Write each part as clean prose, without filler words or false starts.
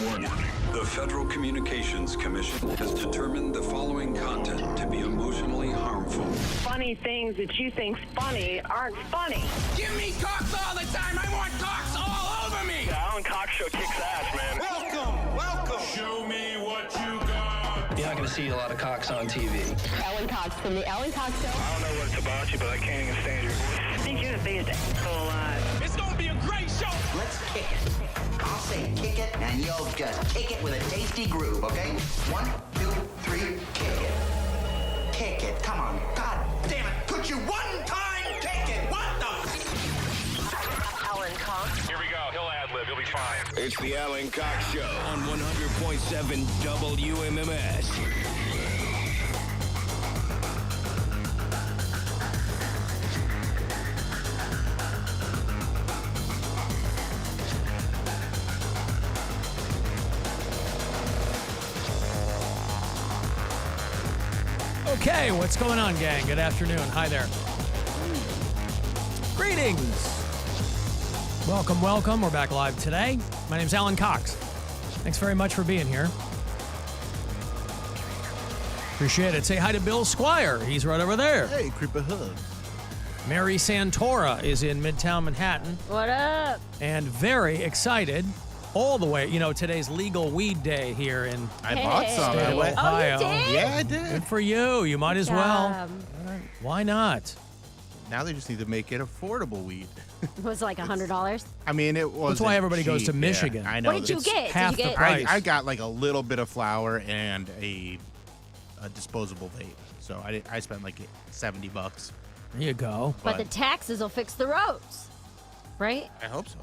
Warning. The Federal Communications Commission has determined the following content to be emotionally harmful. Funny things that you think's funny aren't funny. Give me cocks all the time. I want cocks all over me. The Alan Cox Show kicks ass, man. Welcome. Show me what you got. You're not going to see a lot of cocks on TV. Alan Cox from the Alan Cox Show. I don't know what it's about you, but I can't even stand your voice. I think you're the biggest asshole alive. It's going to be a great show. Let's kick it. I'll say kick it, and you'll just kick it with a tasty groove, okay? 1, 2, 3, kick it. Kick it. Come on. God damn it. Could you one time kick it? What the? Alan Cox. Here we go. He'll ad-lib. He'll be fine. It's the Alan Cox Show on 100.7 WMMS. Okay, what's going on, gang? Good afternoon. Hi there. Greetings. Welcome, welcome. We're back live today. My name's Alan Cox. Thanks very much for being here. Appreciate it. Say hi to Bill Squire. He's right over there. Hey, creep a hug. Mary Santora is in Midtown Manhattan. What up? And very excited. All the way, today's legal weed day here in I bought some. state I of went. Ohio. Oh, you did? Yeah, I did. Good for you. You might as well. Why not? Now they just need to make it affordable weed. It was like $100. I mean, it was. That's why everybody goes to Michigan. Yeah, I know. What did you It's get? half Did you the get? price. I got like a little bit of flour and a disposable vape. So I spent like $70. There you go. But the taxes will fix the roads, right? I hope so.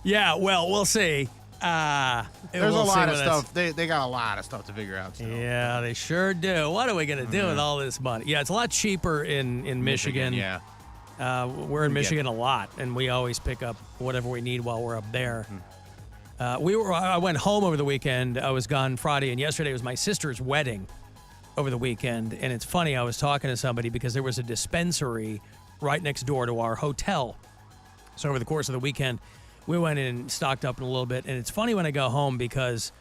Yeah, well, we'll see. There's a lot of stuff. They got a lot of stuff to figure out still. Yeah, they sure do. What are we going to do with all this money? Yeah, it's a lot cheaper in Michigan. Yeah. We're in Michigan a lot, and we always pick up whatever we need while we're up there. I went home over the weekend. I was gone Friday, and yesterday was my sister's wedding over the weekend. And it's funny, I was talking to somebody because there was a dispensary right next door to our hotel. So over the course of the weekend, we went in and stocked up in a little bit. And it's funny when I go home because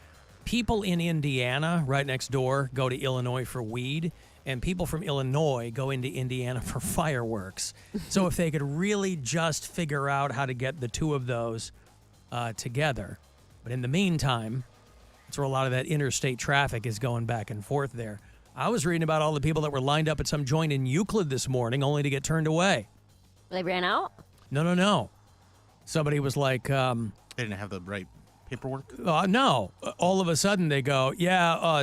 people in Indiana right next door go to Illinois for weed, and people from Illinois go into Indiana for fireworks. So if they could really just figure out how to get the two of those together. But in the meantime, that's where a lot of that interstate traffic is going back and forth there. I was reading about all the people that were lined up at some joint in Euclid this morning only to get turned away. They ran out? No. Somebody was like... They didn't have the right paperwork? No. All of a sudden they go,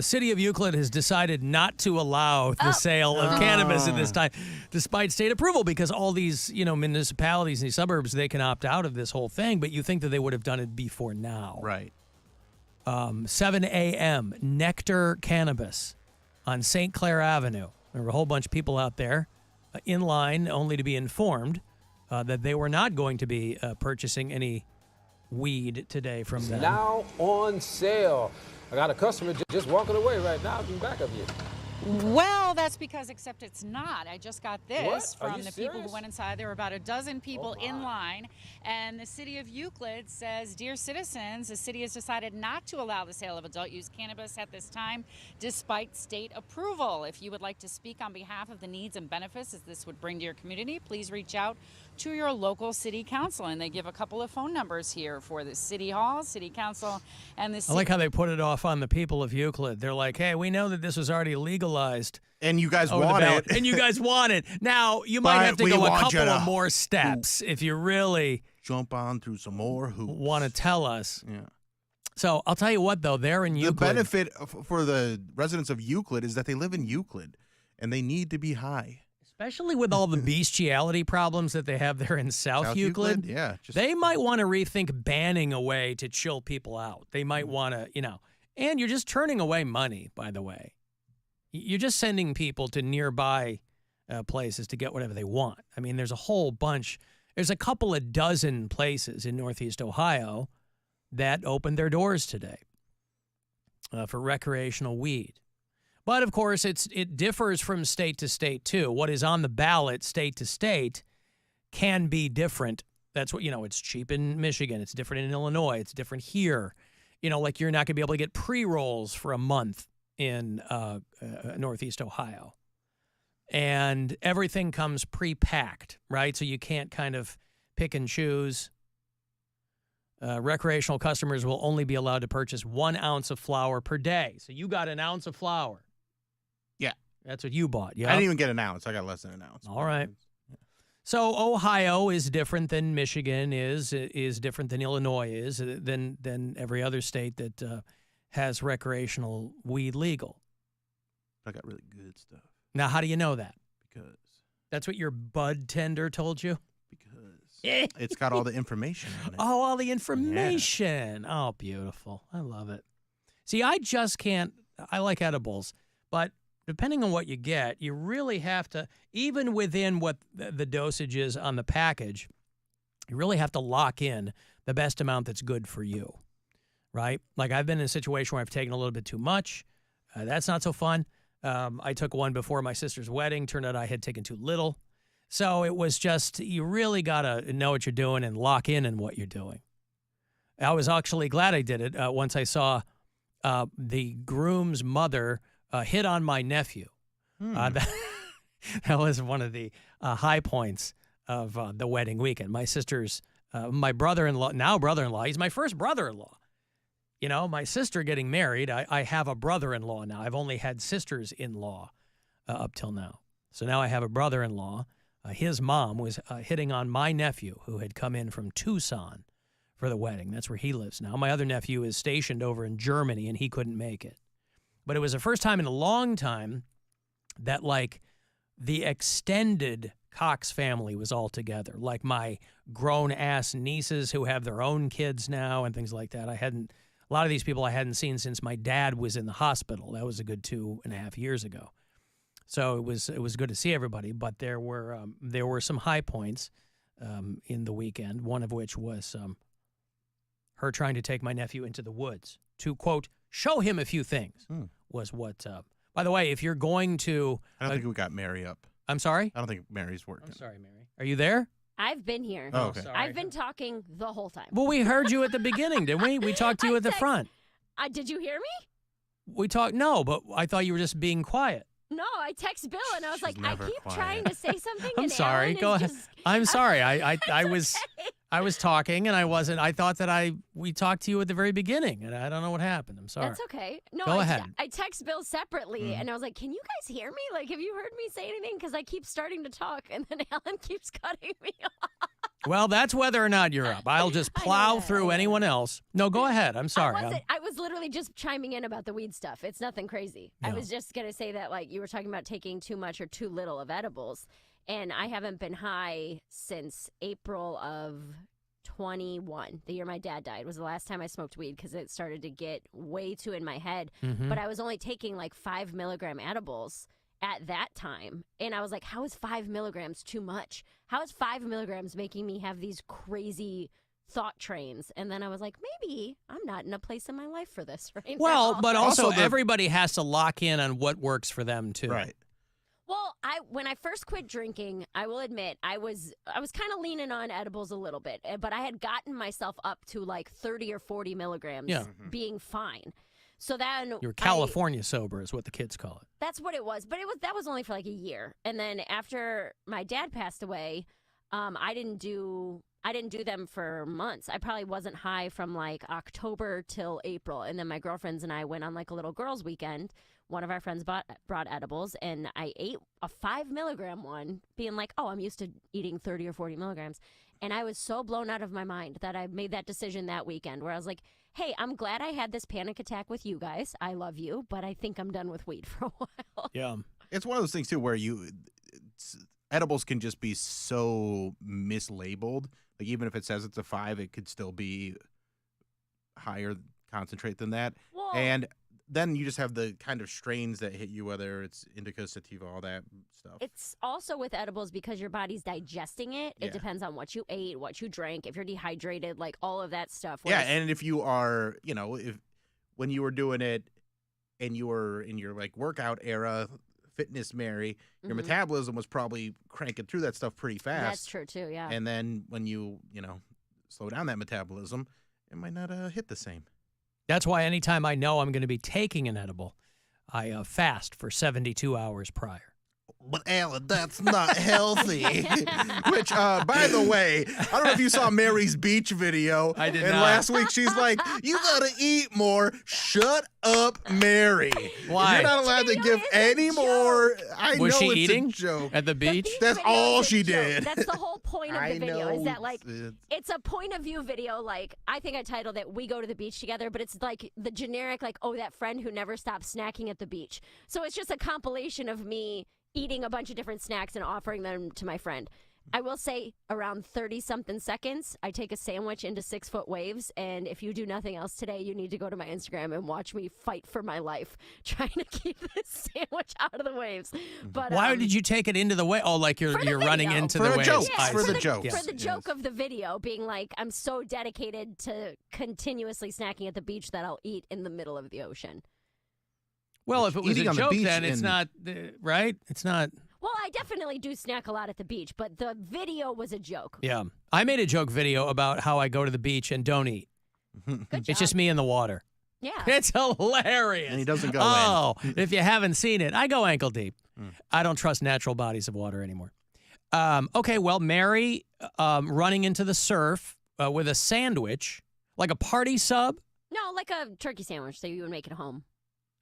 City of Euclid has decided not to allow the sale of cannabis at this time, despite state approval, because all these, municipalities and these suburbs, they can opt out of this whole thing, but you think that they would have done it before now. Right. 7 a.m., Nectar Cannabis on St. Clair Avenue. There were a whole bunch of people out there in line only to be informed that they were not going to be purchasing any weed today from them. Now on sale. I got a customer just walking away right now in back of you. Well, that's because, except it's not. I just got this What? Are from you the people serious? who went inside. There were about a dozen people in line, and the city of Euclid says, dear citizens, the city has decided not to allow the sale of adult-use cannabis at this time, despite state approval. If you would like to speak on behalf of the needs and benefits that this would bring to your community, please reach out to your local city council. And they give a couple of phone numbers here for the city hall, city council, and the city. I like how they put it off on the people of Euclid. They're like, hey, we know that this was already legalized. And you guys want it. And you guys want it. Now, you might But have to we go a want couple you to of more steps if you really jump on through some more hoops. want to tell us. Yeah. So I'll tell you what, though, they're in Euclid. The benefit for the residents of Euclid is that they live in Euclid, and they need to be high. Especially with all the bestiality problems that they have there in South Euclid. Yeah. They might want to rethink banning a way to chill people out. They might want to, and you're just turning away money, by the way. You're just sending people to nearby places to get whatever they want. I mean, there's a whole bunch. There's a couple of dozen places in Northeast Ohio that opened their doors today for recreational weed. But, of course, it differs from state to state, too. What is on the ballot state to state can be different. That's what, it's cheap in Michigan. It's different in Illinois. It's different here like you're not going to be able to get pre-rolls for a month in Northeast Ohio. And everything comes pre-packed, right? So you can't kind of pick and choose. Recreational customers will only be allowed to purchase 1 ounce of flour per day. So you got an ounce of flour. Yeah. That's what you bought. Yeah. I didn't even get an ounce. I got less than an ounce. All right. So Ohio is different than Michigan is different than Illinois is, than every other state that has recreational weed legal. I got really good stuff. Now, how do you know that? Because. That's what your bud tender told you? Because it's got all the information on it. Oh, all the information. Yeah. Oh, beautiful. I love it. See, I just can't. I like edibles, but depending on what you get, you really have to, even within what the dosage is on the package, you really have to lock in the best amount that's good for you, right? Like I've been in a situation where I've taken a little bit too much. That's not so fun. I took one before my sister's wedding. Turned out I had taken too little. So it was just, you really got to know what you're doing and lock in what you're doing. I was actually glad I did it once I saw the groom's mother hit on my nephew. That was one of the high points of the wedding weekend. My sister's, my brother-in-law, now brother-in-law, he's my first brother-in-law. You know, my sister getting married, I have a brother-in-law now. I've only had sisters-in-law up till now. So now I have a brother-in-law. His mom was hitting on my nephew who had come in from Tucson for the wedding. That's where he lives now. My other nephew is stationed over in Germany, and he couldn't make it. But it was the first time in a long time that, like, the extended Cox family was all together. Like my grown-ass nieces who have their own kids now and things like that. A lot of these people I hadn't seen since my dad was in the hospital. That was a good 2.5 years ago. So it was good to see everybody. But there were some high points in the weekend, one of which was her trying to take my nephew into the woods to, quote, show him a few things was what. By the way, if you're going to. I don't think we got Mary up. I'm sorry? I don't think Mary's working. I'm sorry, Mary. Are you there? I've been here. Oh, okay. I've been talking the whole time. Well, we heard you at the beginning, didn't we? We talked to you at the front. Did you hear me? We talked. No, but I thought you were just being quiet. No, I text Bill and I was like, I never keep quiet. trying to say something. I'm and sorry. Alan Go is ahead. just- I'm sorry. I was okay. I was talking and I wasn't. I thought that we talked to you at the very beginning and I don't know what happened. I'm sorry. That's okay. No, Go ahead. I text Bill separately and I was like, can you guys hear me? Like, have you heard me say anything? Because I keep starting to talk and then Alan keeps cutting me off. Well, that's whether or not you're up. I'll just plow through anyone else. No, go ahead. I'm sorry. I was literally just chiming in about the weed stuff. It's nothing crazy. No. I was just going to say that, like, you were talking about taking too much or too little of edibles. And I haven't been high since April of 21. The year my dad died was the last time I smoked weed because it started to get way too in my head. Mm-hmm. But I was only taking like 5 milligram edibles at that time. And I was like, how is 5 milligrams too much? How is 5 milligrams making me have these crazy thought trains? And then I was like, maybe I'm not in a place in my life for this right now. Well, but also Also, everybody has to lock in on what works for them too. Right. Well, when I first quit drinking, I will admit I was kind of leaning on edibles a little bit, but I had gotten myself up to like 30 or 40 milligrams being fine. So then You're California sober is what the kids call it. That's what it was, but that was only for like a year. And then after my dad passed away, I didn't do them for months. I probably wasn't high from like October till April. And then my girlfriends and I went on like a little girls' weekend. One of our friends brought edibles, and I ate a 5 milligram one, being like, oh, I'm used to eating 30 or 40 milligrams. And I was so blown out of my mind that I made that decision that weekend where I was like, hey, I'm glad I had this panic attack with you guys. I love you, but I think I'm done with weed for a while. Yeah. It's one of those things, too, where edibles can just be so mislabeled. Like, even if it says it's a 5, it could still be higher concentrate than that. Well, and then you just have the kind of strains that hit you, whether it's indica, sativa, all that stuff. it's also with edibles because your body's digesting it. Yeah. It depends on what you ate, what you drank, if you're dehydrated, like all of that stuff. Yeah, Whereas- and if you are, when you were doing it and you were in your like workout era, fitness Mary, your metabolism was probably cranking through that stuff pretty fast. That's true too, yeah. And then when you slow down that metabolism, it might not hit the same. That's why anytime I know I'm going to be taking an edible, I fast for 72 hours prior. But Alan, that's not healthy. Which, by the way, I don't know if you saw Mary's beach video. I did and not. last week she's like, "You gotta eat more." Shut up, Mary. Why? You're not allowed to give any more. I Was know she it's eating a joke. at the beach? That's video all is a she joke. did. That's the whole point of I the video. know Is that like it's- it's a point of view video? Like I think I titled it "We Go to the Beach Together," but it's like the generic like, oh, that friend who never stops snacking at the beach. So it's just a compilation of me eating a bunch of different snacks and offering them to my friend. I will say around 30-something seconds, I take a sandwich into 6-foot waves, and if you do nothing else today, you need to go to my Instagram and watch me fight for my life trying to keep this sandwich out of the waves. But Why did you take it into the way? Oh, like you're running video. into For the a waves. joke. I For see. the joke. For the joke of the video, being like, I'm so dedicated to continuously snacking at the beach that I'll eat in the middle of the ocean. Well, if it was Eating a on the joke, beach then it's in- not, right? It's not. Well, I definitely do snack a lot at the beach, but the video was a joke. Yeah. I made a joke video about how I go to the beach and don't eat. Good It's job. just me in the water. Yeah. It's hilarious. And he doesn't go in. If you haven't seen it, I go ankle deep. I don't trust natural bodies of water anymore. Okay, well, Mary running into the surf with a sandwich, like a party sub. No, like a turkey sandwich that you would make at home.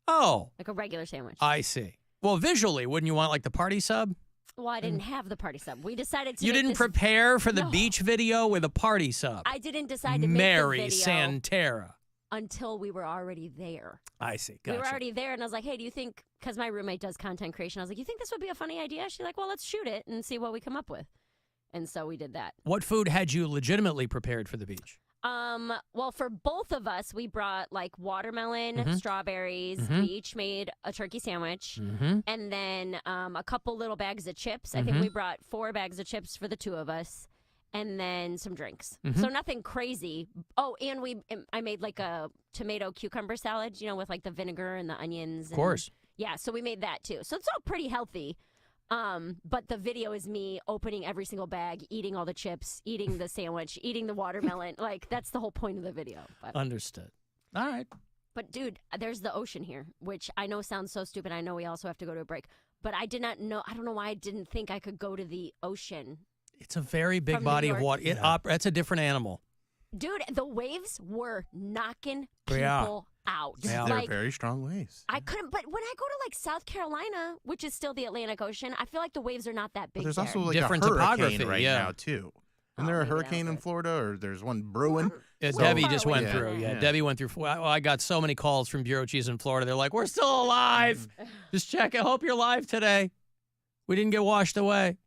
Oh, Like a regular sandwich. I see. Well, visually, wouldn't you want like the party sub? Well, I didn't have the party sub. We decided to You make didn't this- prepare for the No. beach video with a party sub. I didn't decide to make Mary the video Santora. until we were already there. I see. We were Gotcha. already there, and I was like, hey, do you think, because my roommate does content creation, I was like, you think this would be a funny idea? She's like, well, let's shoot it and see what we come up with. And so we did that. What food had you legitimately prepared for the beach? Well, for both of us, we brought like watermelon, Mhm. strawberries. Mhm. We each made a turkey sandwich, Mm-hmm. and then a couple little bags of chips. I think Mhm. we brought 4 bags of chips for the 2 of us, and then some drinks. Mhm. So nothing crazy. Oh, and I made like a tomato cucumber salad, with like the vinegar and the onions. Of course. Yeah, so we made that too. So it's all pretty healthy. But the video is me opening every single bag, eating all the chips, eating the sandwich, eating the watermelon. Like, that's the whole point of the video. Understood. All right. But, dude, there's the ocean here, which I know sounds so stupid. I know we also have to go to a break. But I did not know. I don't know why I didn't think I could go to the ocean. It's a very big From New body of York. water. That's a different animal. Dude, the waves were knocking people Yeah. out. Yeah. They're Like, very strong waves. I couldn't. But when I go to, like, South Carolina, which is still the Atlantic Ocean, I feel like the waves are not that big But there's there. also like Different a hurricane topography, right yeah. now too. Isn't there a maybe that hurricane was in it. Florida, or there's one brewing? Yeah, So- Debbie far just away went from through. it. Yeah, Yeah. Debbie went through. I got so many calls from Bureau Chiefs in Florida. They're like, we're still alive. Just check. I hope you're alive today. We didn't get washed away.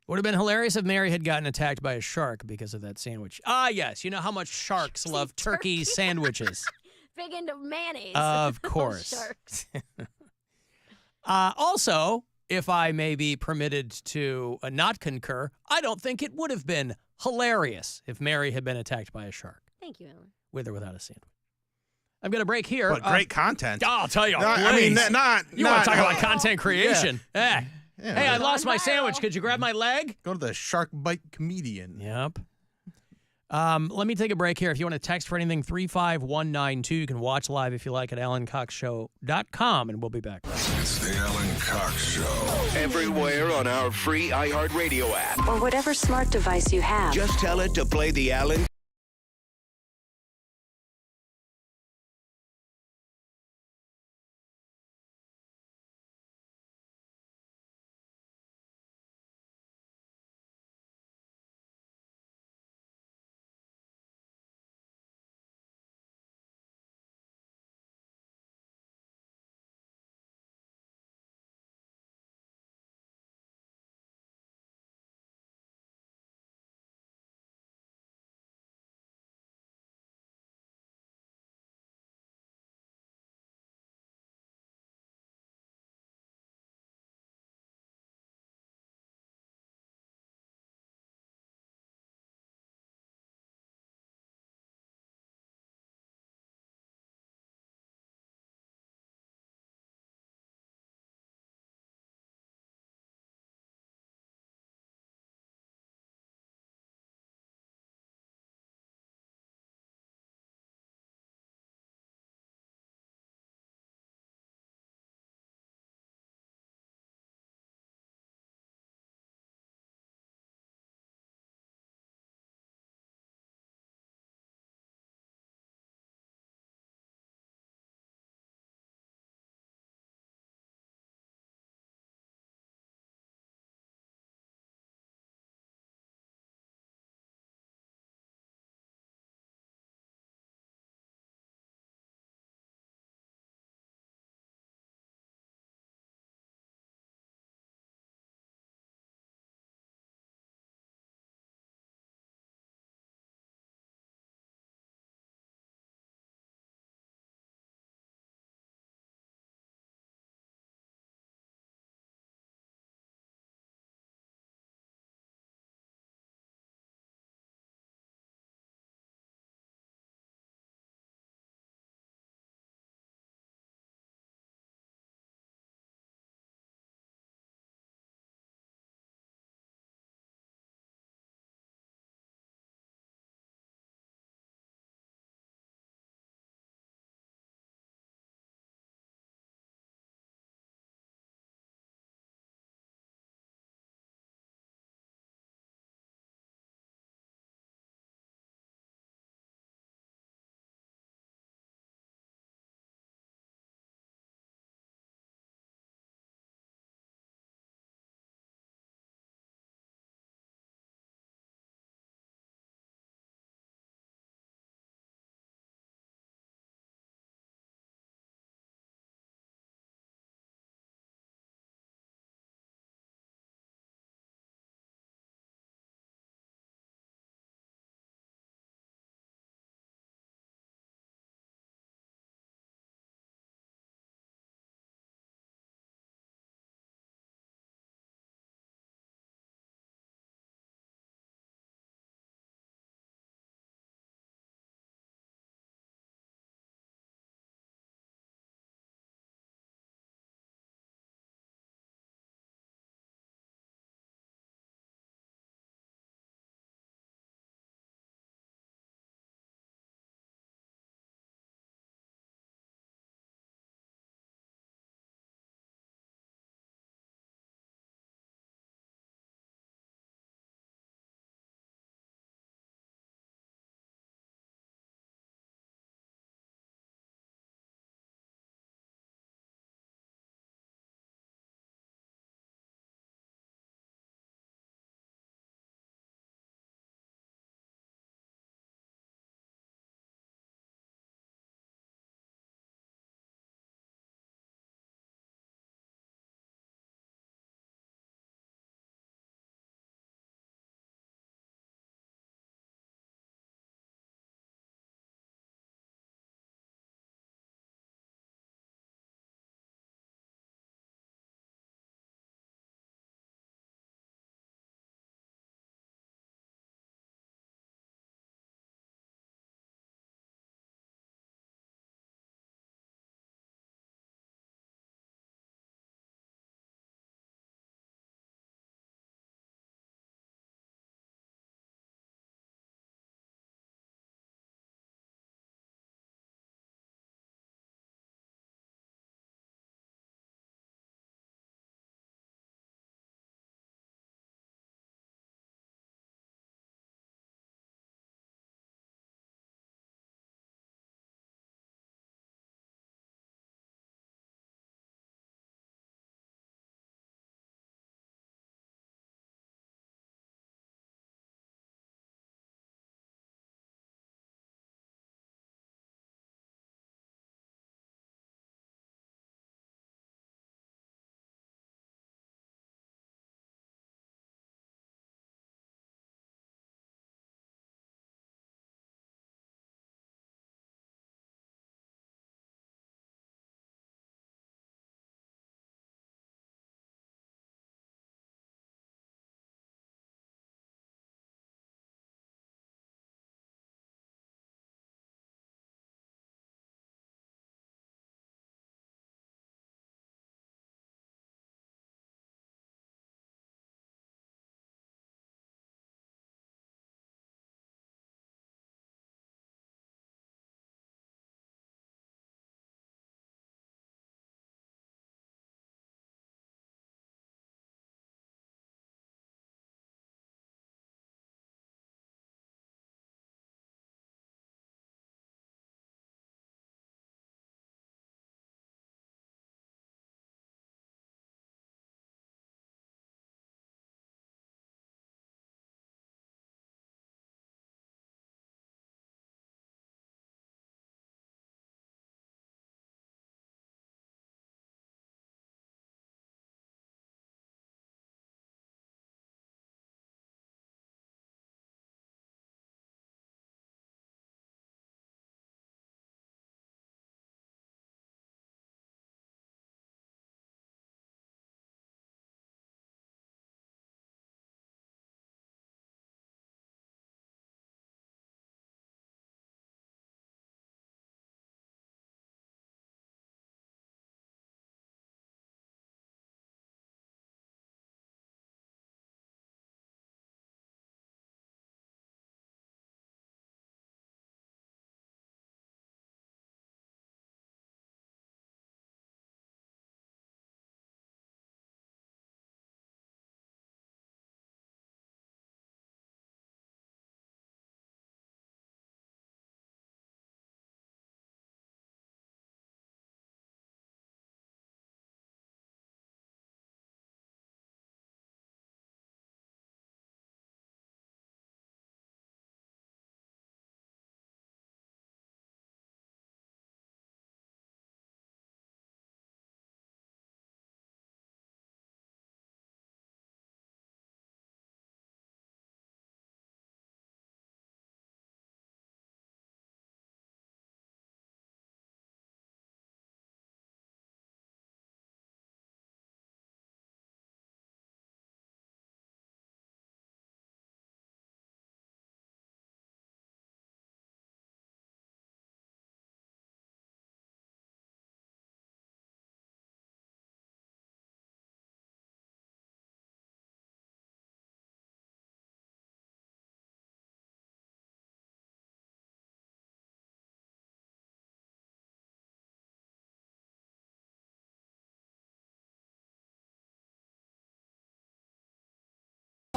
Would have been hilarious if Mary had gotten attacked by a shark because of that sandwich. Ah, yes. You know how much sharks love turkey sandwiches. Big into mayonnaise. Of Those course. sharks. Also, if I may be permitted to not concur, I don't think it would have been hilarious if Mary had been attacked by a shark, Thank you, Alan. with or without a sandwich. I'm going to break here. But great content. I'll tell you. No, I mean, please. not. You want not- to talk about content creation? Yeah. Hey, I lost my Gone sandwich. viral. Could you grab my leg? Go to the Shark Bite Comedian. Yep. Let me take a break here. If you want to text for anything, 35192. You can watch live if you like at AlanCoxShow.com, and we'll be back. It's the Alan Cox Show. Everywhere on our free iHeartRadio app. Or whatever smart device you have. Just tell it to play the Alan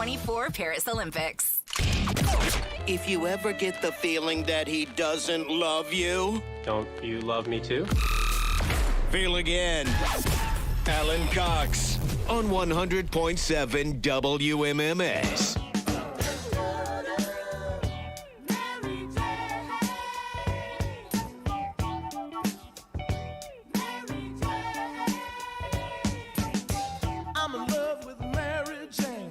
2024 Paris Olympics. If you ever get the feeling that he doesn't love you, don't you love me too? Feel again. Alan Cox on 100.7 WMMS. I'm in love with Mary Jane.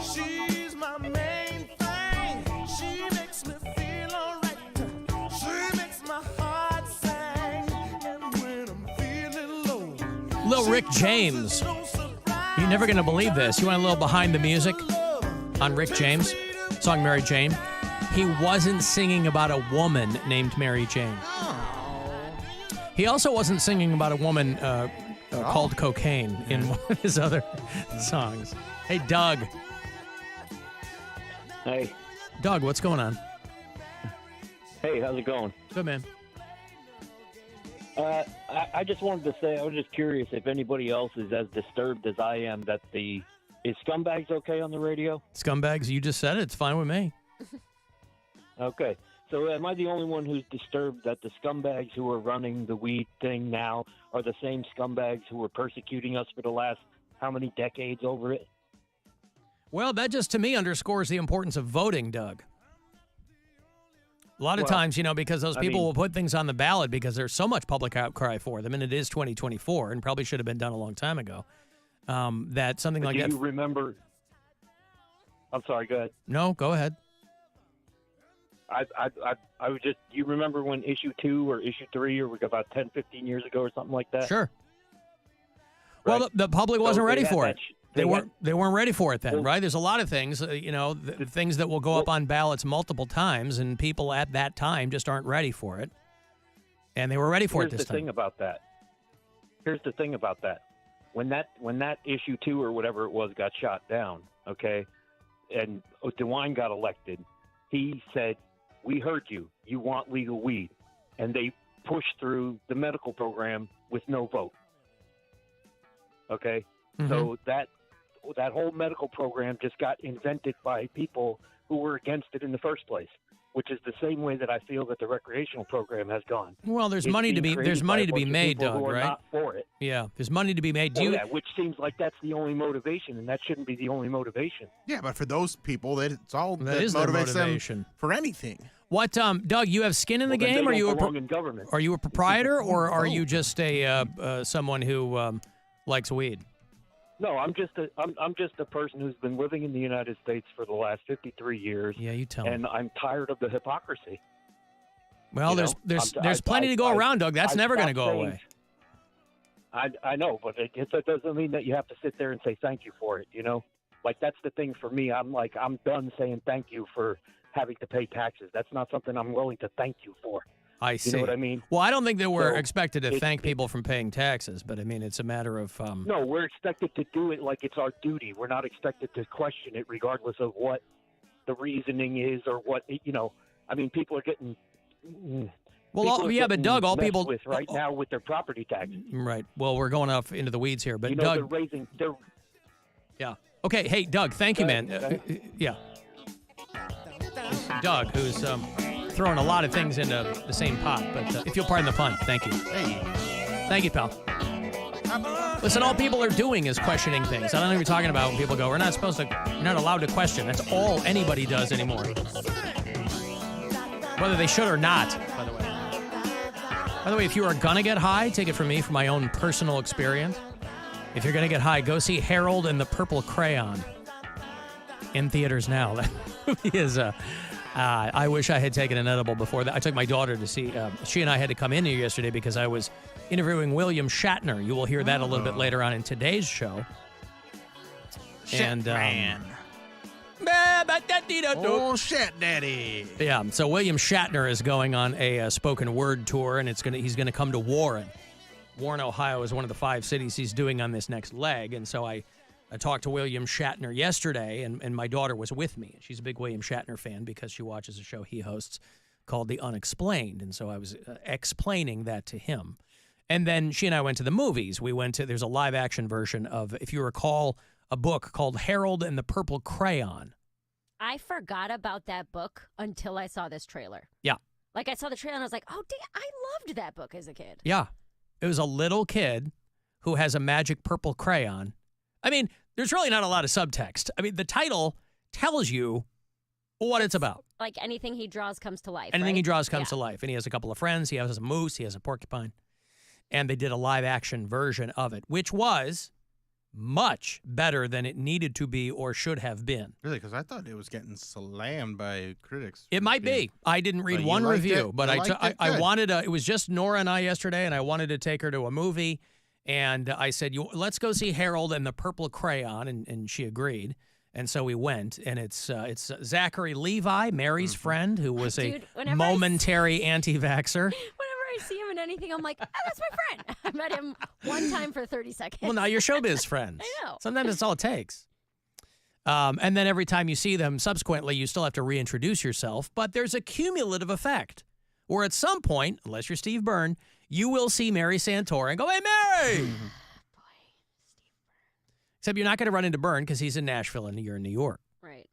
She's my main thing. She makes me feel alright. She makes my heart sing. And when I'm feeling low, Lil Rick James. You're never going to believe this. You want a little behind the music on Rick James? Song Mary Jane. He wasn't singing about a woman named Mary Jane. He also wasn't singing about a woman called Cocaine in one of his other songs. Hey, Doug. Hey. Doug, what's going on? Hey, how's it going? Good, man. I just wanted to say, I was just curious if anybody else is as disturbed as I am that is Scumbags okay on the radio? Scumbags, you just said it. It's fine with me. Okay. So am I the only one who's disturbed that the scumbags who are running the weed thing now are the same scumbags who were persecuting us for the last how many decades over it? Well, that just to me underscores the importance of voting, Doug. A lot of times, because those people will put things on the ballot because there's so much public outcry for them, and it is 2024 and probably should have been done a long time ago, that something like that... Do you remember... I'm sorry, go ahead. No, go ahead. I was just, you remember when issue 2 or issue 3 or about 10, 15 years ago or something like that? Sure. Right? Well, the public wasn't ready for it. They weren't ready for it then, Well, right? There's a lot of things, things that will go up on ballots multiple times, and people at that time just aren't ready for it. And they were ready for it this time. Here's the thing about that. When that issue 2 or whatever it was got shot down, okay, and DeWine got elected, he said, "We heard you. You want legal weed." And they pushed through the medical program with no vote. Okay? Mm-hmm. So that whole medical program just got invented by people who were against it in the first place, which is the same way that I feel that the recreational program has gone. Well, there's money to be made, Doug, who are right? Not for it. Yeah, there's money to be made. Which seems like that's the only motivation, and that shouldn't be the only motivation. Yeah, but for those people, it's all that is their motivates motivation. them for anything. What, Doug? You have skin in the game? Are you a proprietor, or are you just someone who likes weed? No, I'm just a person who's been living in the United States for the last 53 years. Yeah, you tell me. And I'm tired of the hypocrisy. Well, there's plenty to go around, Doug. That's never going to go away. I know, but that doesn't mean that you have to sit there and say thank you for it. Like that's the thing for me. I'm done saying thank you for having to pay taxes. That's not something I'm willing to thank you for. I see. You know what I mean? Well, I don't think that we're expected to thank people from paying taxes, but I mean, it's a matter of... No, we're expected to do it like it's our duty. We're not expected to question it regardless of what the reasoning is or what, I mean, people are getting... but Doug, all people... with right now with their property taxes. Right. Well, we're going off into the weeds here, but Doug... They're Yeah. Okay, hey, Doug, thank you, man. Yeah. Doug, who's... throwing a lot of things into the same pot, but if you'll pardon the pun, thank you. Hey. Thank you, pal. Listen, all people are doing is questioning things. I don't know what you're talking about when people go, you're not allowed to question. That's all anybody does anymore. Whether they should or not, by the way. By the way, if you are gonna get high, take it from me, from my own personal experience. If you're gonna get high, go see Harold and the Purple Crayon in theaters now. That movie is I wish I had taken an edible before that. I took my daughter to see. She and I had to come in here yesterday because I was interviewing William Shatner. You will hear that a little bit later on in today's show. Oh, shit, daddy. Yeah, so William Shatner is going on a spoken word tour, and he's gonna come to Warren. Warren, Ohio is one of the 5 cities he's doing on this next leg, and so I talked to William Shatner yesterday, and my daughter was with me. She's a big William Shatner fan because she watches a show he hosts called The Unexplained, and so I was explaining that to him. And then she and I went to the movies. There's a live-action version of, if you recall, a book called Harold and the Purple Crayon. I forgot about that book until I saw this trailer. Yeah. Like, I saw the trailer and I was like, oh, damn, I loved that book as a kid. Yeah. It was a little kid who has a magic purple crayon. I mean, there's really not a lot of subtext. I mean, the title tells you what it's about. Like, anything he draws comes to life, Anything right? he draws comes to life. And he has a couple of friends. He has a moose. He has a porcupine. And they did a live-action version of it, which was much better than it needed to be or should have been. Really? Because I thought it was getting slammed by critics. It might be. I didn't read But you one liked review, it? but You liked it? I Good. wanted it was just Nora and I yesterday, and I wanted to take her to a movie. And I said, let's go see Harold and the Purple Crayon, and she agreed. And so we went, and it's Zachary Levi, Mary's friend, who was Dude, a whenever momentary anti-vaxxer. Whenever I see him in anything, I'm like, oh, that's my friend. I met him one time for 30 seconds. Well, now you're showbiz friends. I know. Sometimes that's all it takes. And then every time you see them, subsequently, you still have to reintroduce yourself. But there's a cumulative effect where at some point, unless you're Steve Byrne, you will see Mary Santora and go, hey, Mary! Except you're not going to run into Byrne because he's in Nashville and you're in New York. Right.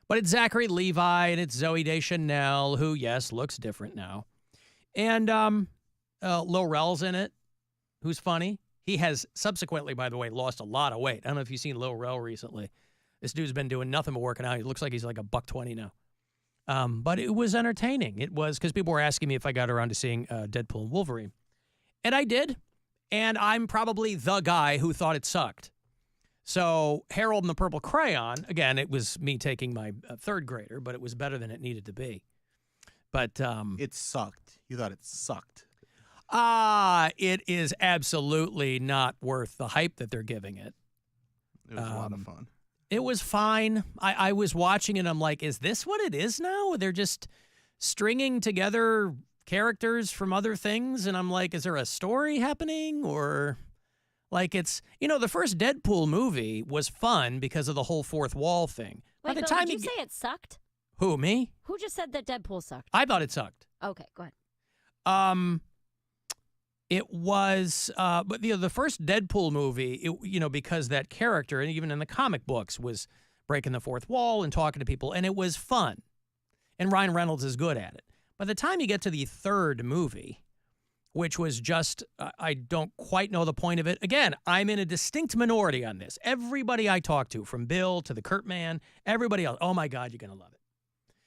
But it's Zachary Levi and it's Zooey Deschanel, who, yes, looks different now. And Lil Rel's in it, who's funny. He has subsequently, by the way, lost a lot of weight. I don't know if you've seen Lil Rel recently. This dude's been doing nothing but working out. He looks like he's like $120 now. But it was entertaining. It was because people were asking me if I got around to seeing Deadpool and Wolverine. And I did. And I'm probably the guy who thought it sucked. So Harold and the Purple Crayon, again, it was me taking my third grader, but it was better than it needed to be. But it sucked. You thought it sucked. It is absolutely not worth the hype that they're giving it. It was a lot of fun. It was fine. I was watching it. I'm like, is this what it is now? They're just stringing together characters from other things. And I'm like, is there a story happening? Or like it's, the first Deadpool movie was fun because of the whole fourth wall thing. Wait, By the Bill, time did you say it sucked? Who, me? Who just said that Deadpool sucked? I thought it sucked. Okay, go ahead. It was, but the first Deadpool movie, because that character, and even in the comic books, was breaking the fourth wall and talking to people, and it was fun. And Ryan Reynolds is good at it. By the time you get to the third movie, which was just, I don't quite know the point of it. Again, I'm in a distinct minority on this. Everybody I talk to, from Bill to the Kurt man, everybody else, oh my God, you're going to love it.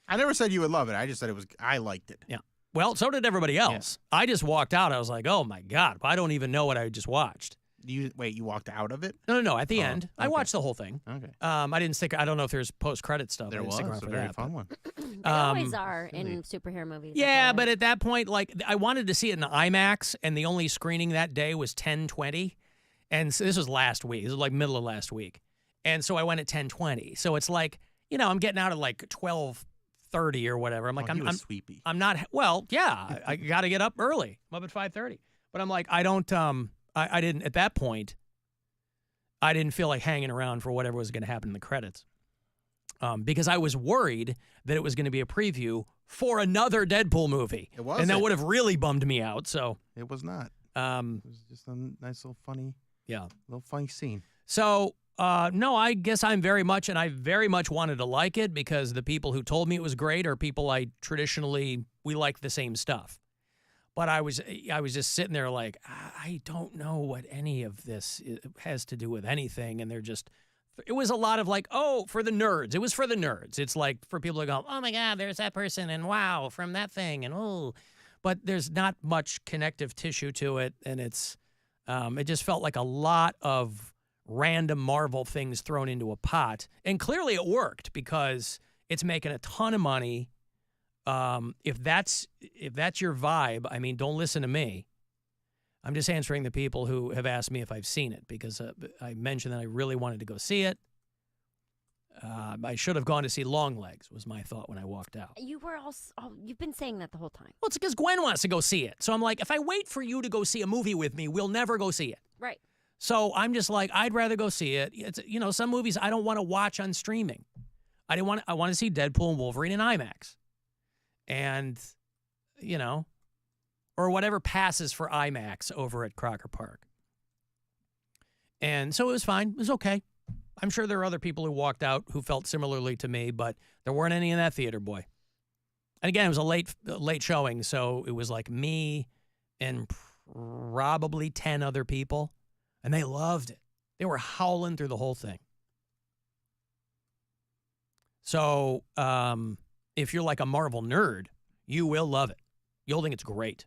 I never said you would love it. I just said I liked it. Yeah. Well, so did everybody else. Yeah. I just walked out. I was like, oh, my God. I don't even know what I just watched. You walked out of it? No. At the end. Okay. I watched the whole thing. Okay. I didn't stick. I don't know if there's post-credit stuff. There was a very fun one. They always are in superhero movies. Yeah, but at that point, I wanted to see it in IMAX, and the only screening that day was 10:20. And so this was last week. This was middle of last week. And so I went at 10:20. So it's I'm getting out at 12:30 or whatever. I'm like, I'm sweepy. I'm not. Well, yeah, I got to get up early. I'm up at 5:30. But I'm like, I don't. I didn't at that point. I didn't feel like hanging around for whatever was going to happen in the credits, because I was worried that it was going to be a preview for another Deadpool movie. It was, and that would have really bummed me out. So it was not. It was just a nice little funny scene. So. No, I guess I very much wanted to like it because the people who told me it was great are people we like the same stuff. But I was just sitting there like, I don't know what any of this has to do with anything. And it was a lot of for the nerds. It was for the nerds. It's like for people to go, oh my God, there's that person and wow, from that thing. And but there's not much connective tissue to it. And it just felt like a lot of random Marvel things thrown into a pot. And clearly it worked because it's making a ton of money. If that's your vibe, I mean, don't listen to me. I'm just answering the people who have asked me if I've seen it because I mentioned that I really wanted to go see it. I should have gone to see Longlegs was my thought when I walked out. You've been saying that the whole time. Well, it's because Gwen wants to go see it. So I'm like, if I wait for you to go see a movie with me, we'll never go see it. Right. So I'm just like, I'd rather go see it. It's, some movies I don't want to watch on streaming. I want to see Deadpool and Wolverine in IMAX. And, or whatever passes for IMAX over at Crocker Park. And so it was fine. It was okay. I'm sure there are other people who walked out who felt similarly to me, but there weren't any in that theater, boy. And again, it was a late showing, so it was like me and probably 10 other people, and they loved it. They were howling through the whole thing. So if you're like a Marvel nerd, you will love it. You'll think it's great.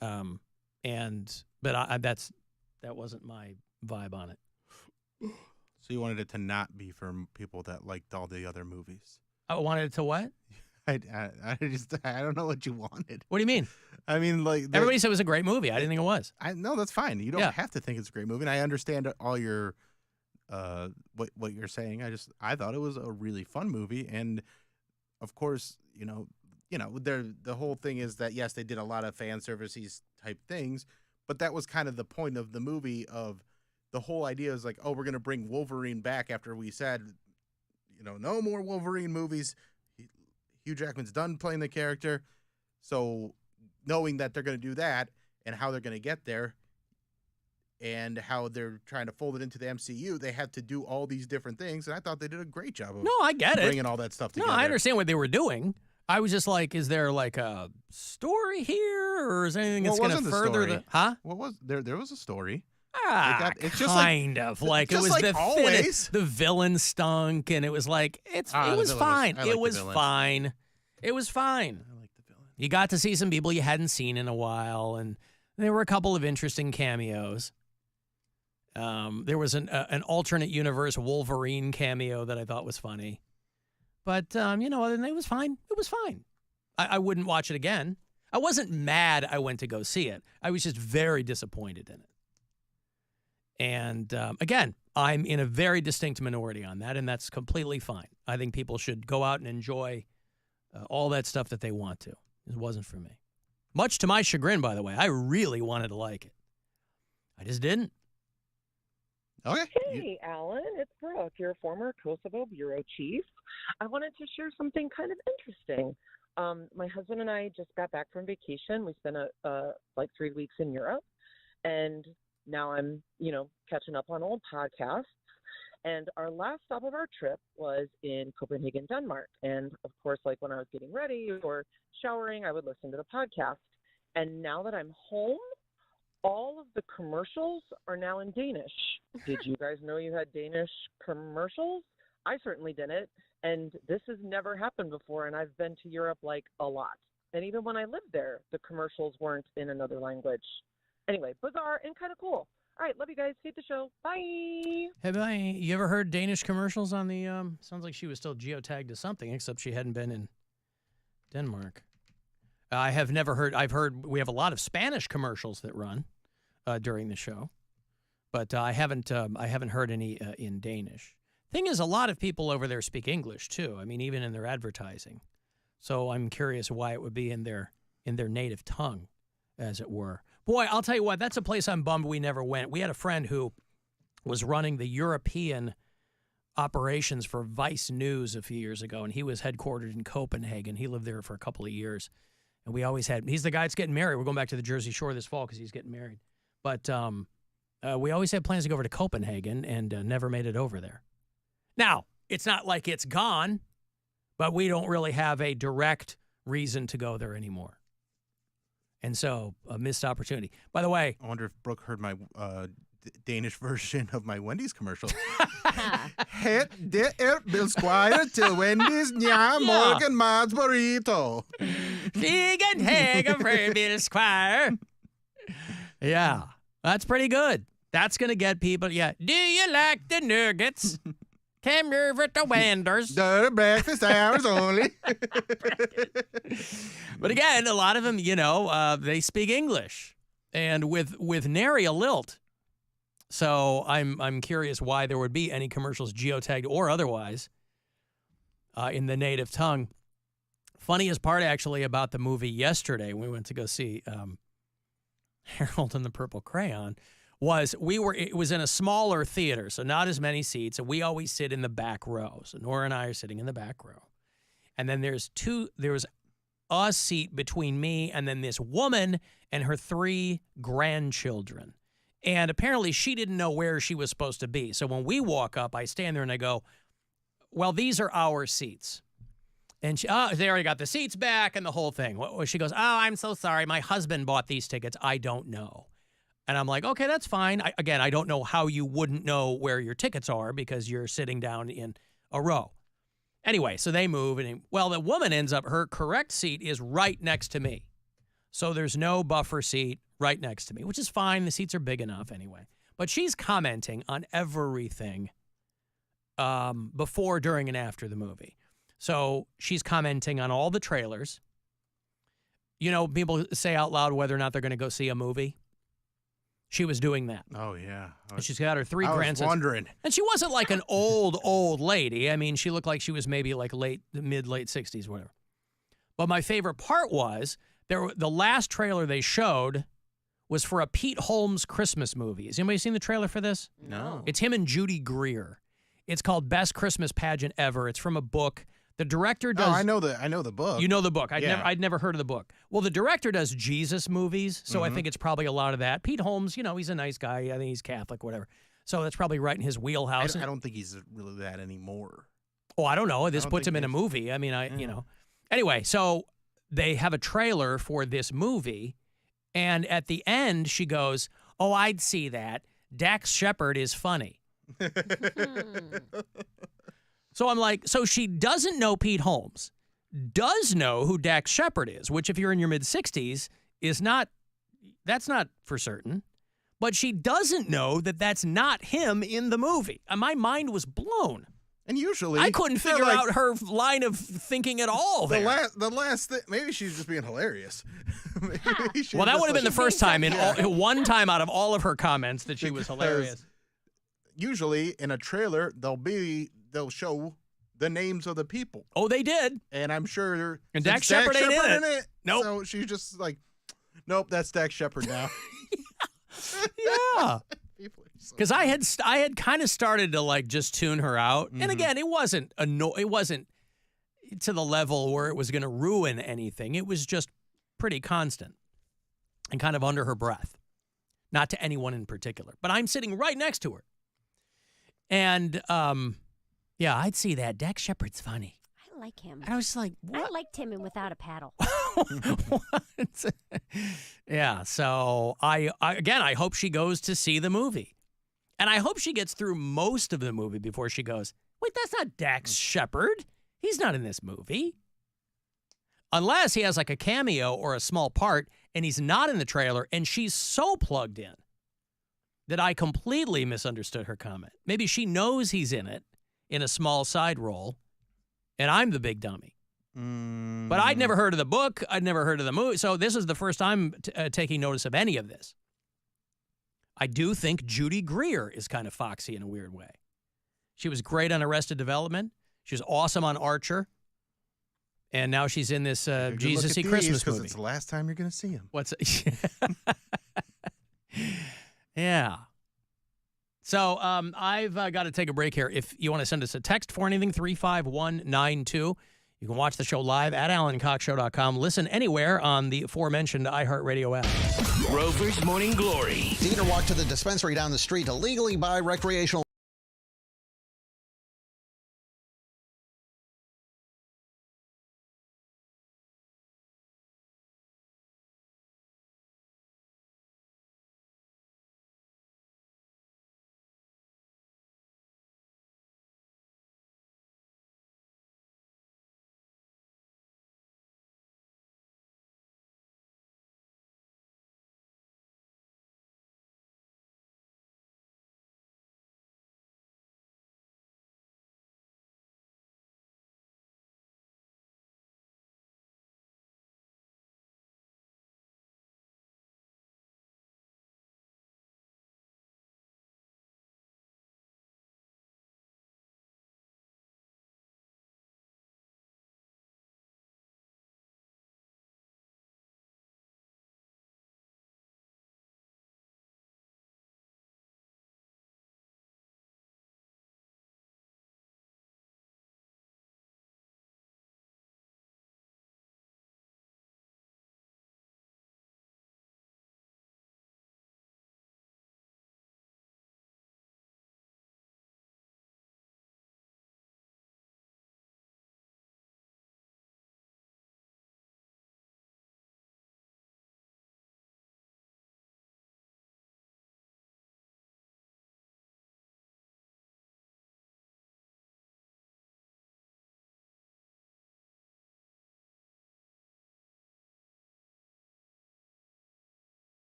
But that wasn't my vibe on it. So you wanted it to not be for people that liked all the other movies. I wanted it to what? I don't know what you wanted. What do you mean? I mean, like everybody said it was a great movie. I didn't think it was. No, that's fine. You don't have to think it's a great movie. And I understand all your what you're saying. I thought it was a really fun movie, and of course, the whole thing is that yes, they did a lot of fan services type things, but that was kind of the point of the movie. Of the whole idea is like, oh, we're gonna bring Wolverine back after we said, no more Wolverine movies. Hugh Jackman's done playing the character. So knowing that they're going to do that and how they're going to get there and how they're trying to fold it into the MCU, they had to do all these different things. And I thought they did a great job of I get bringing all that stuff together. No, I understand what they were doing. I was just like, is there like a story here, or is there anything that's going to further the... Huh? What was there? There was a story. It's just kind of like it was like the always. The villain stunk, and it was like it was fine. It was fine. It was fine. I like the villain. You got to see some people you hadn't seen in a while, and there were a couple of interesting cameos. There was an alternate universe Wolverine cameo that I thought was funny, but other than that, it was fine. It was fine. I wouldn't watch it again. I wasn't mad I went to go see it. I was just very disappointed in it. And again, I'm in a very distinct minority on that, and that's completely fine. I think people should go out and enjoy all that stuff that they want to. It wasn't for me. Much to my chagrin, by the way. I really wanted to like it. I just didn't. Okay. Hey, Alan, it's Brooke, your former Kosovo bureau chief. I wanted to share something kind of interesting. My husband and I just got back from vacation. We spent like 3 weeks in Europe, and now I'm, catching up on old podcasts. And our last stop of our trip was in Copenhagen, Denmark. And of course, like when I was getting ready or showering, I would listen to the podcast. And now that I'm home, all of the commercials are now in Danish. Did you guys know you had Danish commercials? I certainly didn't. And this has never happened before. And I've been to Europe like a lot. And even when I lived there, the commercials weren't in another language. Anyway, bizarre and kind of cool. All right, love you guys. Hate the show. Bye. You ever heard Danish commercials on the, sounds like she was still geotagged to something, except she hadn't been in Denmark. I have never heard, I've heard, we have a lot of Spanish commercials that run during the show, but I haven't heard any in Danish. Thing is, a lot of people over there speak English too. I mean, even in their advertising. So I'm curious why it would be in their native tongue, as it were. Boy, I'll tell you what, that's a place I'm bummed we never went. We had a friend who was running the European operations for Vice News a few years ago, and he was headquartered in Copenhagen. He lived there for a couple of years. And we always had, he's the guy that's getting married. We're going back to the Jersey Shore this fall because he's getting married. But we always had plans to go over to Copenhagen and never made it over there. Now, it's not like it's gone, but we don't really have a direct reason to go there anymore. And so, a missed opportunity. By the way, I wonder if Brooke heard my Danish version of my Wendy's commercial. Het det Bill Squire til Wendy's morgen Mars burrito. Vegan Hager for Bill Squire. Yeah, that's pretty good. That's going to get people, yeah. Do you like the nuggets? Come over to Wenders. The breakfast hours only. But again, a lot of them, they speak English, and with nary a lilt. So I'm curious why there would be any commercials geotagged or otherwise in the native tongue. Funniest part actually about the movie yesterday, we went to go see Harold and the Purple Crayon. It was in a smaller theater, so not as many seats, and we always sit in the back row. So Nora and I are sitting in the back row. And then there was a seat between me and then this woman and her 3 grandchildren. And apparently she didn't know where she was supposed to be. So when we walk up, I stand there and I go, well, these are our seats. And they already got the seats back and the whole thing. She goes, I'm so sorry. My husband bought these tickets. I don't know. And I'm like, okay, that's fine. I don't know how you wouldn't know where your tickets are because you're sitting down in a row. Anyway, so they move. And the woman ends up, her correct seat is right next to me. So there's no buffer seat right next to me, which is fine. The seats are big enough anyway. But she's commenting on everything before, during, and after the movie. So she's commenting on all the trailers. You know, people say out loud whether or not they're going to go see a movie. She was doing that. Oh, yeah. And she's got her three grandsons. I was wondering. And she wasn't like an old lady. I mean, she looked like she was maybe like mid-late 60s, whatever. But my favorite part was the last trailer they showed was for a Pete Holmes Christmas movie. Has anybody seen the trailer for this? No. It's him and Judy Greer. It's called Best Christmas Pageant Ever. It's from a book. The director does. Oh, I know the book. You know the book. Yeah. I'd never heard of the book. Well, the director does Jesus movies, so I think it's probably a lot of that. Pete Holmes, you know, he's a nice guy. I think he's Catholic, whatever. So that's probably right in his wheelhouse. I don't think he's really that anymore. Oh, I don't know. This puts him in a movie. I mean, you know. Anyway, so they have a trailer for this movie, and at the end, she goes, "Oh, I'd see that. Dax Shepard is funny." So I'm like, so she doesn't know Pete Holmes, does know who Dax Shepard is, which if you're in your mid-60s that's not for certain. But she doesn't know that that's not him in the movie. And my mind was blown. And usually, I couldn't figure out her line of thinking at all. The last thing, maybe she's just being hilarious. Well, that would have been the first time one time out of all of her comments that she was hilarious. Usually in a trailer, they'll show the names of the people. Oh, they did. And I'm sure and Dax Shepard ain't in it. Nope. So she's just like, nope, that's Dax Shepard now. Yeah. Because I had kind of started to like just tune her out. And again, it wasn't to the level where it was going to ruin anything. It was just pretty constant and kind of under her breath. Not to anyone in particular. But I'm sitting right next to her. And, yeah, I'd see that. Dax Shepard's funny. I like him. And I was just like, what? I liked him in Without a Paddle. Yeah, so I hope she goes to see the movie. And I hope she gets through most of the movie before she goes, wait, that's not Dax Shepard. He's not in this movie. Unless he has like a cameo or a small part and he's not in the trailer and she's so plugged in that I completely misunderstood her comment. Maybe she knows he's in it in a small side role, and I'm the big dummy. But I'd never heard of the book. I'd never heard of the movie. So this is the first time taking notice of any of this. I do think Judy Greer is kind of foxy in a weird way. She was great on Arrested Development. She was awesome on Archer. And now she's in this Jesus-y Christmas movie. Because it's the last time you're going to see him. What's it? Yeah. So I've got to take a break here. If you want to send us a text for anything, 35192. You can watch the show live at AlanCoxShow.com. Listen anywhere on the aforementioned iHeartRadio app. Rover's Morning Glory. Dean walked to the dispensary down the street to legally buy recreational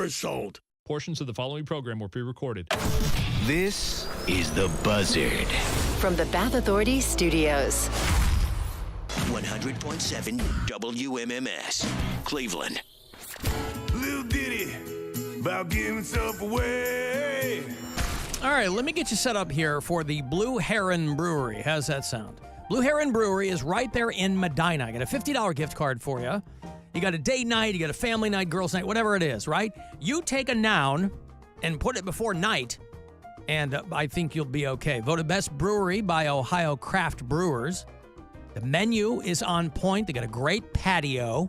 never sold. Portions of the following program were pre-recorded. This is The Buzzard. From the Bath Authority Studios. 100.7 WMMS, Cleveland. Little ditty about giving himself away. All right, let me get you set up here for the Blue Heron Brewery. How's that sound? Blue Heron Brewery is right there in Medina. I got a $50 gift card for you. You got a date night, you got a family night, girls' night, whatever it is, right? You take a noun and put it before night, and I think you'll be okay. Voted Best Brewery by Ohio Craft Brewers. The menu is on point. They got a great patio.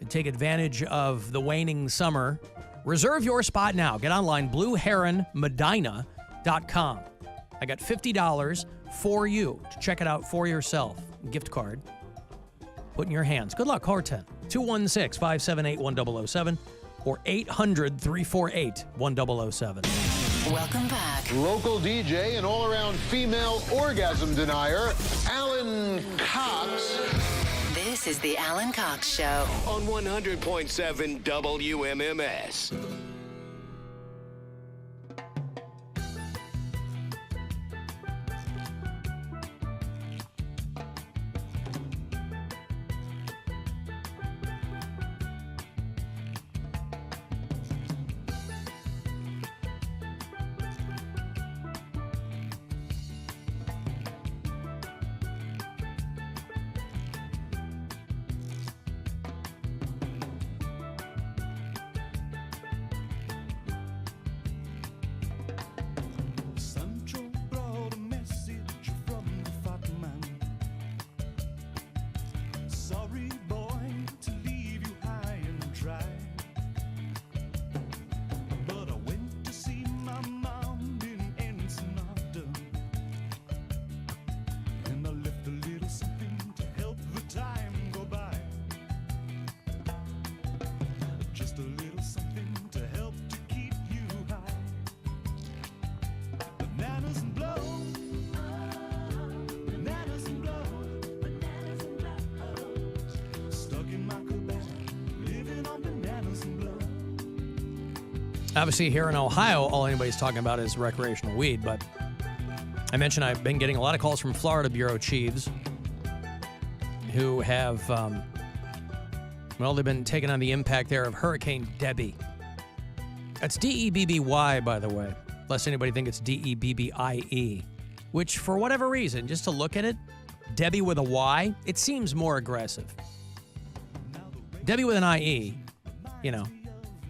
You take advantage of the waning summer. Reserve your spot now. Get online, blueheronmedina.com. I got $50 for you to check it out for yourself. Gift card. Put in your hands. Good luck. Call 10 216-578-1007 or 800-348-1007. Welcome back. Local DJ and all-around female orgasm denier, Alan Cox. This is the Alan Cox Show. On 100.7 WMMS. Obviously, here in Ohio, all anybody's talking about is recreational weed, but I mentioned I've been getting a lot of calls from Florida bureau chiefs who have, they've been taking on the impact there of Hurricane Debbie. That's D-E-B-B-Y, by the way, lest anybody think it's D-E-B-B-I-E, which, for whatever reason, just to look at it, Debbie with a Y, it seems more aggressive. Debbie with an I-E,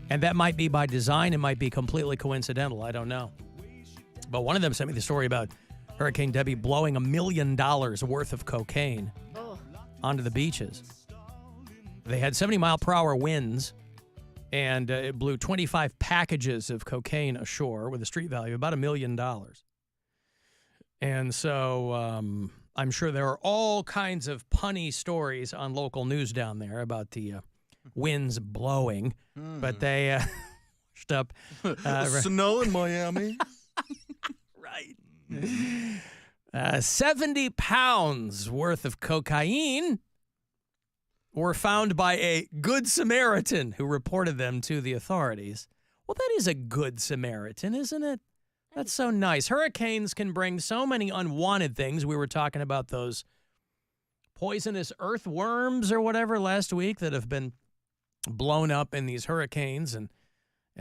and that might be by design. It might be completely coincidental. I don't know. But one of them sent me the story about Hurricane Debbie blowing $1 million worth of cocaine onto the beaches. They had 70-mile-per-hour winds, and it blew 25 packages of cocaine ashore with a street value of about $1 million. And so I'm sure there are all kinds of punny stories on local news down there about the winds blowing, but they washed up. Snow in Miami. Right. 70 pounds worth of cocaine were found by a Good Samaritan who reported them to the authorities. Well, that is a Good Samaritan, isn't it? That's so nice. Hurricanes can bring so many unwanted things. We were talking about those poisonous earthworms or whatever last week that have been blown up in these hurricanes, and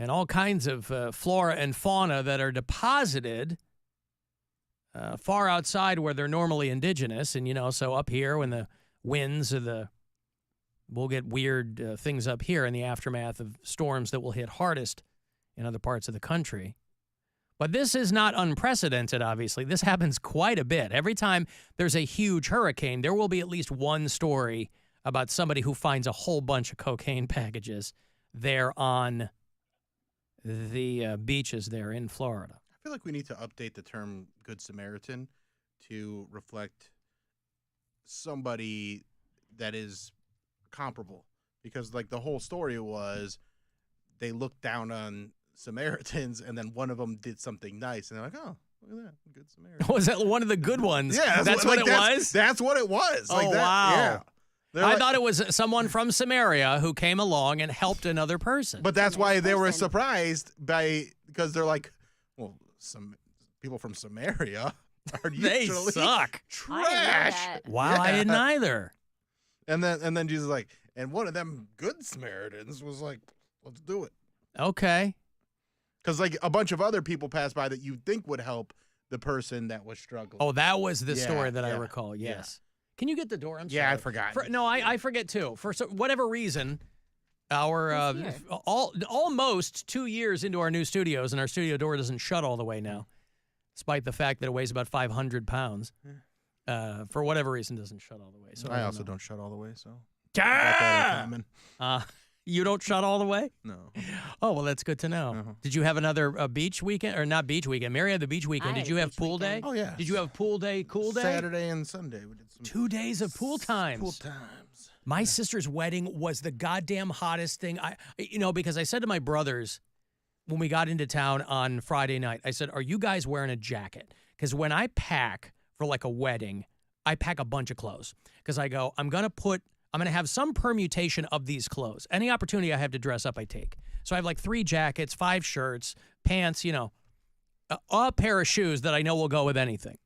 all kinds of flora and fauna that are deposited far outside where they're normally indigenous. And, so up here when the winds we'll get weird things up here in the aftermath of storms that will hit hardest in other parts of the country. But this is not unprecedented, obviously. This happens quite a bit. Every time there's a huge hurricane, there will be at least one story about somebody who finds a whole bunch of cocaine packages there on the beaches there in Florida. I feel like we need to update the term Good Samaritan to reflect somebody that is comparable. Because, the whole story was they looked down on Samaritans, and then one of them did something nice, and they're like, oh, look at that, Good Samaritan. Was that one of the good ones? Yeah, that's what it was? That's what it was. Oh, wow. Yeah. I thought it was someone from Samaria who came along and helped another person. But that's why they were surprised because they're like, well, some people from Samaria are They usually suck. trash. Wow, I didn't either. And then Jesus is like, and one of them good Samaritans was like, let's do it. Okay. Because like a bunch of other people passed by that you'd think would help the person that was struggling. Oh, that was the story that I recall. Yes. Can you get the door? I'm sorry. Yeah, I forgot. I forget too. For whatever reason, our almost 2 years into our new studios, and our studio door doesn't shut all the way now, despite the fact that it weighs about 500 pounds. For whatever reason, doesn't shut all the way. So I also don't shut all the way. So Ah! got that in common. You don't shut all the way? No. Oh, well, that's good to know. Did you have another beach weekend? Or not beach weekend. Mary had the beach weekend. Did you have pool day? Oh, yeah. Did you have pool day, cool day? Saturday and Sunday. We did some 2 days of pool times. Pool times. My sister's wedding was the goddamn hottest thing. Because I said to my brothers when we got into town on Friday night, I said, are you guys wearing a jacket? Because when I pack for like a wedding, I pack a bunch of clothes. Because I go, I'm going to have some permutation of these clothes. Any opportunity I have to dress up, I take. So I have like 3 jackets, 5 shirts, pants, a pair of shoes that I know will go with anything.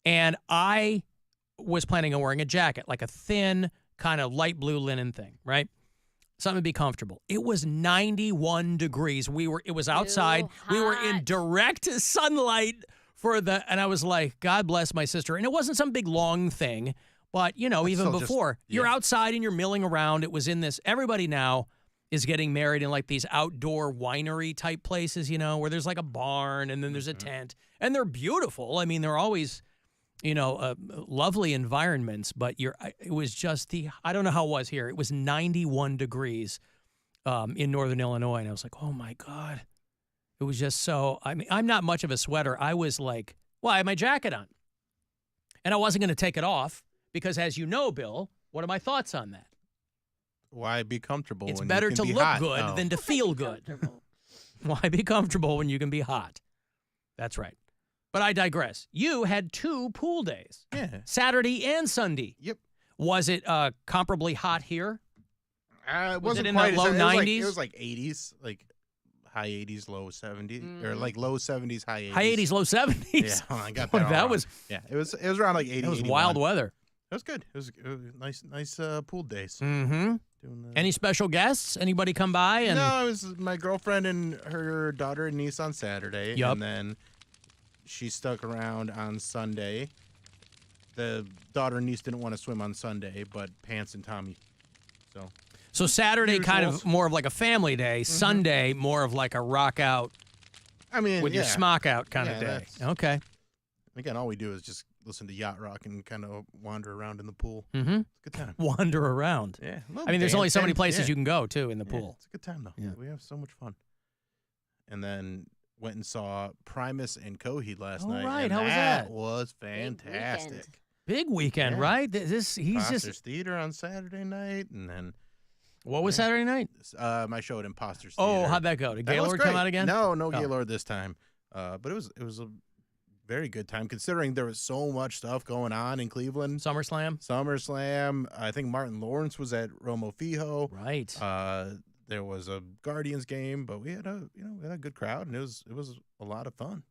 And I was planning on wearing a jacket, like a thin kind of light blue linen thing, right? Something to be comfortable. It was 91 degrees. It was outside. We were in direct sunlight and I was like, God bless my sister. And it wasn't some big long thing. But, even before, you're outside and you're milling around. It was in this. Everybody now is getting married in like these outdoor winery type places, where there's like a barn and then there's a tent. And they're beautiful. I mean, they're always, lovely environments. But it was just I don't know how it was here. It was 91 degrees in northern Illinois. And I was like, oh, my God. It was just so, I'm not much of a sweater. I was like, well, I had my jacket on. And I wasn't going to take it off. Because as you know, Bill, what are my thoughts on that? Why be comfortable? It's when better you to can be look hot? good than to feel good. Why be comfortable when you can be hot? That's right. But I digress. You had 2 pool days. Yeah. Saturday and Sunday. Yep. Was it comparably hot here? It Was wasn't it in quite the low 90s? It was like 80s, like high 80s, low 70s, or like low 70s, high 80s. High 80s, low 70s. Yeah, I got that. That wrong. was. Yeah, it was around like 80. It was 81. wild weather. It was good. It was nice pool days. Mm-hmm. Any special guests? Anybody come by? No, it was my girlfriend and her daughter and niece on Saturday. Yep. And then she stuck around on Sunday. The daughter and niece didn't want to swim on Sunday, but Pants and Tommy. So Saturday kind of Usuals. more of like a family day. Sunday more of like a rock out. I mean, with your smock out kind of day. that's- Okay. Again, all we do is just listen to yacht rock and kind of wander around in the pool. Mm-hmm. It's a good time. Wander around. Yeah. I mean, there's only so many dancing. places Yeah. you can go too in the pool. It's a good time though. Yeah. We have so much fun. And then went and saw Primus and Coheed last All night. right, and how was that? Was fantastic. Big weekend, Yeah. right? He's Imposters just. Theater on Saturday night, and then What was Saturday night? my show at Imposters Oh, Theater. how'd that go? Did That was Gaylord come great. out again? No, Oh. Gaylord this time. But it was a very good time considering there was so much stuff going on in Cleveland. SummerSlam. I think Martin Lawrence was at Romo Fijo. Right. There was a Guardians game, but we had a good crowd, and it was a lot of fun.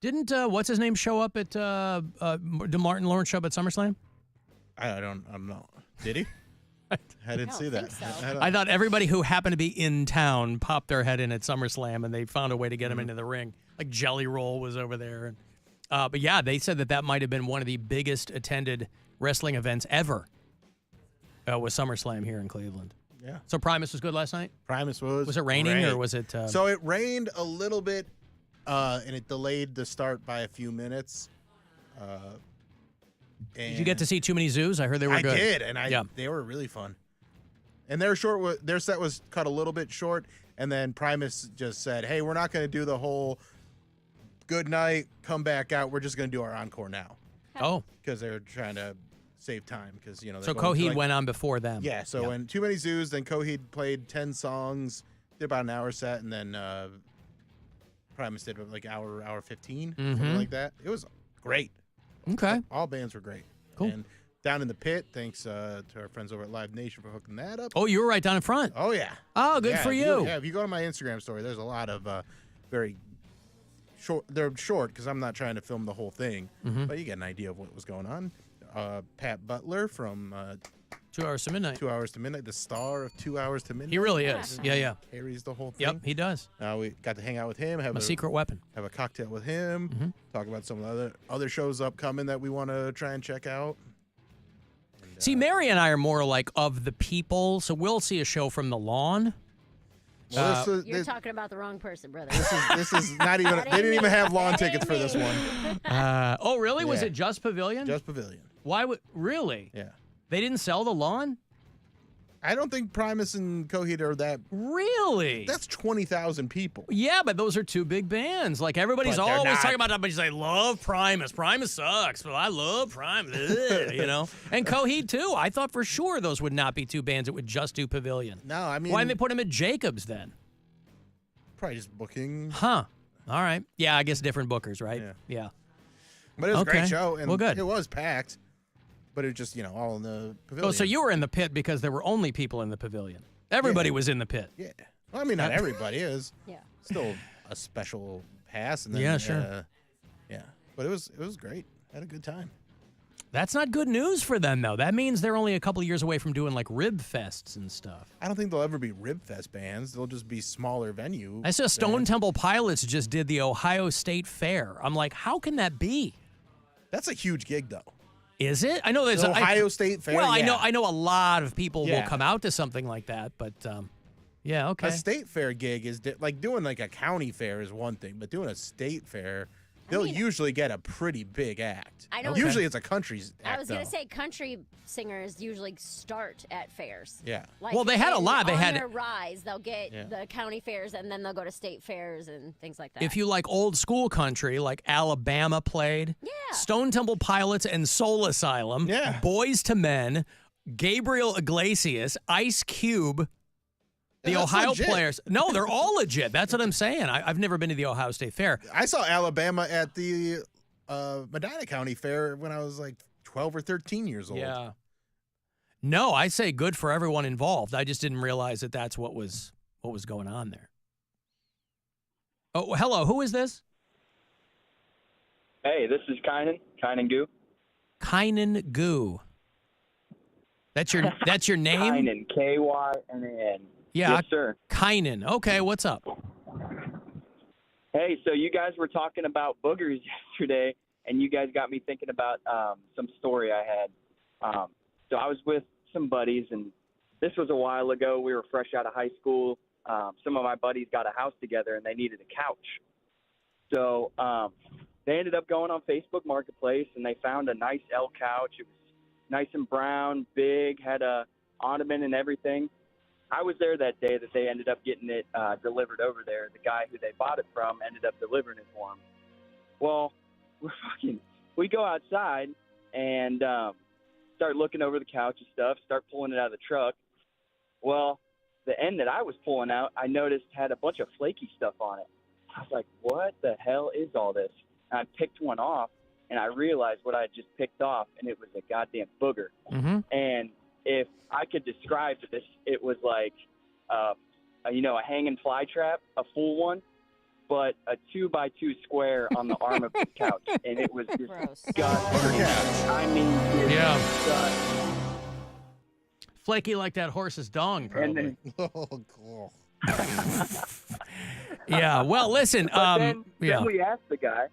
Didn't what's his name show up at did Martin Lawrence show up at SummerSlam? I don't know. Did he? I didn't see that. I thought everybody who happened to be in town popped their head in at SummerSlam, and they found a way to get him into the ring. Like Jelly Roll was over there. But yeah, they said that might have been one of the biggest attended wrestling events ever. Was SummerSlam here in Cleveland. Yeah. So Primus was good last night? Primus was. Was it raining great. or was it? So it rained a little bit, and it delayed the start by a few minutes. Did you get to see too many zoos? I heard they were good. I did, and they were really fun. And their set was cut a little bit short, and then Primus just said, "Hey, we're not going to do the whole good night, come back out. We're just going to do our encore now." Oh, because they were trying to save time. Because so Coheed went on before them. Yeah. So when Too Many Zoos, then Coheed played 10 songs, did about an hour set, and then Primus did like hour 15, something like that. It was great. Okay. All bands were great. Cool. And down in the pit. Thanks to our friends over at Live Nation for hooking that up. Oh, you were right down in front. Oh, yeah. Oh, good for you. If you go to my Instagram story, there's a lot of very short. They're short because I'm not trying to film the whole thing, but you get an idea of what was going on. Pat Butler from 2 Hours to Midnight. 2 Hours to Midnight, the star of 2 Hours to Midnight. He really is. Yeah. Carries the whole thing. Yep, he does. We got to hang out with him. Have a secret weapon. Have a cocktail with him. Talk about some of the other shows upcoming that we want to try and check out. See, Mary and I are more like of the people, so we'll see a show from the lawn. You're talking about the wrong person, brother. This is not even. They didn't even have lawn tickets for this one. Oh, really? Was Yeah. it just Pavilion? Just Pavilion. Why would really? Yeah. They didn't sell the lawn? I don't think Primus and Coheed are that. Really? That's 20,000 people. Yeah, but those are two big bands. Like everybody's But they're always not. talking about that, but I love Primus. Primus sucks, but I love Primus. Ugh, you know, and Coheed too. I thought for sure those would not be two bands that would just do Pavilion. No, I mean, why didn't they put them at Jacobs then? Probably just booking. Huh. All right. Yeah, I guess different bookers, right? Yeah. But it was a Okay. great show, and Well, good. it was packed. But it was just all in the pavilion. Oh, so you were in the pit because there were only people in the pavilion. Everybody was in the pit. Yeah. Well, I mean, not everybody is. Yeah. Still a special pass, and then Yeah, sure. yeah. But it was great. Had a good time. That's not good news for them, though. That means they're only a couple of years away from doing like rib fests and stuff. I don't think they'll ever be Rib Fest bands. They'll just be smaller venue. I saw Stone Temple Pilots just did the Ohio State Fair. I'm like, how can that be? That's a huge gig, though. Is it? I know there's The Ohio State Fair. Well, yeah. I know a lot of people will Yeah. come out to something like that, but yeah, okay. A state fair gig is like doing like a county fair is one thing, but doing a state fair, they'll usually get a pretty big act. I know. Usually it's a country's act. I was gonna though. say country singers usually start at fairs. Yeah. Like Well, they had a lot. They on had- their rise. They'll get Yeah. the county fairs, and then they'll go to state fairs and things like that. If you like old school country, like Alabama played, Stone Temple Pilots and Soul Asylum, Boys to Men, Gabriel Iglesias, Ice Cube, the that's Ohio legit. players. No, they're all legit. That's what I'm saying. I've never been to the Ohio State Fair. I saw Alabama at the Medina County Fair when I was like 12 or 13 years old. Yeah. No, I say good for everyone involved. I just didn't realize that that's what was going on there. Oh, hello. Who is this? Hey, this is Kynan Goo. Kynan Goo. That's your name? Kynan, Kynan. Yeah. Yes, sir. Kynan. Okay, what's up? Hey, so you guys were talking about boogers yesterday, and you guys got me thinking about some story I had. So I was with some buddies, and this was a while ago. We were fresh out of high school. Some of my buddies got a house together, and they needed a couch. So they ended up going on Facebook Marketplace, and they found a nice L couch. It was nice and brown, big, had a ottoman and everything. I was there that day that they ended up getting it delivered over there. The guy who they bought it from ended up delivering it for them. Well, we go outside and start looking over the couch and stuff, start pulling it out of the truck. Well, the end that I was pulling out, I noticed had a bunch of flaky stuff on it. I was like, what the hell is all this? And I picked one off, and I realized what I had just picked off, and it was a goddamn booger. Mm-hmm. And if I could describe this, it was like, a hanging fly trap, a full one, but a 2x2 square on the arm of the couch, and it was just gut-burning. I mean, gut. Flaky like that horse's dong, probably. And Yeah. Well, listen. Then we asked the guy.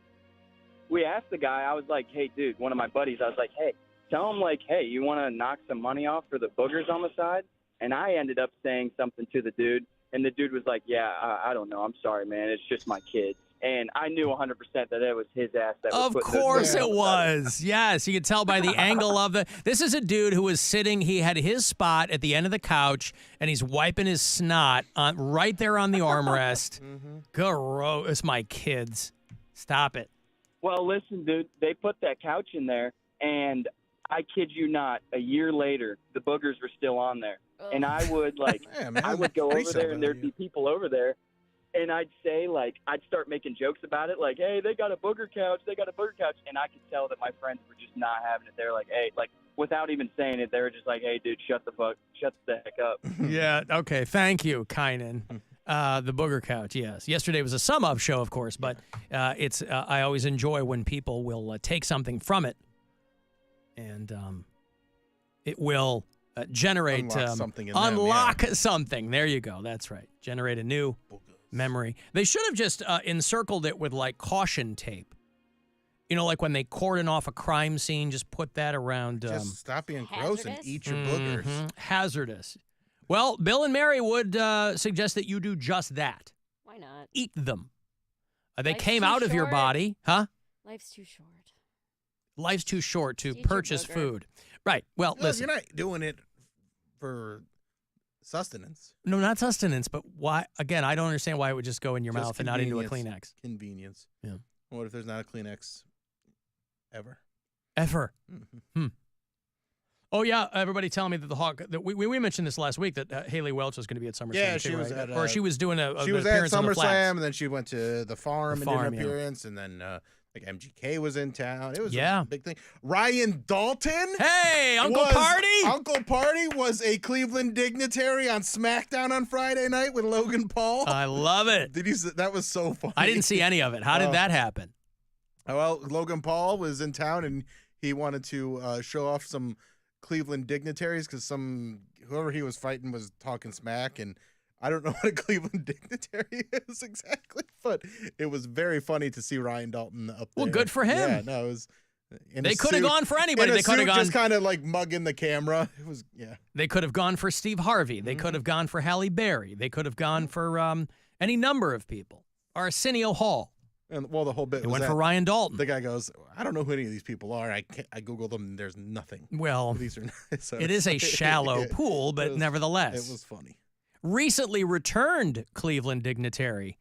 I was like, hey, dude, one of my buddies, I was like, hey, tell him, like, hey, you want to knock some money off for the boogers on the side? And I ended up saying something to the dude, and the dude was like, yeah, I don't know. I'm sorry, man. It's just my kids. And I knew 100% that it was his ass that was Of putting those course boogers it on the was. Yes, you could tell by the angle of the. This is a dude who was sitting. He had his spot at the end of the couch, and he's wiping his snot on right there on the armrest. Gross, my kids. Stop it. Well, listen, dude, they put that couch in there, and I kid you not, a year later, the boogers were still on there. And I would, I would go over there, and there'd be people over there, and I'd say, I'd start making jokes about it, like, hey, they got a booger couch, and I could tell that my friends were just not having it. They're like, hey, without even saying it, they were just like, "Hey, dude, shut the heck up." Yeah. Okay. Thank you, Kynan. The booger couch. Yes. Yesterday was a sum up show, of course, but it's. I always enjoy when people will take something from it, and it will generate unlock something. In unlock them, yeah. something. There you go. That's right. Generate a new memory. They should have just encircled it with like caution tape. You know, like when they cordon off a crime scene, just put that around. Just stop being gross and eat your boogers. Hazardous. Well, Bill and Mary would suggest that you do just that. Why not? Eat them. They Life's came too out of your short. body. Huh? Life's too short. Life's too short to Eat your purchase booger. food. Right. Well, No, listen. you're not doing it for sustenance. No, not sustenance, but why? Again, I don't understand why it would just go in your Just mouth and not into a convenience. Kleenex. Convenience. Yeah. What if there's not a Kleenex ever? Ever. Oh, yeah. Everybody telling me that the Hawk, that we mentioned this last week, that Haley Welch was going to be at SummerSlam. Yeah, too, she was right? at. Or she was doing a She was an at appearance on the flats. SummerSlam, and then she went to the farm and did farm, an yeah. appearance, and then like MGK was in town. It was Yeah. a big thing. Ryan Dalton. Hey, Uncle Party. Uncle Party was a Cleveland dignitary on SmackDown on Friday night with Logan Paul. I love it. Did you? That was so funny. I didn't see any of it. How did that happen? Well, Logan Paul was in town, and he wanted to show off some Cleveland dignitaries because whoever he was fighting was talking smack, and I don't know what a Cleveland dignitary is exactly, but it was very funny to see Ryan Dalton up there. Well, good for him. Yeah, no, it was. They could have gone for anybody. They could have gone just kind of like mugging the camera. It was They could have gone for Steve Harvey. They could have gone for Halle Berry. They could have gone for any number of people. Arsenio Hall. And well, the whole bit. They was went that for Ryan Dalton. The guy goes, "I don't know who any of these people are. I googled them. And there's nothing." Well, these are so it is a shallow pool, but nevertheless, it was funny. Recently returned Cleveland dignitary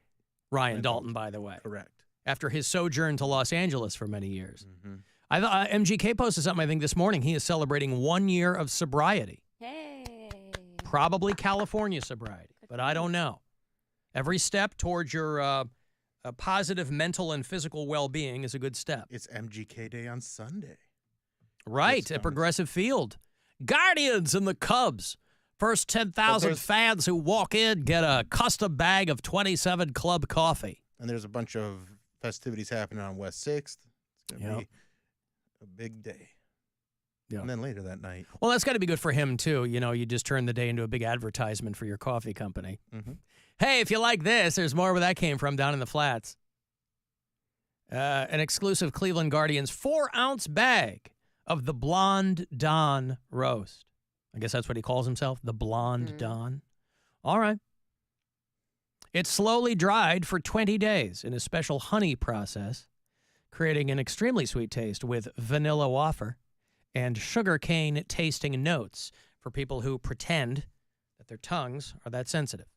Ryan Dalton, by the way. Correct. After his sojourn to Los Angeles for many years. I thought MGK posted something, I think, this morning. He is celebrating 1 year of sobriety. Hey. Probably California sobriety, but I don't know. Every step towards your positive mental and physical well-being is a good step. It's MGK Day on Sunday. Right, at Progressive Field. Guardians and the Cubs. First 10,000 fans who walk in get a custom bag of 27 Club coffee. And there's a bunch of festivities happening on West 6th. It's going to be a big day. Yeah. And then later that night. Well, that's got to be good for him, too. You know, you just turn the day into a big advertisement for your coffee company. Hey, if you like this, there's more where that came from down in the flats. An exclusive Cleveland Guardians 4-ounce bag of the Blonde Don roast. I guess that's what he calls himself, the Blonde Don. All right. It's slowly dried for 20 days in a special honey process, creating an extremely sweet taste with vanilla wafer and sugarcane tasting notes for people who pretend that their tongues are that sensitive.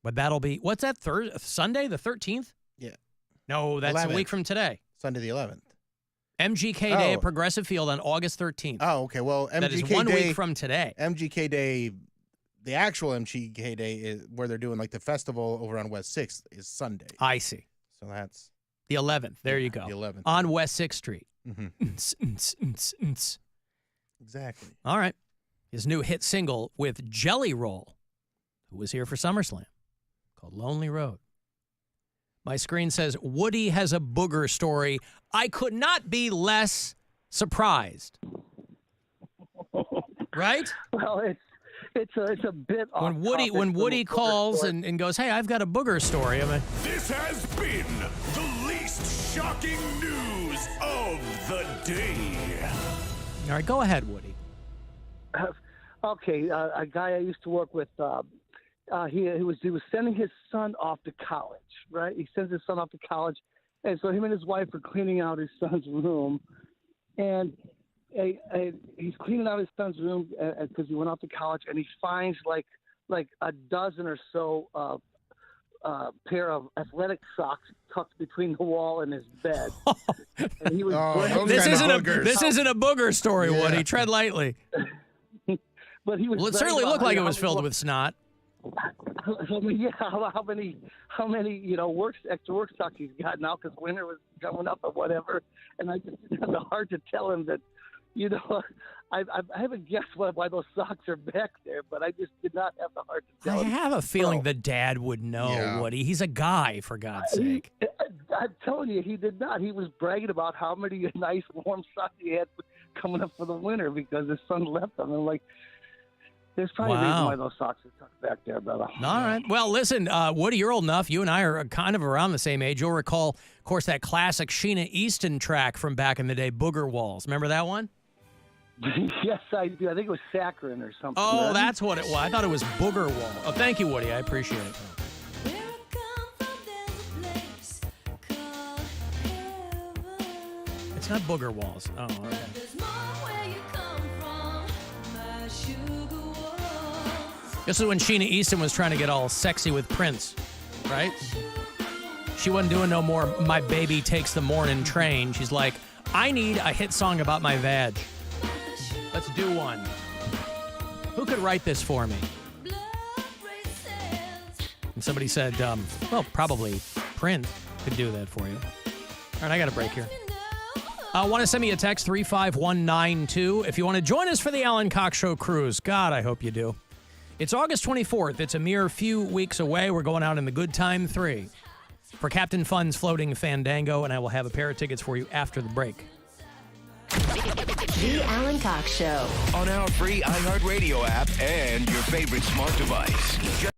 But that'll be, what's that, Sunday, the 13th? Yeah. No, that's 11th. a week from today. Sunday the 11th. MGK Day at Progressive Field on August 13th. Oh, okay. Well, MGK that is 1 week from today. MGK Day, the actual MGK Day is where they're doing like the festival over on West 6th is Sunday. I see. So that's the 11th. There you go. The 11th. On West 6th Street. Exactly. All right. His new hit single with Jelly Roll, who was here for SummerSlam, called Lonely Road. My screen says, Woody has a booger story. I could not be less surprised. Right? Well, it's a bit off when Woody calls and goes, hey, I've got a booger story. I'm like, This has been the least shocking news of the day. all right, go ahead, Woody. Okay, a guy I used to work with, he was sending his son off to college, right? He sends his son off to college, and so him and his wife are cleaning out his son's room, and he's cleaning out his son's room because he went off to college, and he finds like a dozen or so pair of athletic socks tucked between the wall and his bed. And he was this isn't a booger story, Yeah. Woody. Tread lightly. But he was. Well, it bragging certainly about looked like it how was many filled work- with snot. I mean, yeah, how many extra work socks he's got now because winter was coming up or whatever, and I just had the heart to tell him that you know, I haven't guessed why those socks are back there, but I just did not have the heart to tell I him. have a feeling the dad would know, Woody. He's a guy, for God's sake. I'm telling you, he did not. He was bragging about how many nice warm socks he had coming up for the winter because his son left them. I'm like, there's probably a reason why those socks are tucked back there, brother. All right. Well, listen, Woody, you're old enough. You and I are kind of around the same age. You'll recall, of course, that classic Sheena Easton track from back in the day, Booger Walls. Remember that one? Yes, I do. I think it was Saccharin or something. Oh, right? that's what it was. I thought it was Booger Wall. Oh, thank you, Woody. I appreciate it. It's not Booger Walls. Oh, okay. This is when Sheena Easton was trying to get all sexy with Prince, right? She wasn't doing no more My Baby Takes the Morning Train. She's like, I need a hit song about my vag. Let's do one. Who could write this for me? And somebody said, well, probably Prince could do that for you. All right, I got a break here. Want to send me a text, 35192. If you want to join us for the Alan Cox Show cruise. God, I hope you do. It's August 24th. It's a mere few weeks away. We're going out in the Good Time 3 for Captain Fun's Floating Fandango, and I will have a pair of tickets for you after the break. The Alan Cox Show. On our free iHeartRadio app and your favorite smart device.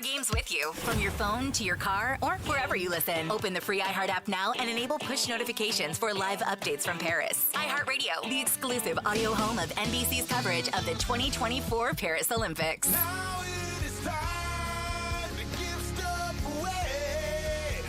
games with you from your phone to your car or wherever you listen. Open the free iHeart app now and enable push notifications for live updates from Paris. iHeartRadio, the exclusive audio home of NBC's coverage of the 2024 Paris Olympics. Now it is time to give stuff away.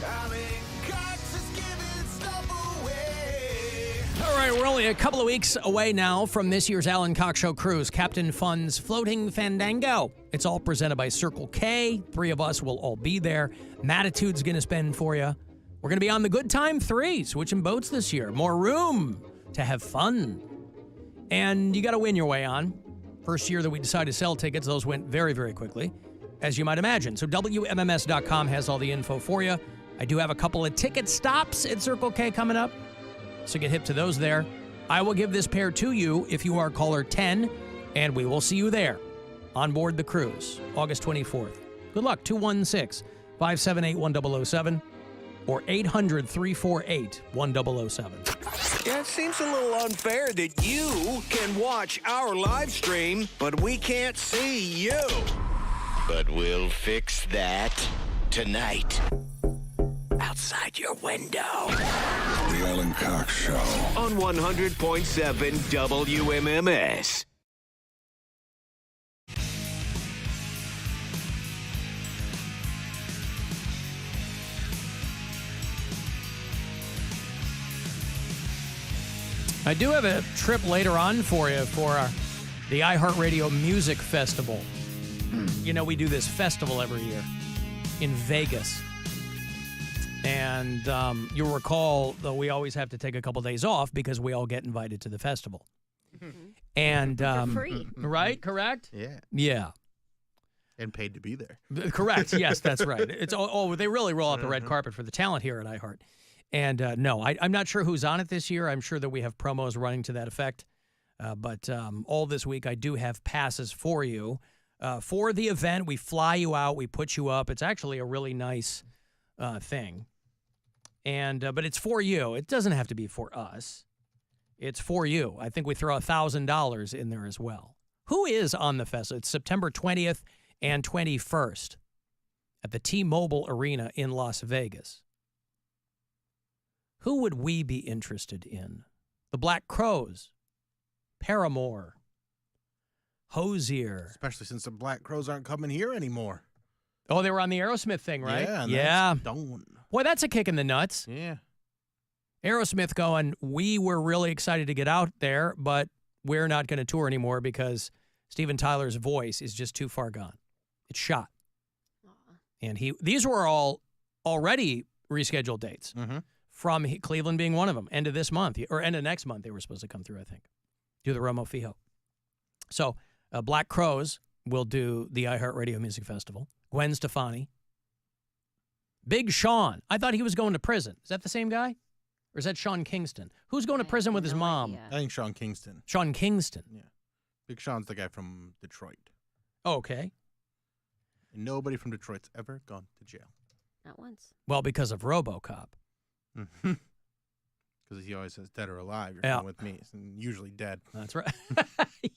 Alan Cox is giving stuff away. All right, we're only a couple of weeks away now from this year's Alan Cox Show cruise, Captain Fun's Floating Fandango. It's all presented by Circle K. 3 of us will all be there. Mattitude's going to spend for you. We're going to be on the Good Time 3, switching boats this year. More room to have fun. And you got to win your way on. First year that we decided to sell tickets, those went very, very quickly, as you might imagine. So WMMS.com has all the info for you. I do have a couple of ticket stops at Circle K coming up, so get hip to those there. I will give this pair to you if you are caller 10, and we will see you there on board the cruise, August 24th. Good luck, 216-578-1007 or 800-348-1007. Yeah, it seems a little unfair that you can watch our live stream, but we can't see you. But we'll fix that tonight. Outside your window. The Alan Cox Show. On 100.7 WMMS. I do have a trip later on for you for the iHeartRadio Music Festival. You know, we do this festival every year in Vegas. And you'll recall, though, we always have to take a couple days off because we all get invited to the festival. And For free. Right? Correct? Yeah. Yeah. And paid to be there. Correct. Yes, that's right. It's they really roll out the red carpet for the talent here at iHeart. And no, I'm not sure who's on it this year. I'm sure that we have promos running to that effect. But all this week, I do have passes for you. For the event, we fly you out. We put you up. It's actually a really nice thing. And but it's for you. It doesn't have to be for us. It's for you. I think we throw $1,000 in there as well. Who is on the festival? It's September 20th and 21st at the T-Mobile Arena in Las Vegas. Who would we be interested in? The Black Crowes, Paramore, Hozier. Especially since the Black Crowes aren't coming here anymore. Oh, they were on the Aerosmith thing, right? Yeah. Yeah. Don't. Boy, that's a kick in the nuts. Yeah. Aerosmith going, we were really excited to get out there, but we're not going to tour anymore because Steven Tyler's voice is just too far gone. It's shot. And these were all already rescheduled dates. Mm-hmm. From Cleveland being one of them. End of this month, or end of next month, they were supposed to come through, I think. Do the Romo Fijo. So, Black Crowes will do the iHeartRadio Music Festival. Gwen Stefani. Big Sean. I thought he was going to prison. Is that the same guy? Or is that Sean Kingston? Who's going to prison with his mom? I think Sean Kingston. Sean Kingston. Yeah. Big Sean's the guy from Detroit. Okay. And nobody from Detroit's ever gone to jail. Not once. Well, because of RoboCop. Because he always says dead or alive. You're coming with me. And usually dead. That's right.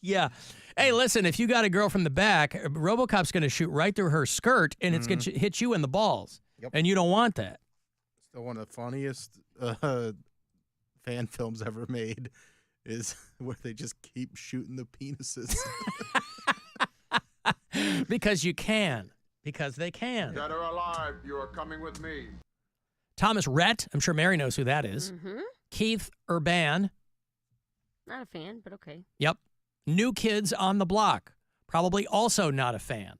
Yeah. Hey, listen, if you got a girl from the back, RoboCop's going to shoot right through her skirt, and it's going to hit you in the balls. Yep. And you don't want that. Still one of the funniest fan films ever made is where they just keep shooting the penises. Because you can. Because they can. Dead or alive, you are coming with me. Thomas Rhett, I'm sure Mary knows who that is. Mm-hmm. Keith Urban. Not a fan, but okay. Yep. New Kids on the Block. Probably also not a fan.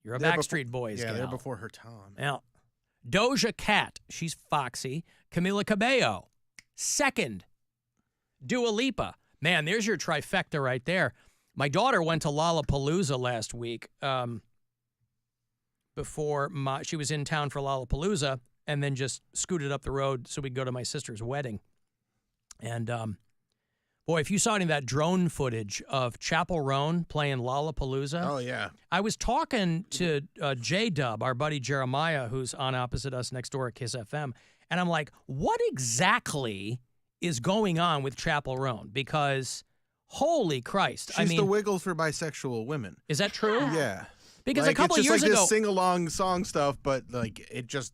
You're a Backstreet Boys gal. Yeah, they're before her time. Yeah. Doja Cat. She's foxy. Camila Cabello. Second. Dua Lipa. Man, there's your trifecta right there. My daughter went to Lollapalooza last week. Before she was in town for Lollapalooza, and then just scooted up the road so we could go to my sister's wedding. And, boy, if you saw any of that drone footage of Chapel Roan playing Lollapalooza. Oh, yeah. I was talking to J-Dub, our buddy Jeremiah, who's on opposite us next door at Kiss FM, and I'm like, what exactly is going on with Chapel Roan? Because, holy Christ. She's the Wiggles for bisexual women. Is that true? Yeah. Because like, a couple it's of just years like ago, this sing-along song stuff, but like it just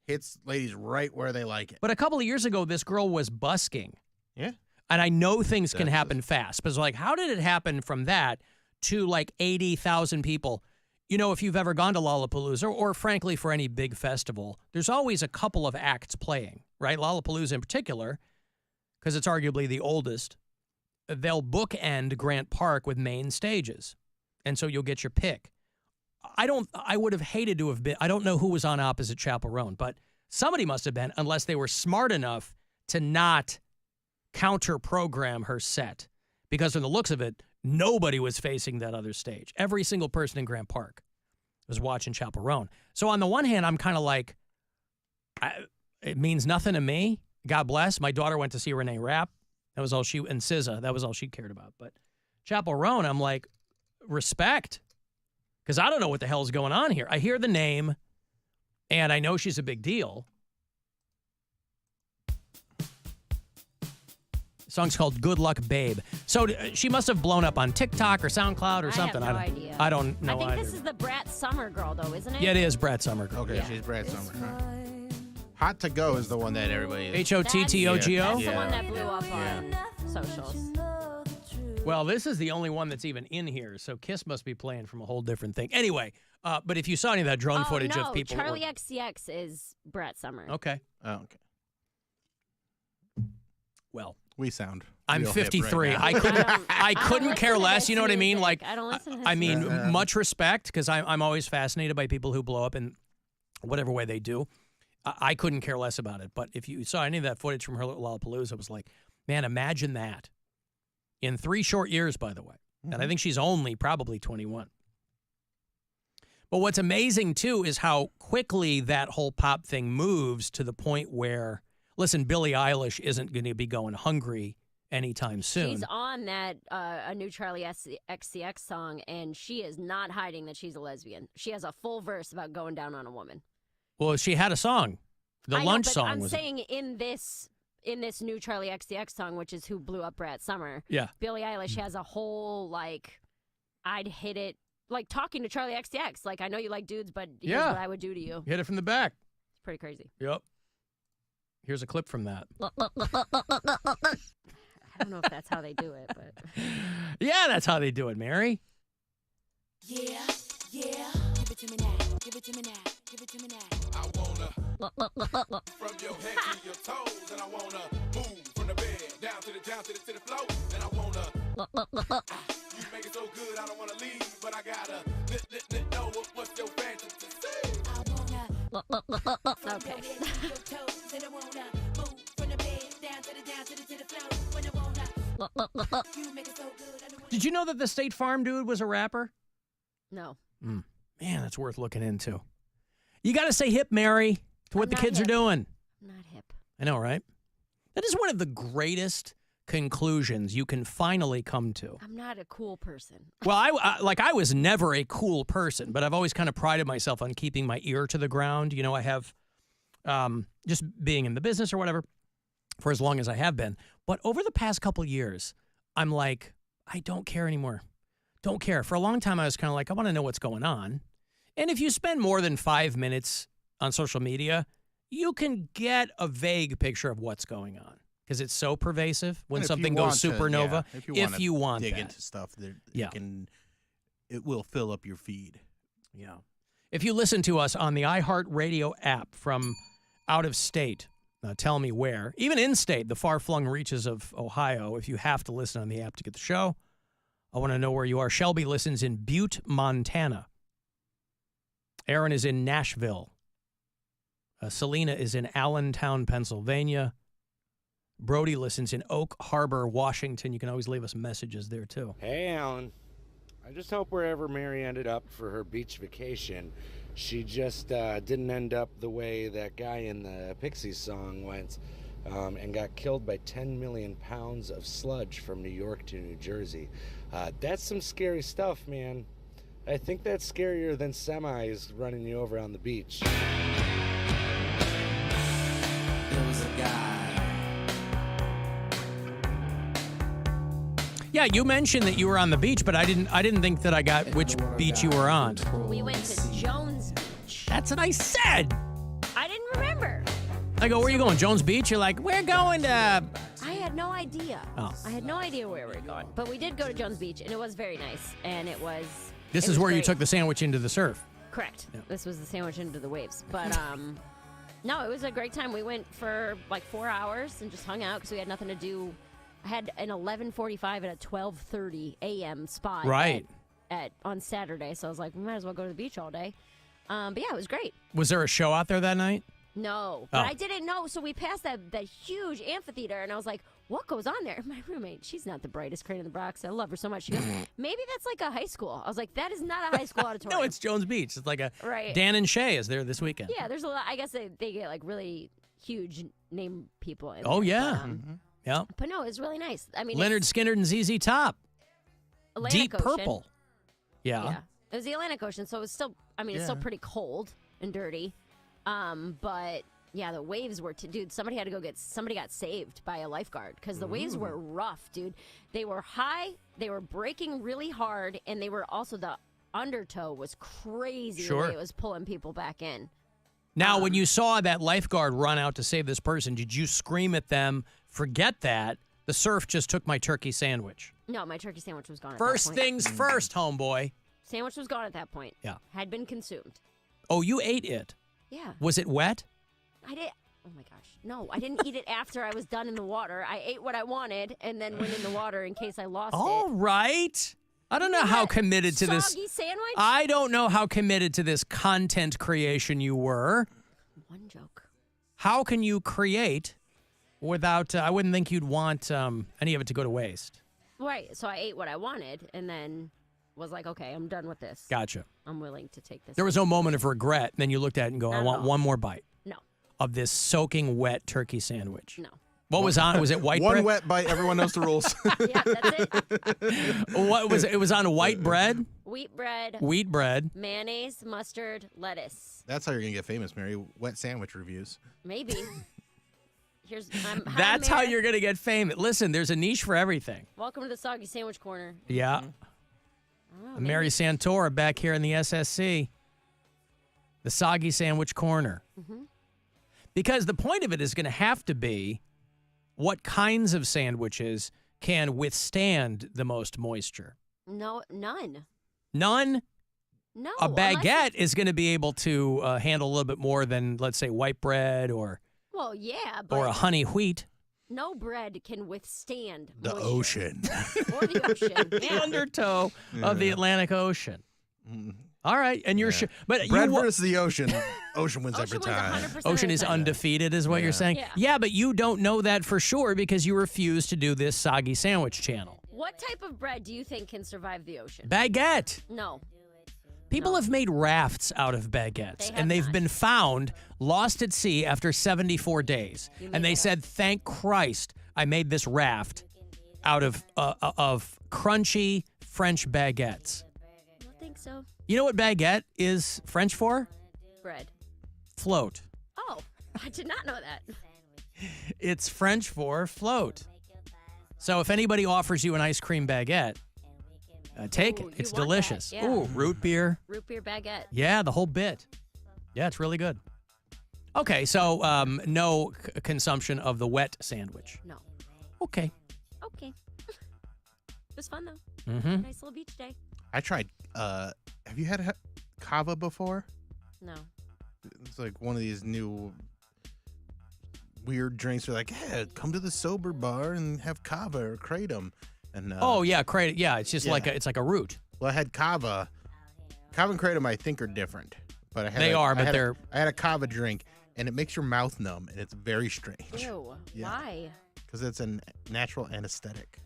hits ladies right where they like it. but a couple of years ago, this girl was busking. Yeah. And I know things can That's happen fast. But it's like, how did it happen from that to like 80,000 people? You know, if you've ever gone to Lollapalooza or frankly for any big festival, there's always a couple of acts playing, right? Lollapalooza in particular, because it's arguably the oldest, they'll bookend Grant Park with main stages. And so you'll get your pick. I would have hated to have been, I don't know who was on opposite Chapel Roan, but somebody must have been, unless they were smart enough to not counter-program her set. Because from the looks of it, nobody was facing that other stage. Every single person in Grant Park was watching Chapel Roan. So on the one hand, I'm kind of like, it means nothing to me. God bless. My daughter went to see Renee Rapp. That was all she, and SZA, that was all she cared about. But Chapel Roan, I'm like, respect. Because I don't know what the hell's going on here. I hear the name, and I know she's a big deal. The song's called Good Luck Babe. So she must have blown up on TikTok or SoundCloud or something. I have no idea. I don't know I think either. this is the Brat Summer girl, though, isn't it? Yeah, it is Brad Summer Girl. Okay, she's Brad Summer. Huh? Hot to Go is the one that everybody is. HOTTOGO? That's the one that blew up on socials. Well, this is the only one that's even in here, so Kiss must be playing from a whole different thing. Anyway, but if you saw any of that drone footage of people... Charlie XCX is Brat Summer. Okay. Oh, okay. Well, we sound. I'm real hip 53. right now. I couldn't care less. You know what I mean? Like, I don't listen to his I mean, music. much respect, because I'm always fascinated by people who blow up in whatever way they do. I couldn't care less about it. But if you saw any of that footage from her Lollapalooza, it was like, man, imagine that. In 3 short years, by the way. And I think she's only probably 21. But what's amazing, too, is how quickly that whole pop thing moves to the point where, listen, Billie Eilish isn't going to be going hungry anytime soon. She's on that a new Charlie XCX song, and she is not hiding that she's a lesbian. She has a full verse about going down on a woman. Well, she had a song. The lunch song I'm was. saying in this new Charlie XCX song, which is who blew up Brat Summer. Yeah. Billie Eilish has a whole like, I'd hit it like talking to Charlie XCX. Like, I know you like dudes, but here's what I would do to you. Hit it from the back. It's pretty crazy. Yep. Here's a clip from that. I don't know if that's how they do it, but Yeah, that's how they do it, Mary. Yeah, yeah. Give it to me now. Give it to me now. Give it to me now. I wanna from your head to your toes, and I wanna move from the bed down to the floor, and I wanna you make it so good, I don't wanna leave, but I gotta know what's your fantasy. I wanna okay. your toes, and I wanna move from the bed down to the floor, when I wanna you make it so good. I don't wanna Did you know that the State Farm dude was a rapper? No. Man, that's worth looking into. You got to say hip, Mary, to what the kids are doing. I'm not hip. I know, right? That is one of the greatest conclusions you can finally come to. I'm not a cool person. Well, I was never a cool person, but I've always kind of prided myself on keeping my ear to the ground. You know, I have just being in the business or whatever for as long as I have been. But over the past couple years, I'm like, I don't care anymore. Don't care. For a long time, I was kind of like, I want to know what's going on. And if you spend more than 5 minutes on social media, you can get a vague picture of what's going on because it's so pervasive when And if something you goes want to, supernova. if if you want dig that. into stuff, Yeah. it will fill up your feed. Yeah. If you listen to us on the iHeartRadio app from out of state, tell me where. Even in state, the far-flung reaches of Ohio, if you have to listen on the app to get the show, I want to know where you are. Shelby listens in Butte, Montana. Aaron is in Nashville. Selena is in Allentown, Pennsylvania. Brody listens in Oak Harbor, Washington. You can always leave us messages there, too. Hey, Alan. I just hope wherever Mary ended up for her beach vacation, she just didn't end up the way that guy in the Pixies song went and got killed by 10 million pounds of sludge from New York to New Jersey. That's some scary stuff, man. I think that's scarier than semis running you over on the beach. There was a guy. Yeah, you mentioned that you were on the beach, but I didn't think that I got which beach you were on. We went to Jones Beach. That's what I said. I didn't remember. I go, where are you going? Jones Beach? You're like, we're going to... I had no idea. Oh. I had no idea where we were going. But we did go to Jones Beach, and it was very nice. And it was... This it is was where you great. took the sandwich into the surf. Correct. Yeah. This was the sandwich into the waves. But, no, it was a great time. We went for like 4 hours and just hung out because we had nothing to do. I had an 11:45 and a 12:30 a.m. spot. Right. On Saturday. So I was like, we might as well go to the beach all day. But yeah, it was great. Was there a show out there that night? No, but I didn't know. So we passed that huge amphitheater, and I was like, what goes on there? My roommate, she's not the brightest crane in the Bronx. I love her so much. She goes, maybe that's like a high school. I was like, that is not a high school auditorium. No, it's Jones Beach. It's like a... Right. Dan and Shay is there this weekend. Yeah, there's a lot. I guess they get like really huge name people in Oh, there, yeah. But, Yeah. But no, it's really nice. I mean, Leonard Skinner and ZZ Top. Atlantic Deep Ocean. Purple. Yeah. It was the Atlantic Ocean, so it was still, it's still pretty cold and dirty. But yeah, the waves were, dude, somebody got saved by a lifeguard because the waves were rough, dude. They were high, they were breaking really hard, and they were also, the undertow was crazy the way it was pulling people back in. Now, when you saw that lifeguard run out to save this person, did you scream at them, forget that, the surf just took my turkey sandwich? No, my turkey sandwich was gone First at that point. things first, homeboy. Sandwich was gone at that point. Yeah. Had been consumed. Oh, you ate it? Yeah. Was it wet? I did. Oh my gosh. No, I didn't eat it after I was done in the water. I ate what I wanted and then went in the water in case I lost All it. right. I don't know how committed to this. Soggy sandwich? I don't know how committed to this content creation you were. One joke. How can you create without, I wouldn't think you'd want any of it to go to waste. Right. So I ate what I wanted and then was like, okay, I'm done with this. Gotcha. I'm willing to take this. There was no moment of regret. And then you looked at it and go, I want one more bite. No. Of this soaking wet turkey sandwich. No. What was on? Was it white One bread? wet bite, everyone knows the rules. Yeah, that's it. What was it? It was on white bread? Wheat bread. Wheat bread. Mayonnaise, mustard, lettuce. That's how you're going to get famous, Mary. Wet sandwich reviews. Maybe. That's how you're going to get famous. Listen, there's a niche for everything. Welcome to the Soggy Sandwich Corner. Yeah. Mary Santora back here in the SSC. The Soggy Sandwich Corner. Mm-hmm. Because the point of it is going to have to be what kinds of sandwiches can withstand the most moisture. No, none. None? No. A baguette is going to be able to handle a little bit more than, let's say, white bread or Well, yeah, but a honey wheat. no bread can withstand The moisture. ocean. Or the ocean. The Yeah. undertow of the Atlantic Ocean. All right, and you're sure, but Bread versus the ocean. Ocean wins every wins time. 100% Ocean of the is time. undefeated, is what you're saying? Yeah. But you don't know that for sure because you refuse to do this Soggy Sandwich channel. What type of bread do you think can survive the ocean? Baguette. No. People have made rafts out of baguettes, and they've been found lost at sea after 74 days. And they said, thank Christ I made this raft out of crunchy French baguettes. I don't think so. You know what baguette is French for? Bread. Float. Oh, I did not know that. It's French for float. So if anybody offers you an ice cream baguette, take it. Ooh, It's you want delicious. that, yeah. Ooh, root beer. Root beer baguette. Yeah, the whole bit. Yeah, it's really good. Okay, so no consumption of the wet sandwich. No. Okay. Okay. It was fun, though. Mm-hmm. Nice little beach day. I tried. Have you had kava before? No. It's like one of these new weird drinks. They're like, hey, come to the sober bar and have kava or kratom. And Oh yeah, kratom. Yeah, it's just yeah. like a root. Well, I had kava. Kava and kratom, I think, are different. But I had I had a kava drink, and it makes your mouth numb, and it's very strange. Ew. Yeah. Why? Because it's a natural anesthetic.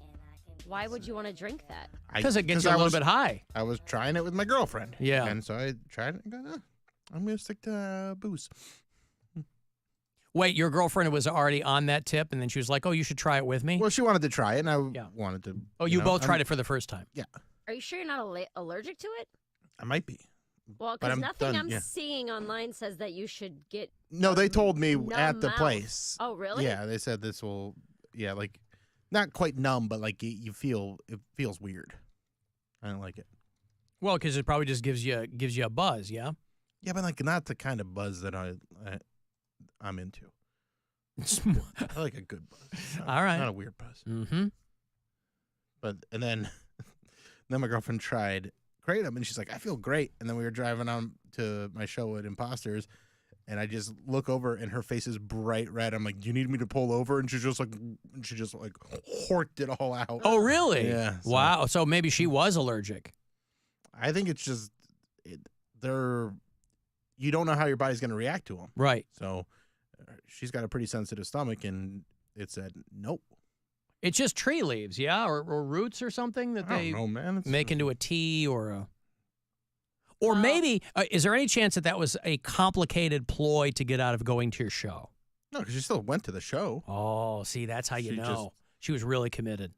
Why would you want to drink that? Because it gets you a little bit high. I was trying it with my girlfriend. Yeah. And so I tried it and go, I'm going to stick to booze. Wait, your girlfriend was already on that tip, and then she was like, "Oh, you should try it with me." Well, she wanted to try it, and I wanted to. Oh, you both tried it for the first time. Yeah. Are you sure you're not allergic to it? I might be. Well, But because I'm nothing done, I'm yeah. seeing online says that you should get. No, they told me numb at the mouth. place. Oh, really? Yeah, they said this will, like not quite numb, but like it feels weird. I don't like it. Well, because it probably just gives you a buzz, yeah? Yeah, but like not the kind of buzz that I'm into. I like a good buzz. All right. Not a weird buzz. Mm-hmm. And then my girlfriend tried Kratom, and she's like, I feel great. And then we were driving on to my show at Imposters, and I just look over, and her face is bright red. I'm like, do you need me to pull over? And she just like horked it all out. Oh, really? Yeah. So Wow. So maybe she was allergic. I think it's just you don't know how your body's going to react to them. Right. So she's got a pretty sensitive stomach, and it said nope. It's just tree leaves, yeah, or roots or something that I don't know, man. make into a tea or maybe is there any chance that was a complicated ploy to get out of going to your show? No, because she still went to the show. Oh, see, that's how you know. She was really committed.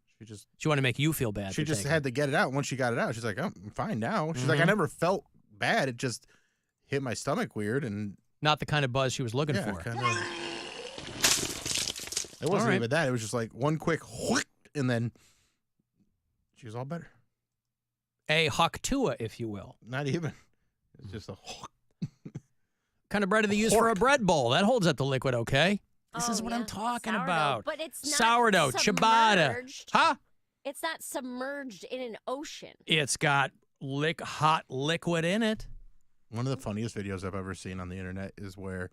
She wanted to make you feel bad. She just had to get it out. Once she got it out, she's like, oh, I'm fine now. She's like, I never felt bad. It just hit my stomach weird and not the kind of buzz she was looking for. It wasn't even that. It was just like one quick whoop, and then she was all better. A Haktua, if you will. Not even. It's just a kind of bread do they use for a bread bowl? That holds up the liquid okay. This is what I'm talking Sourdough, about. But it's not sourdough, ciabatta. submerged. Huh? It's not submerged in an ocean. It's got hot liquid in it. One of the funniest videos I've ever seen on the internet is where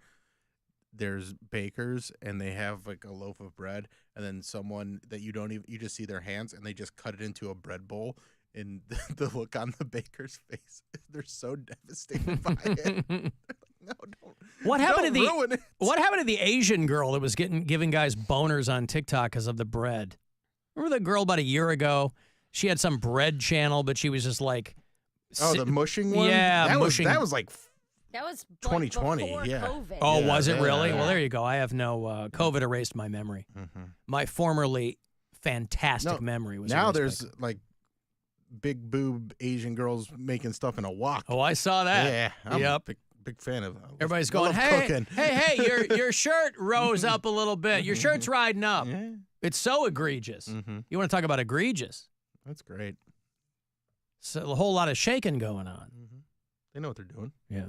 there's bakers and they have like a loaf of bread, and then someone that you just see their hands and they just cut it into a bread bowl, and the look on the baker's face, they're so devastated by it. No, don't. What happened don't ruin it. What happened to the Asian girl that was giving guys boners on TikTok because of the bread? Remember the girl about a year ago? She had some bread channel, but she was just like, the mushing one. Yeah, that mushing. was like. That was 2020, before yeah. COVID. Oh, Yeah, was it yeah, really? yeah. Well, there you go. I have no COVID erased my memory. Mm-hmm. My formerly fantastic memory was now erased there's by- like big boob Asian girls making stuff in a wok. Oh, I saw that. Yeah, I'm Yep. a big fan of that. Everybody's I going, love hey, cooking. hey, your shirt rose up a little bit. Your shirt's riding up. Yeah. It's so egregious. Mm-hmm. You want to talk about egregious? That's great. So a whole lot of shaking going on. Mm-hmm. They know what they're doing. Yeah.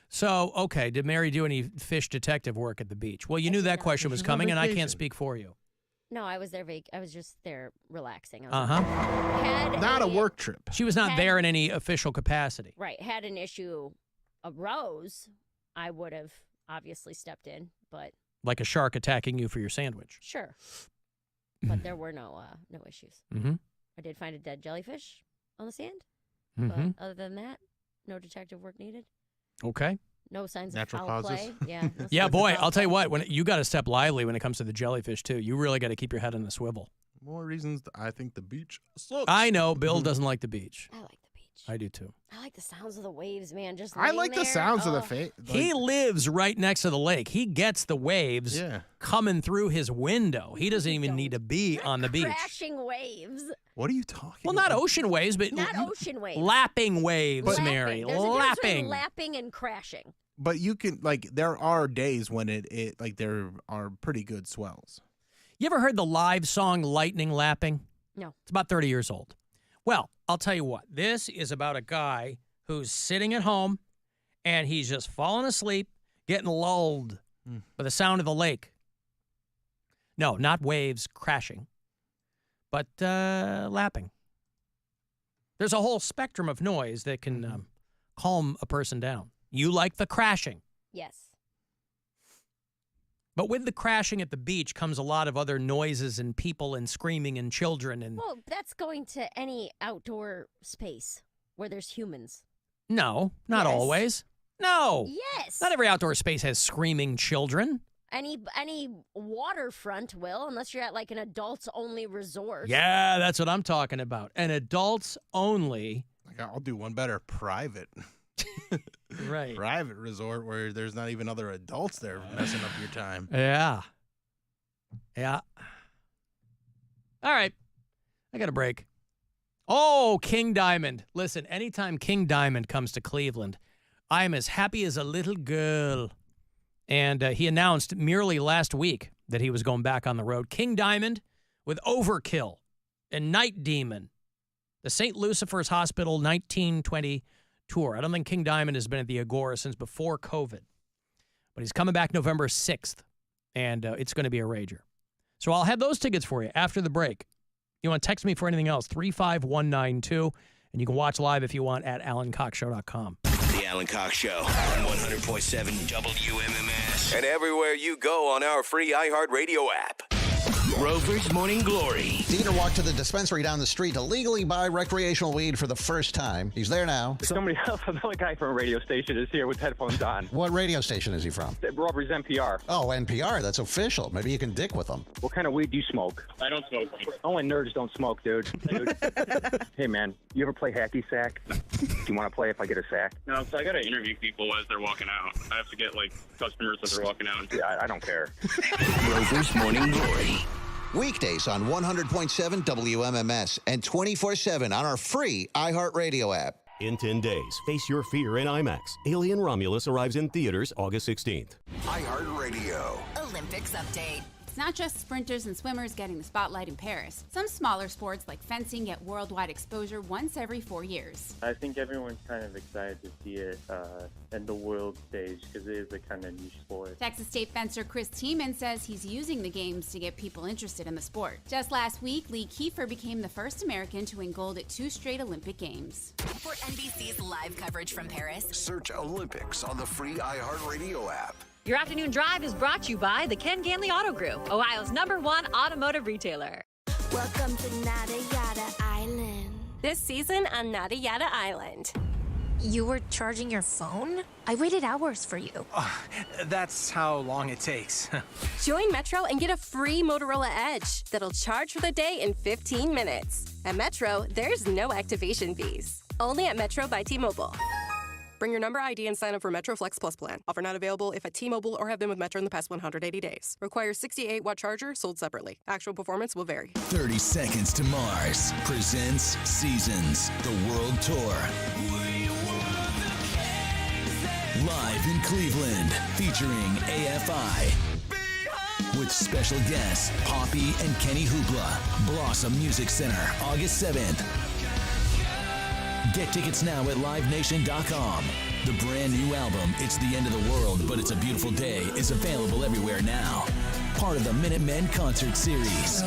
So, okay, did Mary do any fish detective work at the beach? Well, you knew that question was She's on coming, and I vacation. can't speak for you. No, I was there. I was just there relaxing. Not a work trip. She was not there in any official capacity. Right. Had an issue arose, I would have obviously stepped in, but Like a shark attacking you for your sandwich. sure. But there were no issues. Mm-hmm. I did find a dead jellyfish on the sand. Mm-hmm. But other than that, no detective work needed. Okay. No signs Natural of foul causes. play. Yeah. no Yeah, signs of boy, foul I'll tell you play. what, when you got to step lively when it comes to the jellyfish, too. You really got to keep your head on the swivel. More reasons I think the beach sucks. I know Bill doesn't like the beach. I like the beach. I do, too. I like the sounds of the waves, man. Just I laying like the there. sounds of the Oh. face. He lives right next to the lake. He gets the waves coming through his window. He doesn't even need to be on the beach. Crashing waves. What are you talking Well, not ocean waves, but Not ocean waves. lapping waves, Lapping. Mary. There's a difference between Lapping. lapping and crashing. But you can, like, there are days when it like there are pretty good swells. You ever heard the live song Lightning Lapping? No. It's about 30 years old. Well, I'll tell you what. This is about a guy who's sitting at home and he's just falling asleep, getting lulled by the sound of the lake. No, not waves crashing, but lapping. There's a whole spectrum of noise that can calm a person down. You like the crashing. Yes. But with the crashing at the beach comes a lot of other noises and people and screaming and children and Well, that's going to any outdoor space where there's humans. no, not Yes. always. No. Yes. Not every outdoor space has screaming children. Any waterfront will, unless you're at like an adults only resort. Yeah, that's what I'm talking about. An adults only. Like, I'll do one better: private. Right. Private resort where there's not even other adults there messing up your time. Yeah. Yeah. All right. I got a break. Oh, King Diamond. Listen, anytime King Diamond comes to Cleveland, I am as happy as a little girl. And he announced merely last week that he was going back on the road. King Diamond with Overkill and Night Demon, the St. Lucifer's Hospital 1920 tour. I don't think King Diamond has been at the Agora since before COVID, but he's coming back November 6th, and it's going to be a rager. So I'll have those tickets for you after the break. You want to text me for anything else, 35192, and you can watch live if you want at alancoxshow.com. The Alan Cox Show on 100.7 WMMS. And everywhere you go on our free iHeartRadio app. Rover's Morning Glory. Deaner walked to the dispensary down the street to legally buy recreational weed for the first time. He's there now. Somebody else, another guy from a radio station is here with headphones on. What radio station is he from? Rover's NPR. Oh, NPR. That's official. Maybe you can dick with him. What kind of weed do you smoke? I don't smoke. Only nerds don't smoke, dude. Hey, man, you ever play hacky sack? Do you want to play if I get a sack? No, so I got to interview people as they're walking out. I have to get, customers as they're walking out. Yeah, I don't care. Rover's Morning Glory. Weekdays on 100.7 WMMS and 24/7 on our free iHeartRadio app. In 10 days, face your fear in IMAX. Alien Romulus arrives in theaters August 16th. iHeartRadio. Olympics update. It's not just sprinters and swimmers getting the spotlight in Paris. Some smaller sports like fencing get worldwide exposure once every 4 years. I think everyone's kind of excited to see it in the world stage because it is a kind of niche sport. Texas State fencer Chris Tiemann says he's using the games to get people interested in the sport. Just last week, Lee Kiefer became the first American to win gold at 2 straight Olympic Games. For NBC's live coverage from Paris, search Olympics on the free iHeartRadio app. Your afternoon drive is brought to you by the Ken Ganley Auto Group, Ohio's #1 automotive retailer. Welcome to Nada Yada Island. This season on Nada Yada Island. You were charging your phone? I waited hours for you. That's how long it takes. Join Metro and get a free Motorola Edge that'll charge for the day in 15 minutes. At Metro, there's no activation fees. Only at Metro by T-Mobile. Bring your number ID and sign up for Metro Flex Plus plan. Offer not available if at T-Mobile or have been with Metro in the past 180 days. Requires 68-watt charger sold separately. Actual performance will vary. 30 Seconds to Mars presents Seasons, the World Tour. Live in Cleveland, featuring AFI. With special guests, Poppy and Kenny Hoopla. Blossom Music Center, August 7th. Get tickets now at livenation.com. The brand new album, It's the End of the World, But It's a Beautiful Day, is available everywhere now. Part of the Minutemen Concert Series.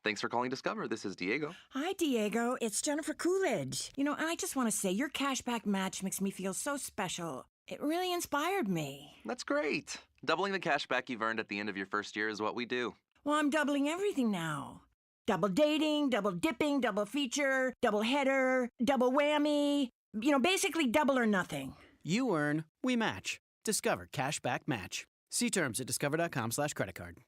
Thanks for calling Discover. This is Diego. Hi, Diego. It's Jennifer Coolidge. I just want to say your cashback match makes me feel so special. It really inspired me. That's great. Doubling the cashback you've earned at the end of your first year is what we do. Well, I'm doubling everything now. Double dating, double dipping, double feature, double header, double whammy. Basically double or nothing. You earn, we match. Discover Cashback Match. See terms at discover.com/creditcard.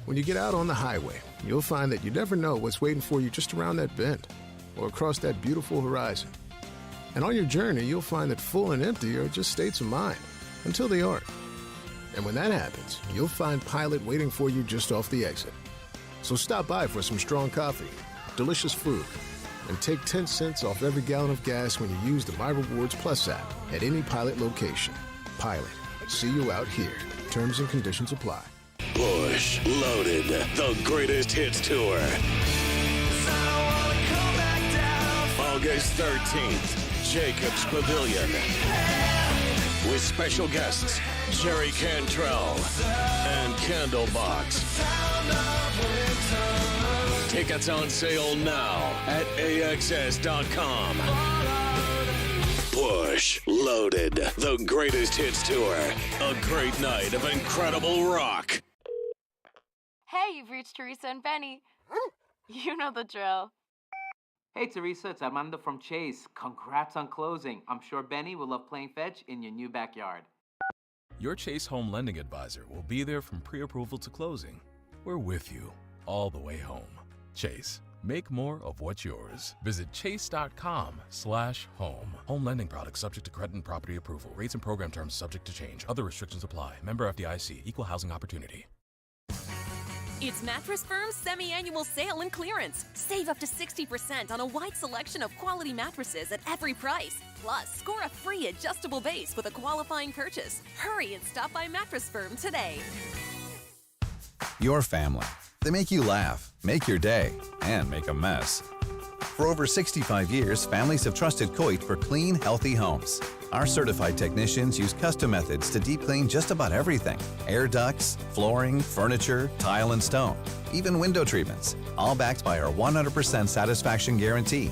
When you get out on the highway, you'll find that you never know what's waiting for you just around that bend or across that beautiful horizon. And on your journey, you'll find that full and empty are just states of mind until they aren't. And when that happens, you'll find Pilot waiting for you just off the exit. So stop by for some strong coffee, delicious food, and take 10 cents off every gallon of gas when you use the My Rewards Plus app at any Pilot location. Pilot, see you out here. Terms and conditions apply. Bush Loaded, the greatest hits tour. August 13th, Jacobs Pavilion. With special guests, Jerry Cantrell and Candlebox. Tickets on sale now at AXS.com. Bush Loaded, the greatest hits tour. A great night of incredible rock. Hey, you've reached Teresa and Benny. You know the drill. Hey, Teresa, it's Armando from Chase. Congrats on closing. I'm sure Benny will love playing fetch in your new backyard. Your Chase Home Lending Advisor will be there from pre-approval to closing. We're with you all the way home. Chase, make more of what's yours. Visit chase.com/home. Home lending products subject to credit and property approval. Rates and program terms subject to change. Other restrictions apply. Member FDIC. Equal housing opportunity. It's Mattress Firm's semi-annual sale and clearance. Save up to 60% on a wide selection of quality mattresses at every price. Plus, score a free adjustable base with a qualifying purchase. Hurry and stop by Mattress Firm today. Your family. They make you laugh, make your day, and make a mess. For over 65 years, families have trusted Coit for clean, healthy homes. Our certified technicians use custom methods to deep clean just about everything. Air ducts, flooring, furniture, tile and stone, even window treatments, all backed by our 100% satisfaction guarantee.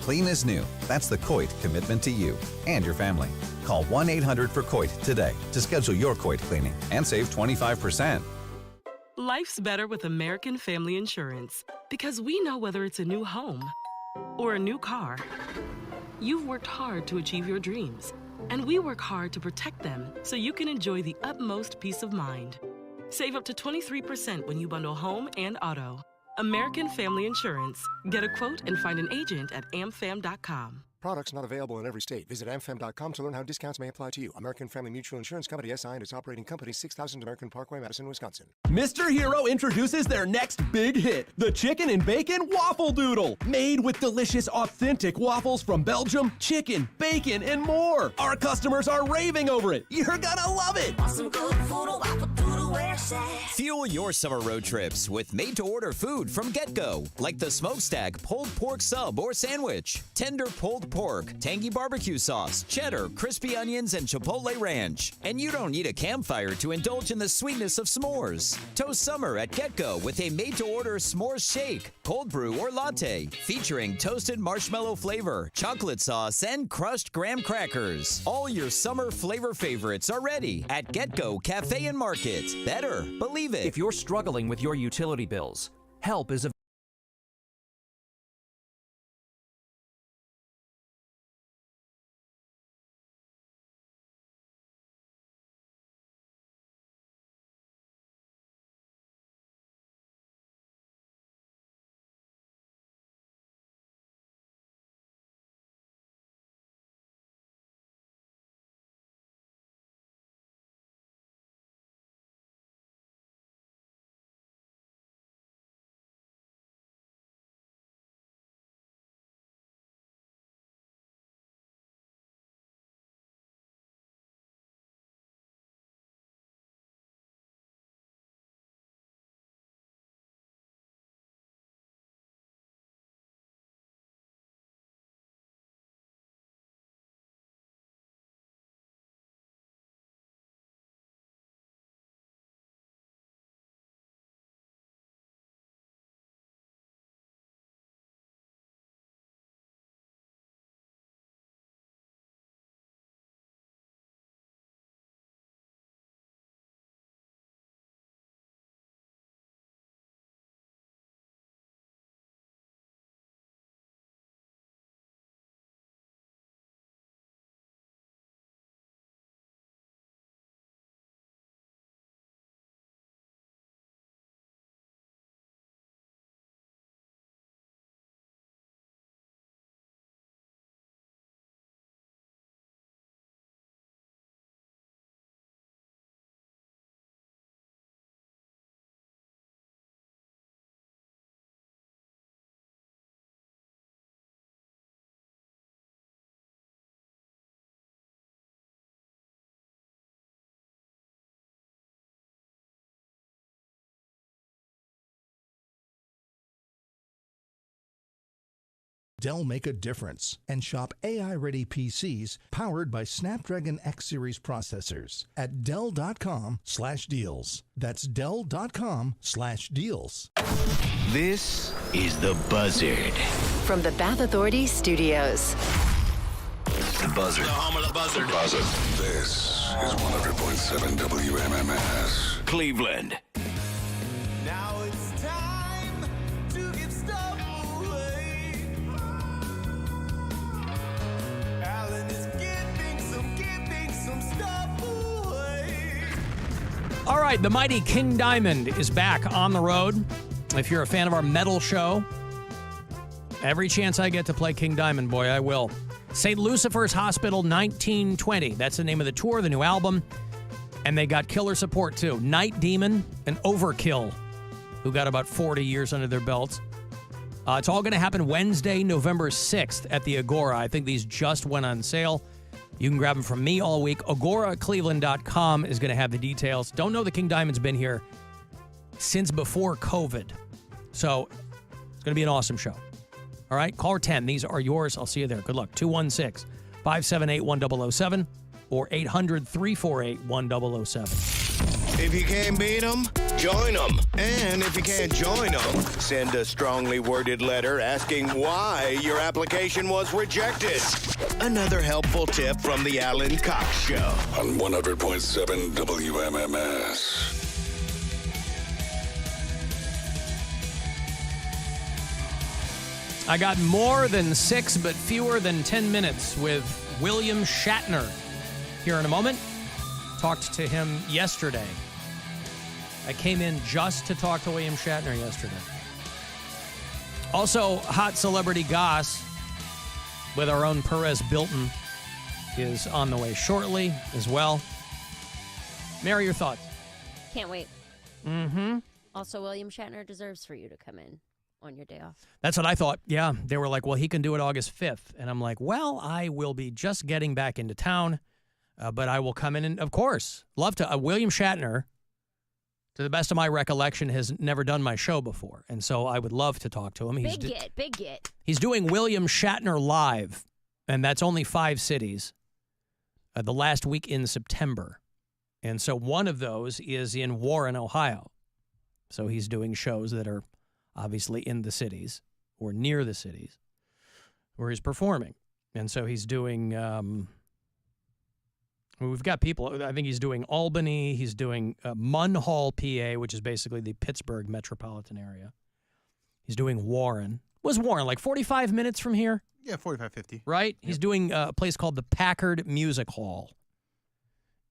Clean as new. That's the Coit commitment to you and your family. Call 1-800-FOR-COIT today to schedule your Coit cleaning and save 25%. Life's better with American Family Insurance because we know whether it's a new home or a new car. You've worked hard to achieve your dreams, and we work hard to protect them so you can enjoy the utmost peace of mind. Save up to 23% when you bundle home and auto. American Family Insurance. Get a quote and find an agent at amfam.com. Products not available in every state. Visit amfam.com to learn how discounts may apply to you. American Family Mutual Insurance Company, SI, and its operating company, 6000 American Parkway, Madison, Wisconsin. Mr. Hero introduces their next big hit, the Chicken and Bacon Waffle Doodle. Made with delicious, authentic waffles from Belgium, chicken, bacon, and more. Our customers are raving over it. You're gonna love it. Some good food, a waffle doodle, where it's at. Fuel your summer road trips with made-to-order food from GetGo, like the Smokestack pulled pork sub or sandwich, tender pulled pork, tangy barbecue sauce, cheddar, crispy onions, and Chipotle ranch. And you don't need a campfire to indulge in the sweetness of s'mores. Toast summer at GetGo with a made-to-order s'mores shake, cold brew or latte, featuring toasted marshmallow flavor, chocolate sauce, and crushed graham crackers. All your summer flavor favorites are ready at GetGo Cafe and Market. Better, believe it. If you're struggling with your utility bills, help is available. Dell make a difference and shop AI-ready PCs powered by Snapdragon X Series processors at Dell.com/deals. That's Dell.com/deals. This is The Buzzard. From the Bath Authority Studios. The Buzzard. The home of the Buzzard. The Buzzard. This is 100.7 WMMS. Cleveland. Now it's time to give stuff away. Alan is giving some stuff away. All right, the mighty King Diamond is back on the road. If you're a fan of our metal show, every chance I get to play King Diamond, boy, I will. St. Lucifer's Hospital 1920. That's the name of the tour, the new album. And they got killer support, too. Night Demon and Overkill who got about 40 years under their belts. It's all going to happen Wednesday, November 6th at the Agora. I think these just went on sale. You can grab them from me all week. AgoraCleveland.com is going to have the details. Don't know that King Diamond's been here since before COVID. So it's going to be an awesome show. All right, caller 10. These are yours. I'll see you there. Good luck. 216-578-1007 or 800-348-1007. If you can't beat them, join them. And if you can't join them, send a strongly worded letter asking why your application was rejected. Another helpful tip from the Alan Cox Show. On 100.7 WMMS. I got more than 6 but fewer than 10 minutes with William Shatner here in a moment. Talked to him yesterday. I came in just to talk to William Shatner yesterday. Also, hot celebrity goss with our own Perez Bilton is on the way shortly as well. Mary, your thoughts? Can't wait. Mm-hmm. Also, William Shatner deserves for you to come in on your day off. That's what I thought. Yeah, they were like, well, he can do it August 5th. And I'm like, well, I will be just getting back into town, but I will come in and, of course, love to. William Shatner, to the best of my recollection, has never done my show before. And so I would love to talk to him. Big get. He's doing William Shatner Live, and that's only 5 cities, the last week in September. And so one of those is in Warren, Ohio. So he's doing shows that are obviously in the cities or near the cities where he's performing. And so he's doing, we've got people, I think he's doing Albany, he's doing Munhall, PA, which is basically the Pittsburgh metropolitan area. He's doing Warren. Was Warren like 45 minutes from here? Yeah, 45, 50. Right? Yep. He's doing a place called the Packard Music Hall.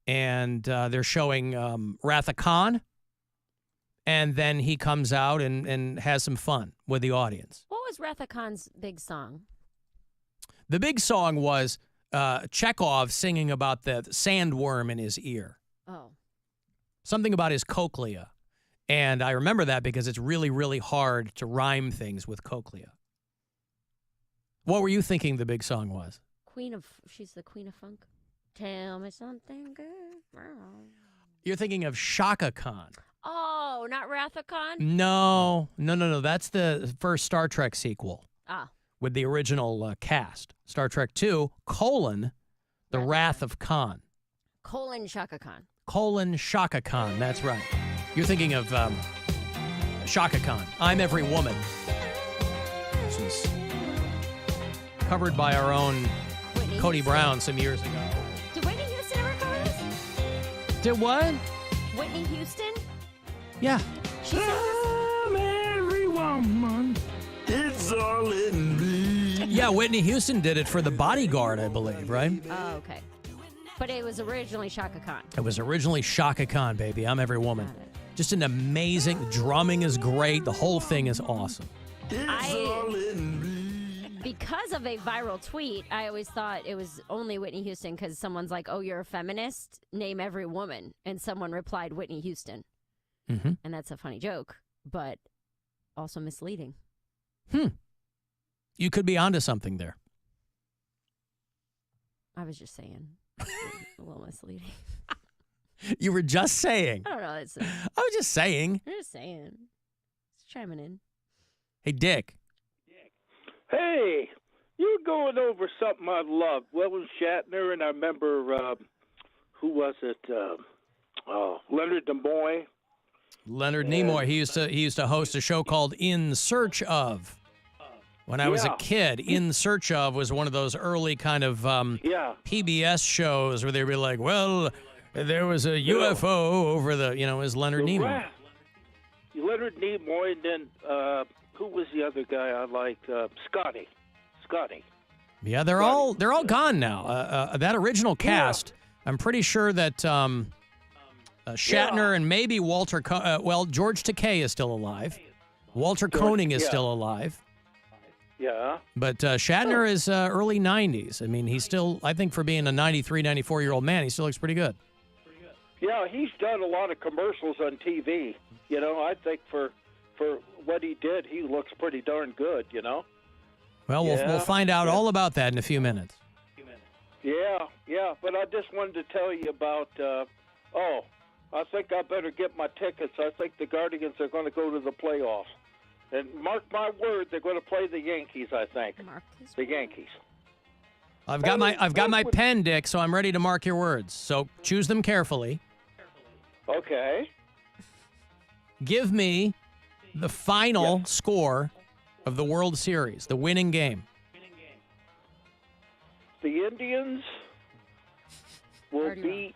And they're showing Wrath of Khan. And then he comes out and has some fun with the audience. What was Wrath of Khan's big song? The big song was Chekhov singing about the sandworm in his ear. Oh. Something about his cochlea. And I remember that because it's really, really hard to rhyme things with cochlea. What were you thinking the big song was? She's the Queen of Funk. Tell me something good. You're thinking of Shaka Khan. Oh, not Wrath of Khan? No. That's the first Star Trek sequel. Ah. With the original cast. Star Trek II, The Wrath of Khan. Shaka Khan. Shaka Khan, that's right. You're thinking of Shaka Khan, I'm Every Woman. Which was covered by our own Cody Brown some years ago. Did Whitney Houston ever cover this? Did what? Whitney Houston? Yeah. I'm every woman. It's all in me. Yeah, Whitney Houston did it for The Bodyguard, I believe, right? Oh, okay. But it was originally Shaka Khan. It was originally Shaka Khan, baby. I'm Every Woman. Just an amazing, drumming is great. The whole thing is awesome. Because of a viral tweet, I always thought it was only Whitney Houston because someone's like, oh, you're a feminist? Name every woman. And someone replied, Whitney Houston. Mm-hmm. And that's a funny joke, but also misleading. You could be onto something there. I was just saying. A little misleading. You were just saying. I don't know. I was just saying. I'm just saying. Just chiming in. Hey, Dick. Hey, you're going over something I love. William Shatner, and I remember, who was it? Leonard Nimoy. Leonard Nimoy. He used to host a show called In Search Of. When I was a kid, In Search Of was one of those early kind of PBS shows where they'd be like, well, there was a UFO over the, it was Leonard Nimoy. Leonard Nimoy, and then who was the other guy I liked? Scotty. Yeah, they're all gone now. That original cast, I'm pretty sure that Shatner and maybe Walter, George Takei is still alive. Walter Koenig is still alive. Yeah. But Shatner is early 90s. I mean, he's still, I think for being a 93, 94-year-old man, he still looks pretty good. Yeah, he's done a lot of commercials on TV. I think for for what he did, he looks pretty darn good, you know? Well, we'll find out all about that in a few minutes. Yeah, but I just wanted to tell you about, I think I better get my tickets. I think the Guardians are going to go to the playoffs. And mark my word, they're going to play the Yankees, I think. The Yankees. I've got my pen, Dick, so I'm ready to mark your words. So choose them carefully. Okay. Give me the final score of the World Series, the winning game. The Indians will beat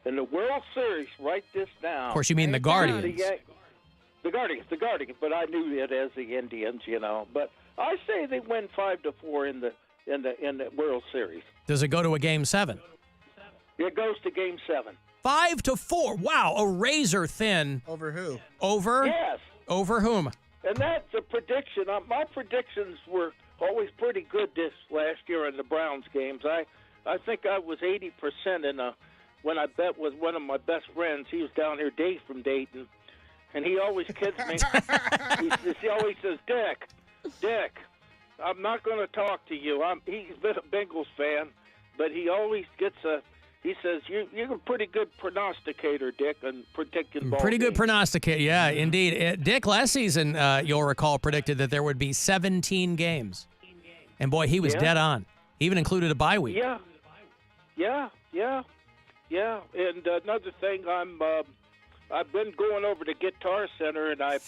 in the World Series. Write this down. Of course, you mean the Guardians. The Guardians. But I knew it as the Indians, you know. But I say they win 5-4 in the World Series. Does it go to a Game 7? It goes to Game 7. 5-4. Wow, a razor thin. Over who? Over? Yes. Over whom? And that's a prediction. My predictions were always pretty good this last year in the Browns games. I think I was 80% when I bet with one of my best friends. He was down here, Dave from Dayton, and he always kids me. he always says, Dick, I'm not going to talk to you. He's been a Bengals fan, but he always gets he says, you're a pretty good prognosticator, Dick, and predicting ball Pretty good games. prognosticator, yeah, indeed. Dick, last season, you'll recall, predicted that there would be 17 games. And, boy, he was dead on. He even included a bye week. Yeah. And another thing, I've been going over to Guitar Center, and I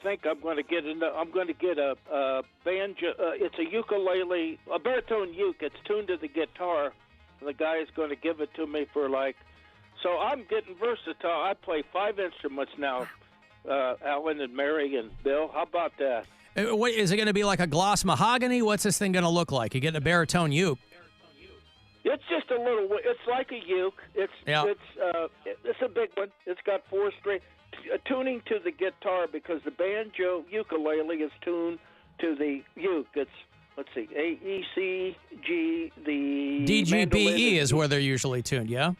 think I'm going to get a banjo. It's a ukulele, a baritone uke. It's tuned to the guitar. The guy is going to give it to me for so I'm getting versatile. I play 5 instruments now, Alan and Mary and Bill. How about that? What, is it going to be like a gloss mahogany? What's this thing going to look like? You getting a baritone uke? It's just a little. It's like a uke. It's a big one. It's got 4 strings. Tuning to the guitar because the banjo ukulele is tuned to the uke. It's A, E, C, G. The DGBE is where they're usually tuned. Yeah.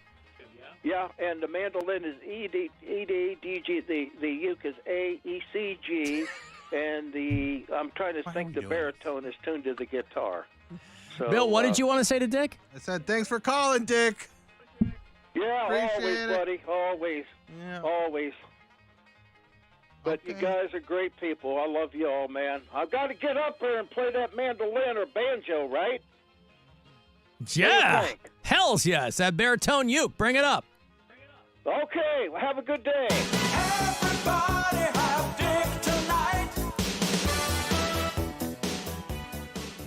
Yeah, and the mandolin is E, D, D, G. The uke is A, E, C, G, and I'm trying to think the baritone is tuned to the guitar. So, Bill, what did you want to say to Dick? I said, thanks for calling, Dick. Yeah, Appreciate always, it. buddy. Always. Yeah. Always. But you guys are great people. I love you all, man. I've got to get up there and play that mandolin or banjo, right? Yeah. Hells yes. That baritone uke. Bring it up. Okay. Well, have a good day. Everybody have Dick tonight.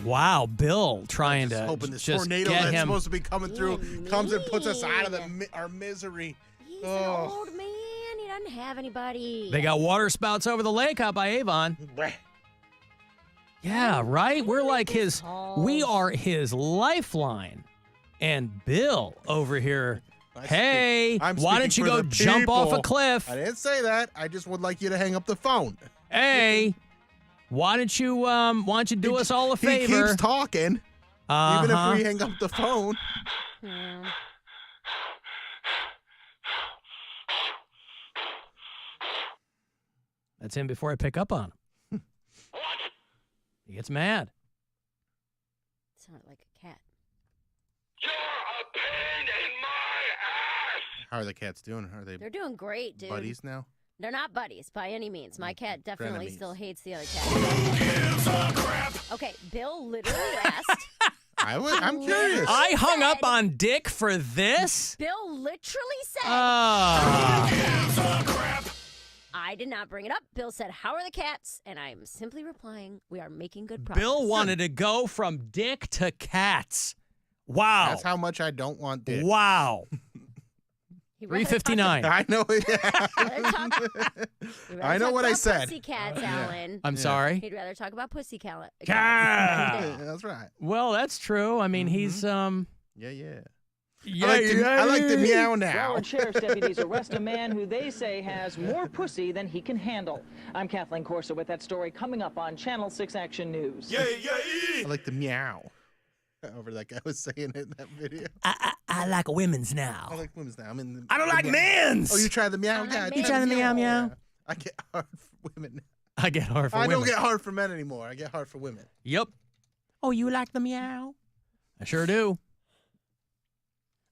Wow, Bill trying to Hoping this just tornado get that's him. supposed to be coming through comes and puts us out of our misery. He's an old man. He doesn't have anybody. They got water spouts over the lake out by Avon. Yeah, right? We're like we are his lifeline. And Bill over here, hey, why don't you go jump off a cliff? I didn't say that. I just would like you to hang up the phone. Hey, why don't you do us all a favor? He keeps talking, even if we hang up the phone. That's him before I pick up on him. He gets mad. Sounded like a cat. How are the cats doing? Are they? They're doing great, dude. Buddies now? They're not buddies by any means. My cat definitely Frenemies. still hates the other cat. Okay, Bill literally asked. I'm curious. I hung up on Dick for this? Bill literally said. I did not bring it up. Bill said, "How are the cats?" And I'm simply replying, "We are making good progress." Bill wanted to go from Dick to cats. Wow. That's how much I don't want Dick. Wow. 359. I know it. I know what I said. Pussycats, Alan. I'm sorry? He'd rather talk about pussycat. That's right. Well, that's true. I mean, he's Yeah. I like the meow now. Broward Sheriff's deputies arrest a man who they say has more pussy than he can handle. I'm Kathleen Corso with that story coming up on Channel 6 Action News. I like the meow. Over that guy was saying it in that video. I like women's now. I like women's now. I don't like men's. Oh, you try the meow? Yeah, You try the meow meow? I get hard for women. I get hard for I women. don't get hard for men anymore. I get hard for women. Yep. Oh, you like the meow? I sure do.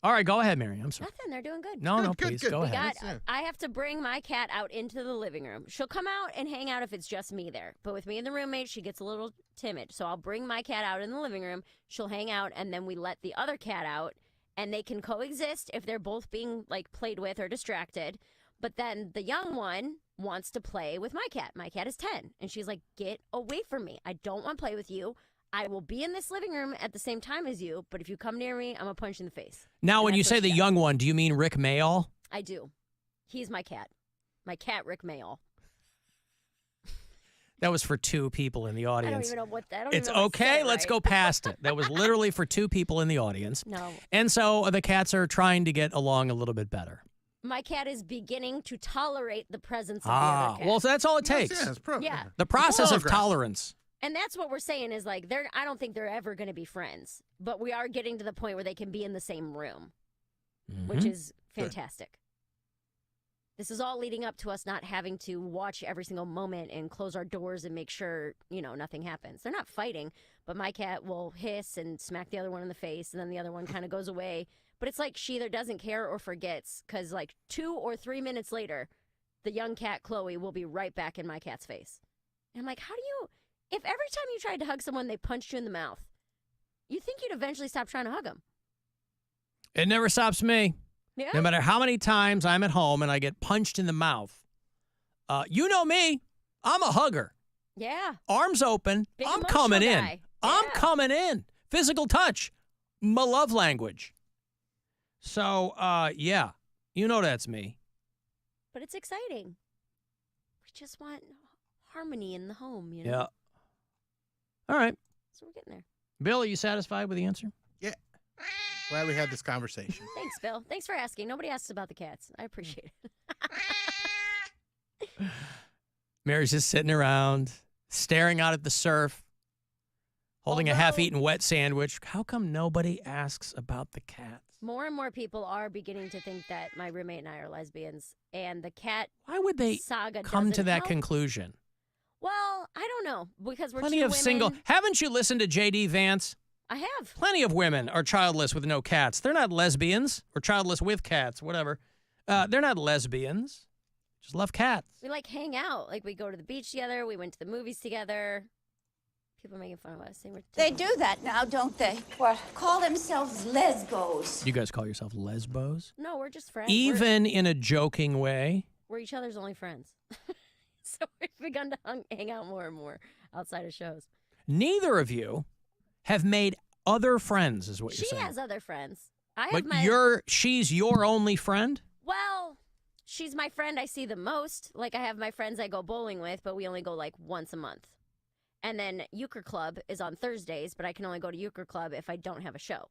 All right, go ahead, Mary. I'm sorry. Nothing. They're doing good. No, please go ahead. I have to bring my cat out into the living room. She'll come out and hang out if it's just me there. But with me and the roommate, she gets a little timid. So I'll bring my cat out in the living room. She'll hang out, and then we let the other cat out, and they can coexist if they're both being like played with or distracted. But then the young one wants to play with my cat. My cat is 10, and she's like, "Get away from me. I don't want to play with you. I will be in this living room at the same time as you, but if you come near me, I'm going to punch you in the face." Now, And when you that's what say the she does. young one, do you mean Rick Mayall? I do. He's my cat. My cat, Rick Mayall. That was for two people in the I audience. don't even know what that. It's okay. Let's go past it. That was literally for two people in the audience. No. And so the cats are trying to get along a little bit better. My cat is beginning to tolerate the presence of the other cat. Well, that's all it takes. Yeah. The process of Progress. tolerance. And that's what we're saying is like I don't think they're ever going to be friends, but we are getting to the point where they can be in the same room, which is fantastic. This is all leading up to us not having to watch every single moment and close our doors and make sure, nothing happens. They're not fighting, but my cat will hiss and smack the other one in the face, and then the other one kind of goes away. But it's like she either doesn't care or forgets, because like 2 or 3 minutes later, the young cat, Chloe, will be right back in my cat's face. And I'm like, how do you... If every time you tried to hug someone, they punched you in the mouth, you think you'd eventually stop trying to hug them. It never stops me. Yeah. No matter how many times I'm at home and I get punched in the mouth, you know me. I'm a hugger. Yeah. Arms open. Big I'm emotional coming in. guy. I'm coming in. Physical touch. My love language. So, yeah. You know that's me. But it's exciting. We just want harmony in the home, Yeah. All right. So we're getting there. Bill, are you satisfied with the answer? Yeah. Glad we had this conversation. Thanks, Bill. Thanks for asking. Nobody asks about the cats. I appreciate it. Mary's just sitting around, staring out at the surf, holding a half-eaten wet sandwich. How come nobody asks about the cats? More and more people are beginning to think that my roommate and I are lesbians, and the cat Why would they saga come to doesn't that help. conclusion? Well, I don't know, because we're Plenty two of women. single. Haven't you listened to J.D. Vance? I have. Plenty of women are childless with no cats. They're not lesbians or childless with cats, whatever. They're not lesbians. Just love cats. We like hang out. Like we go to the beach together. We went to the movies together. People are making fun of us. Saying we're They do that now, don't they? What? Call themselves lesbos. You guys call yourself lesbos? No, we're just friends. Even in a joking way? We're each other's only friends. So we've begun to hang out more and more outside of shows. Neither of you have made other friends, is what you're She saying. has other friends. I have But my. she's your only friend? Well, she's my friend I see the most. Like, I have my friends I go bowling with, but we only go like once a month. And then Euchre Club is on Thursdays, but I can only go to Euchre Club if I don't have a show.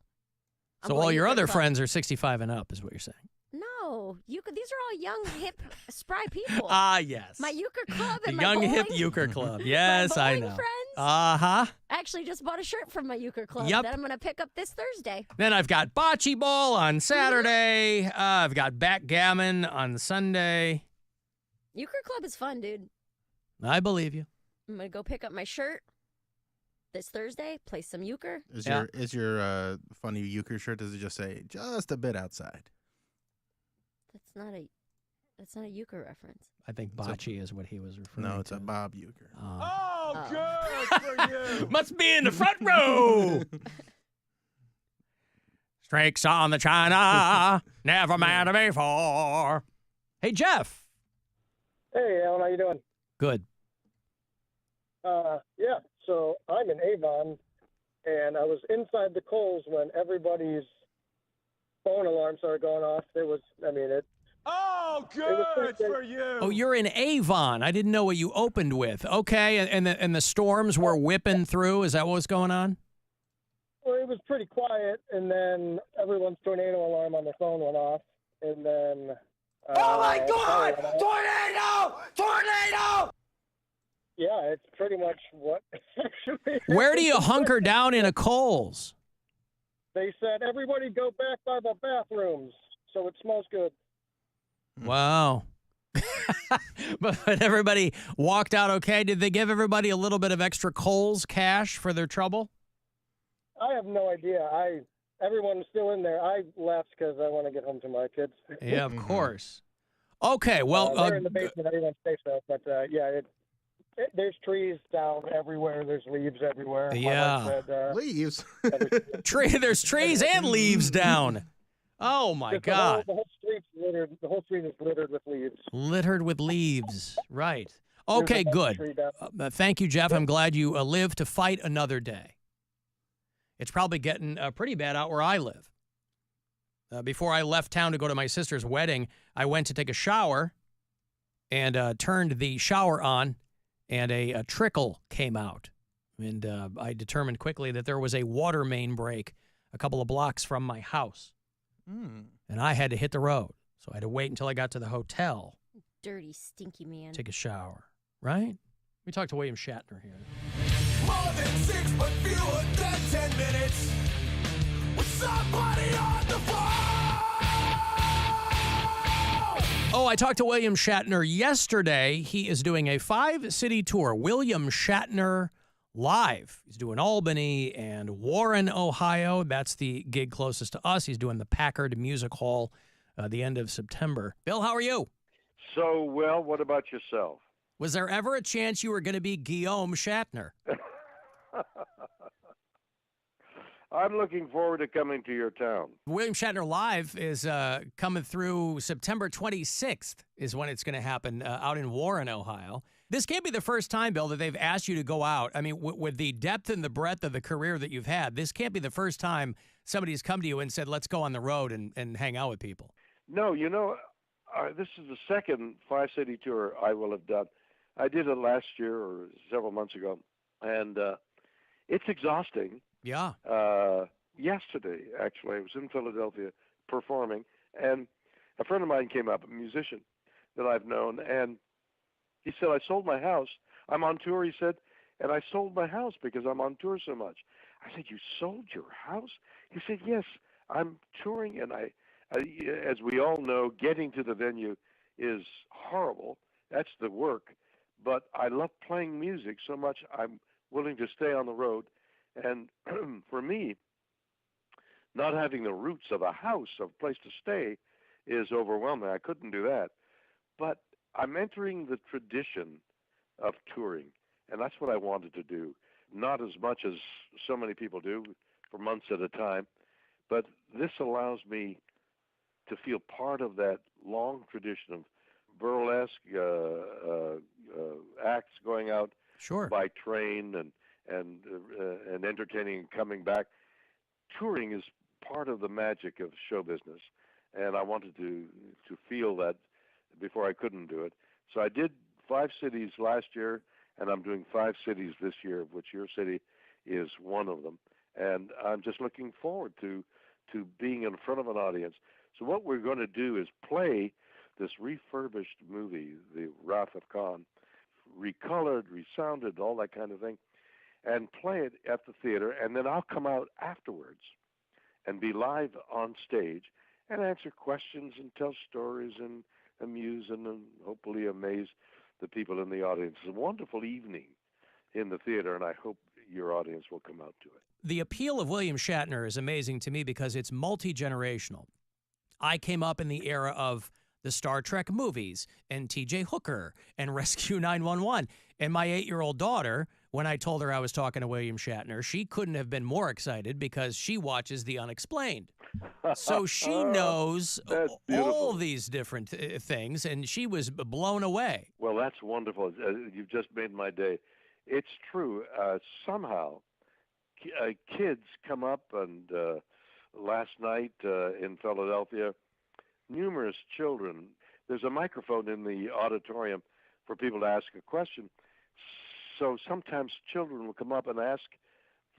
So all your other friends are 65 and up, is what you're saying. No, these are all young, hip, spry people. Ah, yes. My Euchre Club The and young my hip bowling- euchre club. Yes, I bowling know. friends? Uh-huh. I actually just bought a shirt from my Euchre Club Yep. that I'm going to pick up this Thursday. Then I've got bocce ball on Saturday. I've got backgammon on Sunday. Euchre Club is fun, dude. I believe you. I'm going to go pick up my shirt this Thursday, play some euchre. Is your funny euchre shirt, does it just say, just a bit outside? That's not a euchre reference. I think bocce is what he was referring to. No, it's a Bob euchre. Oh, good for you. Must be in the front row. Streaks on the china, never met before. Hey, Jeff. Hey, Alan, how you doing? Good. Yeah, so I'm in Avon, and I was inside the Kohl's when everybody's phone alarm started going off. Oh, good for you. Oh, you're in Avon. I didn't know what you opened with. Okay, and the storms were whipping through. Is that what was going on? Well, it was pretty quiet, and then everyone's tornado alarm on their phone went off, and then... oh, my God! Tornado! Tornado! Yeah, it's pretty much what... Where do you hunker down in a Kohl's? They said, everybody go back by the bathrooms, so it smells good. Wow. But everybody walked out okay. Did they give everybody a little bit of extra Kohl's cash for their trouble? I have no idea. Everyone's still in there. I left because I want to get home to my kids. Yeah, of course. Okay, well... they're in the basement. Everyone's safe, though. But, there's trees down everywhere. There's leaves everywhere. Yeah. Leaves? There's trees and leaves down. Oh, my God. The whole street's littered. The whole street is littered with leaves. Littered with leaves. Right. Okay, good. Thank you, Jeff. I'm glad you live to fight another day. It's probably getting pretty bad out where I live. Before I left town to go to my sister's wedding, I went to take a shower and turned the shower on, and a trickle came out. And I determined quickly that there was a water main break a couple of blocks from my house. And I had to hit the road. So I had to wait until I got to the hotel. Dirty, stinky man. Take a shower, right? We talked to William Shatner here. More than 6 but fewer than 10 minutes with somebody on the phone. Oh, I talked to William Shatner yesterday. He is doing a 5-city tour. William Shatner Live. He's doing Albany and Warren, Ohio. That's the gig closest to us. He's doing the Packard Music Hall the end of September. Bill, how are you? So, well, what about yourself? Was there ever a chance you were going to be Guillaume Shatner? I'm looking forward to coming to your town. William Shatner Live is coming through September 26th is when it's going to happen out in Warren, Ohio. This can't be the first time, Bill, that they've asked you to go out. I mean, with the depth and the breadth of the career that you've had, this can't be the first time somebody's come to you and said, let's go on the road and hang out with people. No, this is the second 5-city tour I will have done. I did it last year or several months ago, and it's exhausting. Yeah. Yesterday, actually, I was in Philadelphia performing, and a friend of mine came up, a musician that I've known, and he said, I sold my house. I'm on tour, he said, and I sold my house because I'm on tour so much. I said, you sold your house? He said, yes, I'm touring, and as we all know, getting to the venue is horrible. That's the work. But I love playing music so much I'm willing to stay on the road. And for me, not having the roots of a house, of a place to stay, is overwhelming. I couldn't do that. But I'm entering the tradition of touring, and that's what I wanted to do. Not as much as so many people do for months at a time, but this allows me to feel part of that long tradition of burlesque acts going out by train and entertaining and coming back. Touring is part of the magic of show business, and I wanted to feel that before I couldn't do it. So I did 5 cities last year, and I'm doing 5 cities this year, of which your city is one of them. And I'm just looking forward to being in front of an audience. So what we're going to do is play this refurbished movie, The Wrath of Khan, recolored, resounded, all that kind of thing, and play it at the theater, and then I'll come out afterwards and be live on stage and answer questions and tell stories and amuse and hopefully amaze the people in the audience. It's a wonderful evening in the theater, and I hope your audience will come out to it. The appeal of William Shatner is amazing to me because it's multi-generational. I came up in the era of the Star Trek movies and T.J. Hooker and Rescue 911. And my 8-year-old daughter, when I told her I was talking to William Shatner, she couldn't have been more excited because she watches The Unexplained. So she knows all these different things, and she was blown away. Well, that's wonderful. You've just made my day. It's true. Somehow, kids come up, and last night in Philadelphia, numerous children. There's a microphone in the auditorium for people to ask a question. So sometimes children will come up and ask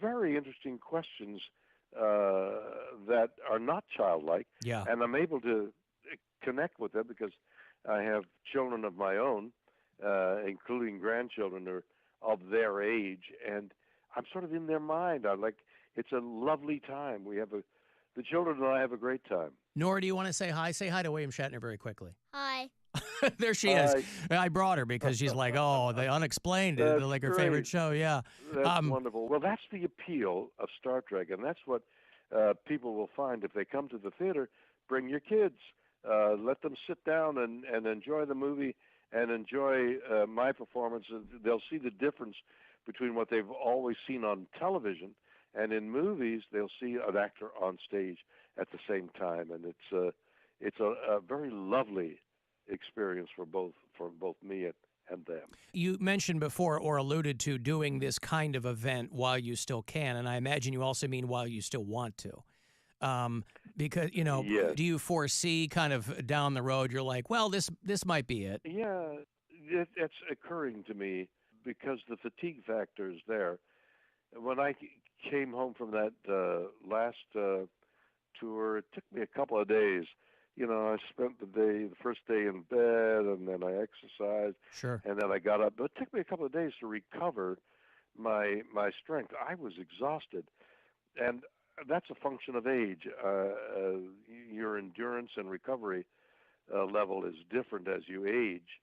very interesting questions that are not childlike. Yeah. And I'm able to connect with them because I have children of my own, including grandchildren who are of their age, and I'm sort of in their mind. It's a lovely time. The children and I have a great time. Nora, do you want to say hi? Say hi to William Shatner very quickly. Hi. There she is. I brought her because she's like, oh, the unexplained is like her favorite show. Yeah. That's wonderful. Well, that's the appeal of Star Trek, and that's what people will find if they come to the theater. Bring your kids. Let them sit down and enjoy the movie and enjoy my performance. They'll see the difference between what they've always seen on television, and in movies they'll see an actor on stage at the same time, and it's a very lovely experience for both me and them. You mentioned before or alluded to doing this kind of event while you still can, and I imagine you also mean while you still want to. Because, Yes. Do you foresee kind of down the road, you're like, well, this might be it? Yeah, it's occurring to me because the fatigue factor is there. When I came home from that last tour, it took me a couple of days. I spent the first day in bed, and then I exercised, Sure. and then I got up. But it took me a couple of days to recover my strength. I was exhausted, and that's a function of age. Your endurance and recovery level is different as you age,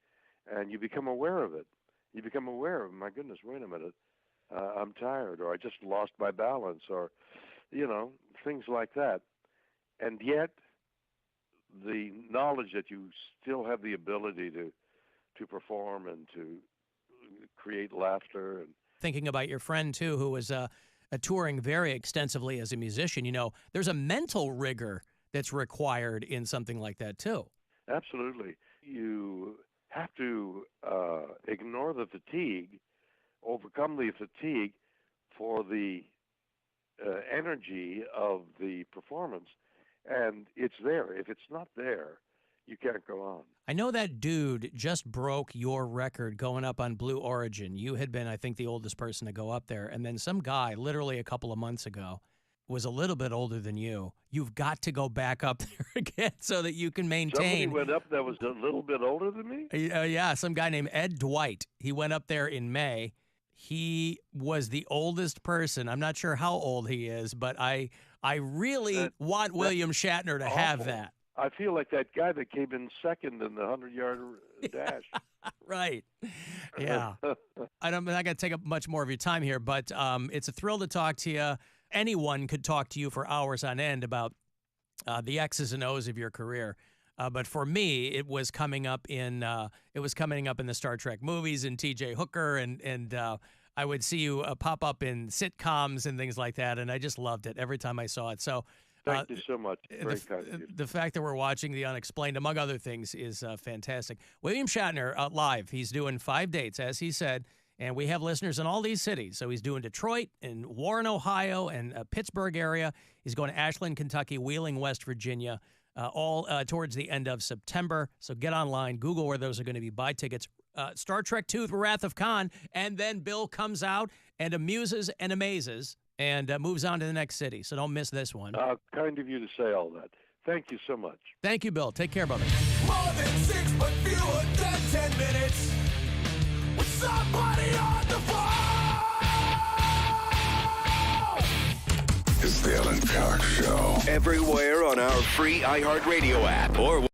and you become aware of it. You become aware of, my goodness, wait a minute, I'm tired, or I just lost my balance, or, things like that. And yet, the knowledge that you still have the ability to perform and to create laughter. And Thinking about your friend, too, who was touring very extensively as a musician, there's a mental rigor that's required in something like that, too. Absolutely. You have to ignore the fatigue, overcome the fatigue for the energy of the performance. And it's there. If it's not there, you can't go on. I know that dude just broke your record going up on Blue Origin. You had been, I think, the oldest person to go up there. And then some guy, literally a couple of months ago, was a little bit older than you. You've got to go back up there again so that you can maintain. Somebody went up that was a little bit older than me? Yeah, some guy named Ed Dwight. He went up there in May. He was the oldest person. I'm not sure how old he is, but I really want William Shatner to have that. I feel like that guy that came in second in the 100-yard dash. Right. Yeah. I'm not going to take up much more of your time here, but it's a thrill to talk to you. Anyone could talk to you for hours on end about the X's and O's of your career. But for me, it was coming up in the Star Trek movies and T.J. Hooker, and I would see you pop up in sitcoms and things like that, and I just loved it every time I saw it. So. Thank you so much. Very kind of you. The fact that we're watching The Unexplained, among other things, is fantastic. William Shatner live. He's doing 5 dates, as he said, and we have listeners in all these cities. So he's doing Detroit and Warren, Ohio, and Pittsburgh area. He's going to Ashland, Kentucky, Wheeling, West Virginia, all towards the end of September. So get online, Google where those are going to be. Buy tickets. Star Trek II, The Wrath of Khan, and then Bill comes out and amuses and amazes and moves on to the next city. So don't miss this one. Kind of you to say all that. Thank you so much. Thank you, Bill. Take care, brother. More than 6, but fewer than 10 minutes. With somebody on the phone. It's the Alan Cox Show. Everywhere on our free iHeartRadio app or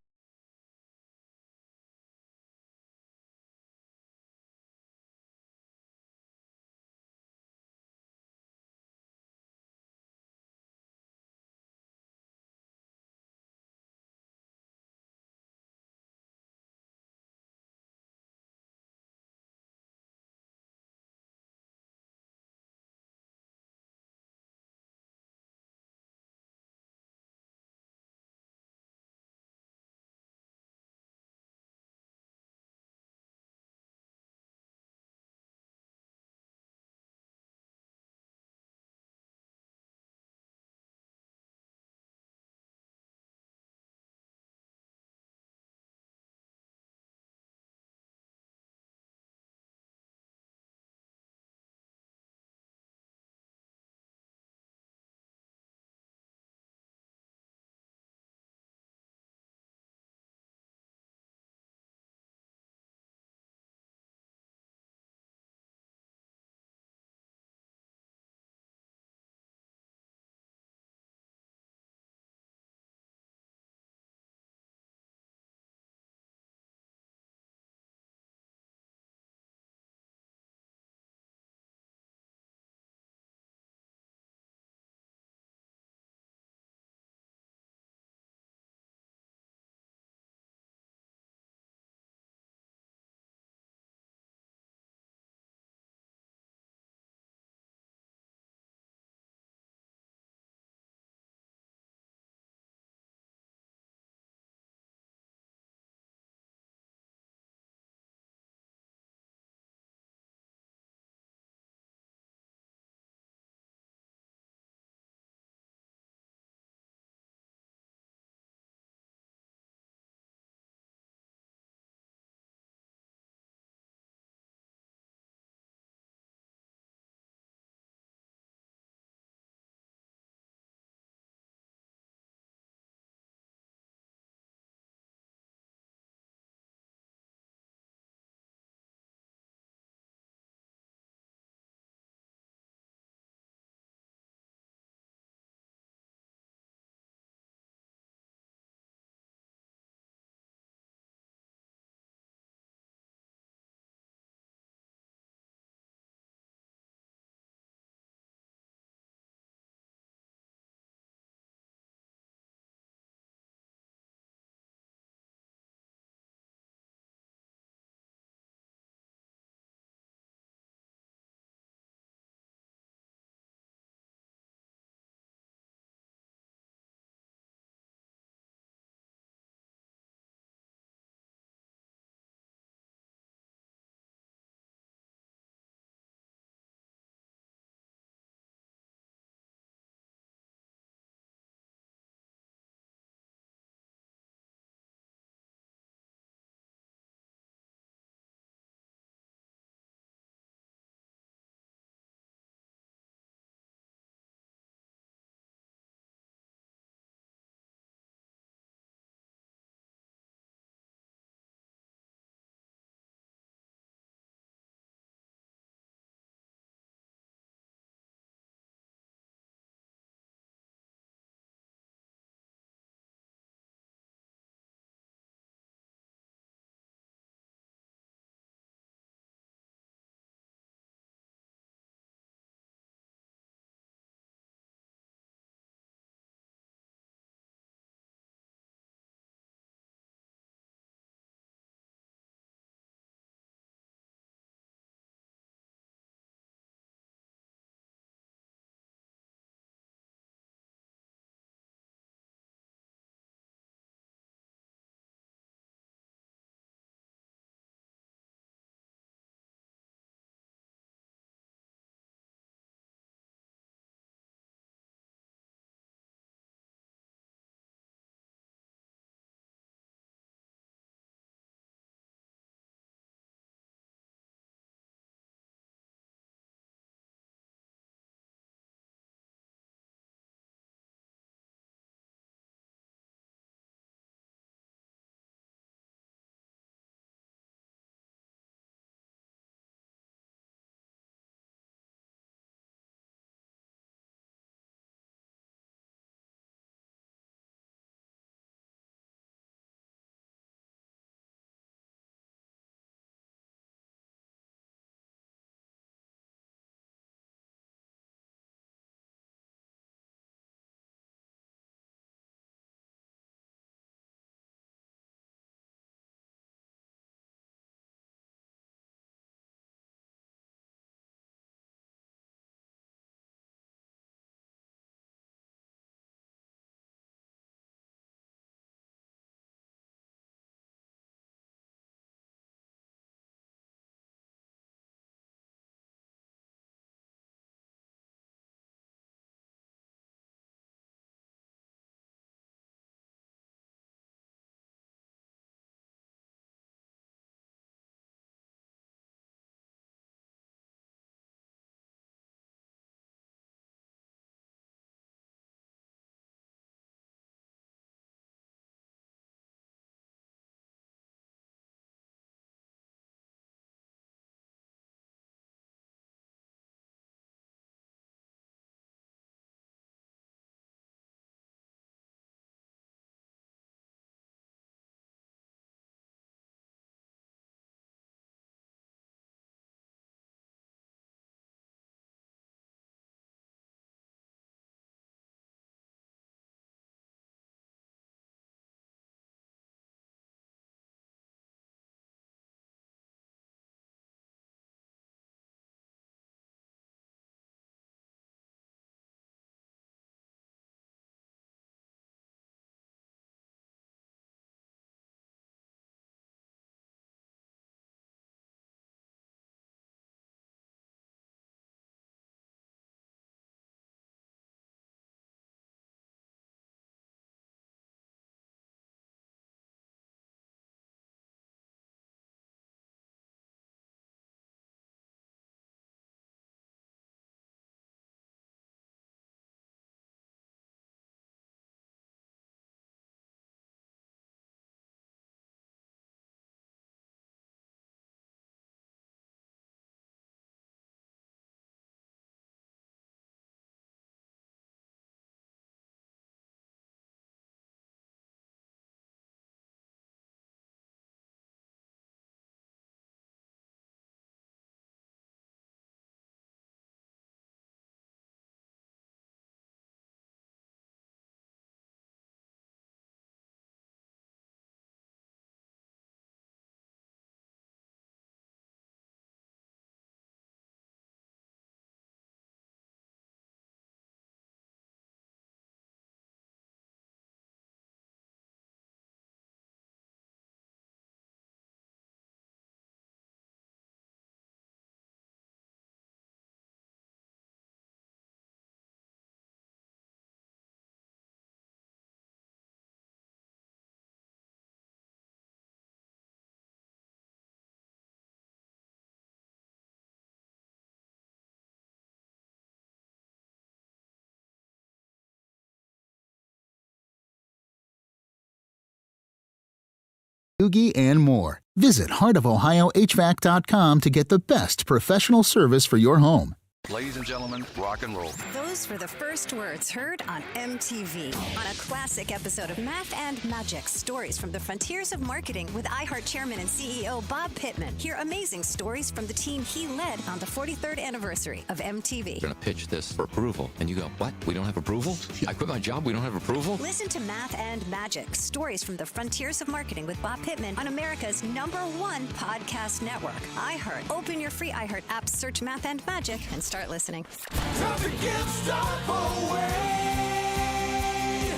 and more. Visit heartofohiohvac.com to get the best professional service for your home. Ladies and gentlemen, rock and roll. Those were the first words heard on MTV on a classic episode of Math and Magic, Stories from the Frontiers of Marketing with iHeart Chairman and CEO Bob Pittman. Hear amazing stories from the team he led on the 43rd anniversary of MTV. We're going to pitch this for approval. And you go, what? We don't have approval? I quit my job. We don't have approval? Listen to Math and Magic, Stories from the Frontiers of Marketing with Bob Pittman on America's #1 podcast network, iHeart. Open your free iHeart app, search Math and Magic, and start listening. Time to get stuff away.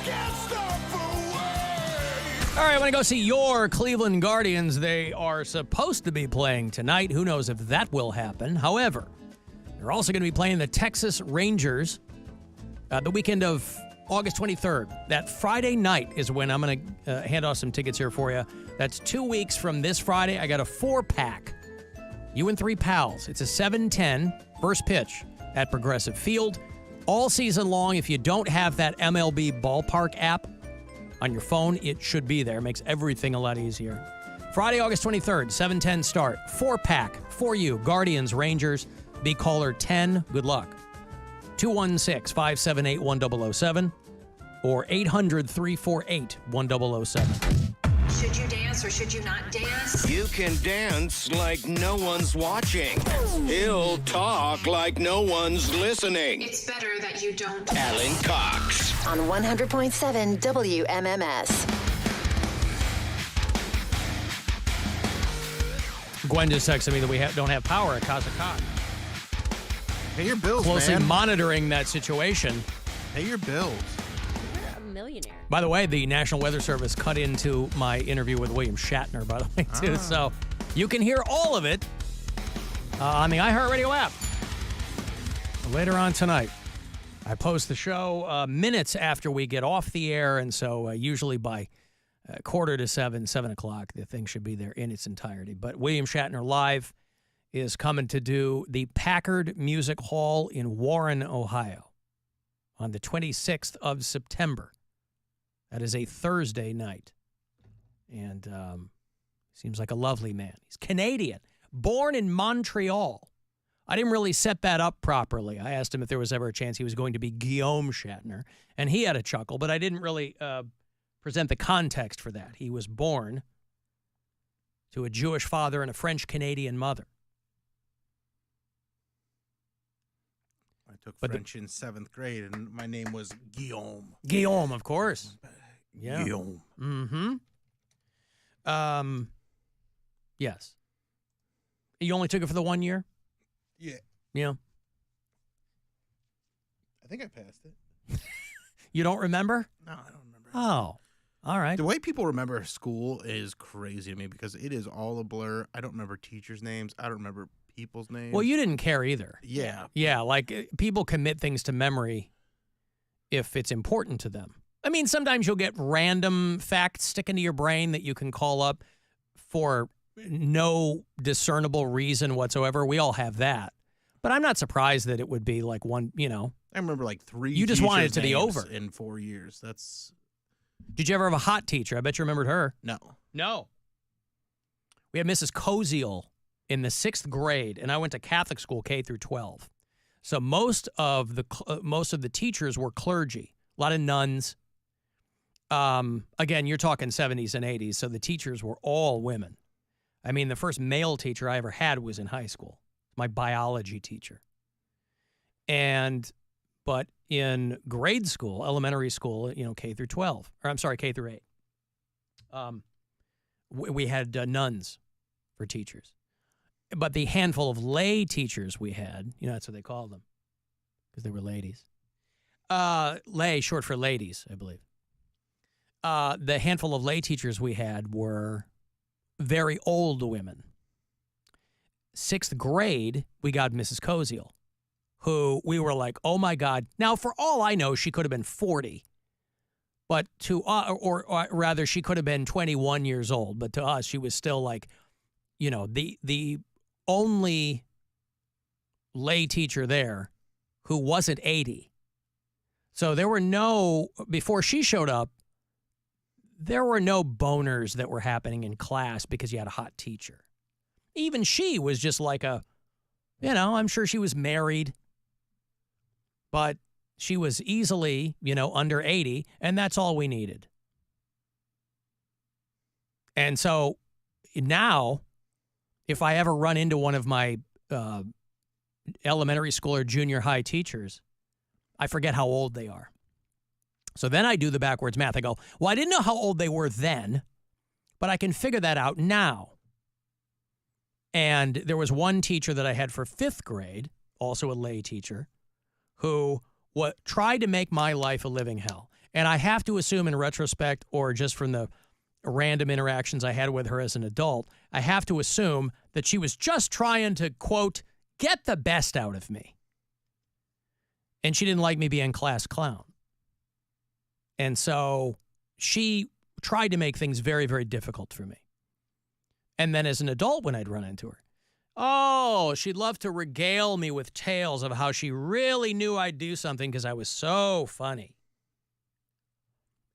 Get stuff away. All right, I want to go see your Cleveland Guardians. They are supposed to be playing tonight. Who knows if that will happen? However, they're also going to be playing the Texas Rangers the weekend of August 23rd. That Friday night is when I'm going to hand off some tickets here for you. That's 2 weeks from this Friday. I got a 4-pack. You and 3 pals. It's a 7:10 first pitch at Progressive Field. All season long, if you don't have that MLB Ballpark app on your phone, it should be there. It makes everything a lot easier. Friday, August 23rd, 7:10 start. 4-pack for you. Guardians, Rangers. Be caller 10. Good luck. 216-578-1007 or 800-348-1007. Should you dance or should you not dance? You can dance like no one's watching. He'll talk like no one's listening. It's better that you don't. Alan Cox. On 100.7 WMMS. Gwen just texted me that we don't have power at Casa Cox. Pay your bills, Closely man. monitoring that situation. Pay your bills. You're a millionaire. By the way, the National Weather Service cut into my interview with William Shatner, by the way, too. So you can hear all of it on the iHeartRadio app. Later on tonight, I post the show minutes after we get off the air, and so usually by 6:45, 7 o'clock, the thing should be there in its entirety. But William Shatner Live is coming to do the Packard Music Hall in Warren, Ohio on the 26th of September. That is a Thursday night. And seems like a lovely man. He's Canadian, born in Montreal. I didn't really set that up properly. I asked him if there was ever a chance he was going to be Guillaume Shatner, and he had a chuckle, but I didn't really present the context for that. He was born to a Jewish father and a French-Canadian mother. I took French in 7th grade, and my name was Guillaume. Guillaume, of course. Yeah. Guillaume. Mm-hmm. Yes. You only took it for the 1 year? Yeah. Yeah. I think I passed it. You don't remember? No, I don't remember. Oh, all right. The way people remember school is crazy to me because it is all a blur. I don't remember teachers' names. I don't remember people's names. Well, you didn't care either. Yeah. Yeah, like people commit things to memory if it's important to them. I mean, sometimes you'll get random facts stick into your brain that you can call up for no discernible reason whatsoever. We all have that. But I'm not surprised that it would be like one, I remember like 3 You just wanted it to teachers' be names over. in 4 years. That's. Did you ever have a hot teacher? I bet you remembered her. No. No. We had Mrs. Koziel in the 6th grade, and I went to Catholic school K through 12. So most of the teachers were clergy, a lot of nuns. Again, you're talking 70s and 80s, so the teachers were all women. I mean, the first male teacher I ever had was in high school, my biology teacher. But in grade school, elementary school, K through 12, or I'm sorry, K through 8, we had nuns for teachers. But the handful of lay teachers we had, that's what they called them, because they were ladies. Lay, short for ladies, I believe. The handful of lay teachers we had were very old women. 6th grade, we got Mrs. Koziel, who we were like, oh my God. Now, for all I know, she could have been 40, but or rather, she could have been 21 years old. But to us, she was still like, the only lay teacher there who wasn't 80. So there were before she showed up, there were no boners that were happening in class because you had a hot teacher. Even she was just like I'm sure she was married, but she was easily, under 80, and that's all we needed. And so now, if I ever run into one of my elementary school or junior high teachers, I forget how old they are. So then I do the backwards math. I go, well, I didn't know how old they were then, but I can figure that out now. And there was one teacher that I had for 5th grade, also a lay teacher, who tried to make my life a living hell. And I have to assume in retrospect, or just from the random interactions I had with her as an adult, I have to assume that she was just trying to, quote, get the best out of me. And she didn't like me being class clown. And so she tried to make things very, very difficult for me. And then as an adult, when I'd run into her, she'd love to regale me with tales of how she really knew I'd do something because I was so funny.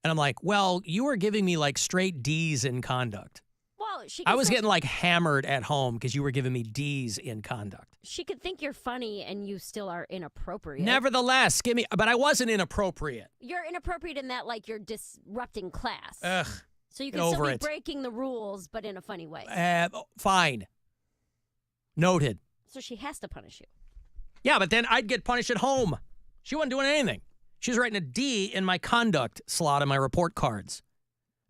And I'm like, well, you were giving me like straight D's in conduct. Well, I was getting like hammered at home because you were giving me D's in conduct. She could think you're funny and you still are inappropriate. Nevertheless, but I wasn't inappropriate. You're inappropriate in that, like, you're disrupting class. Ugh. So you can still be breaking the rules, but in a funny way. Fine. Noted. So she has to punish you. Yeah, but then I'd get punished at home. She wasn't doing anything. She was writing a D in my conduct slot on my report cards.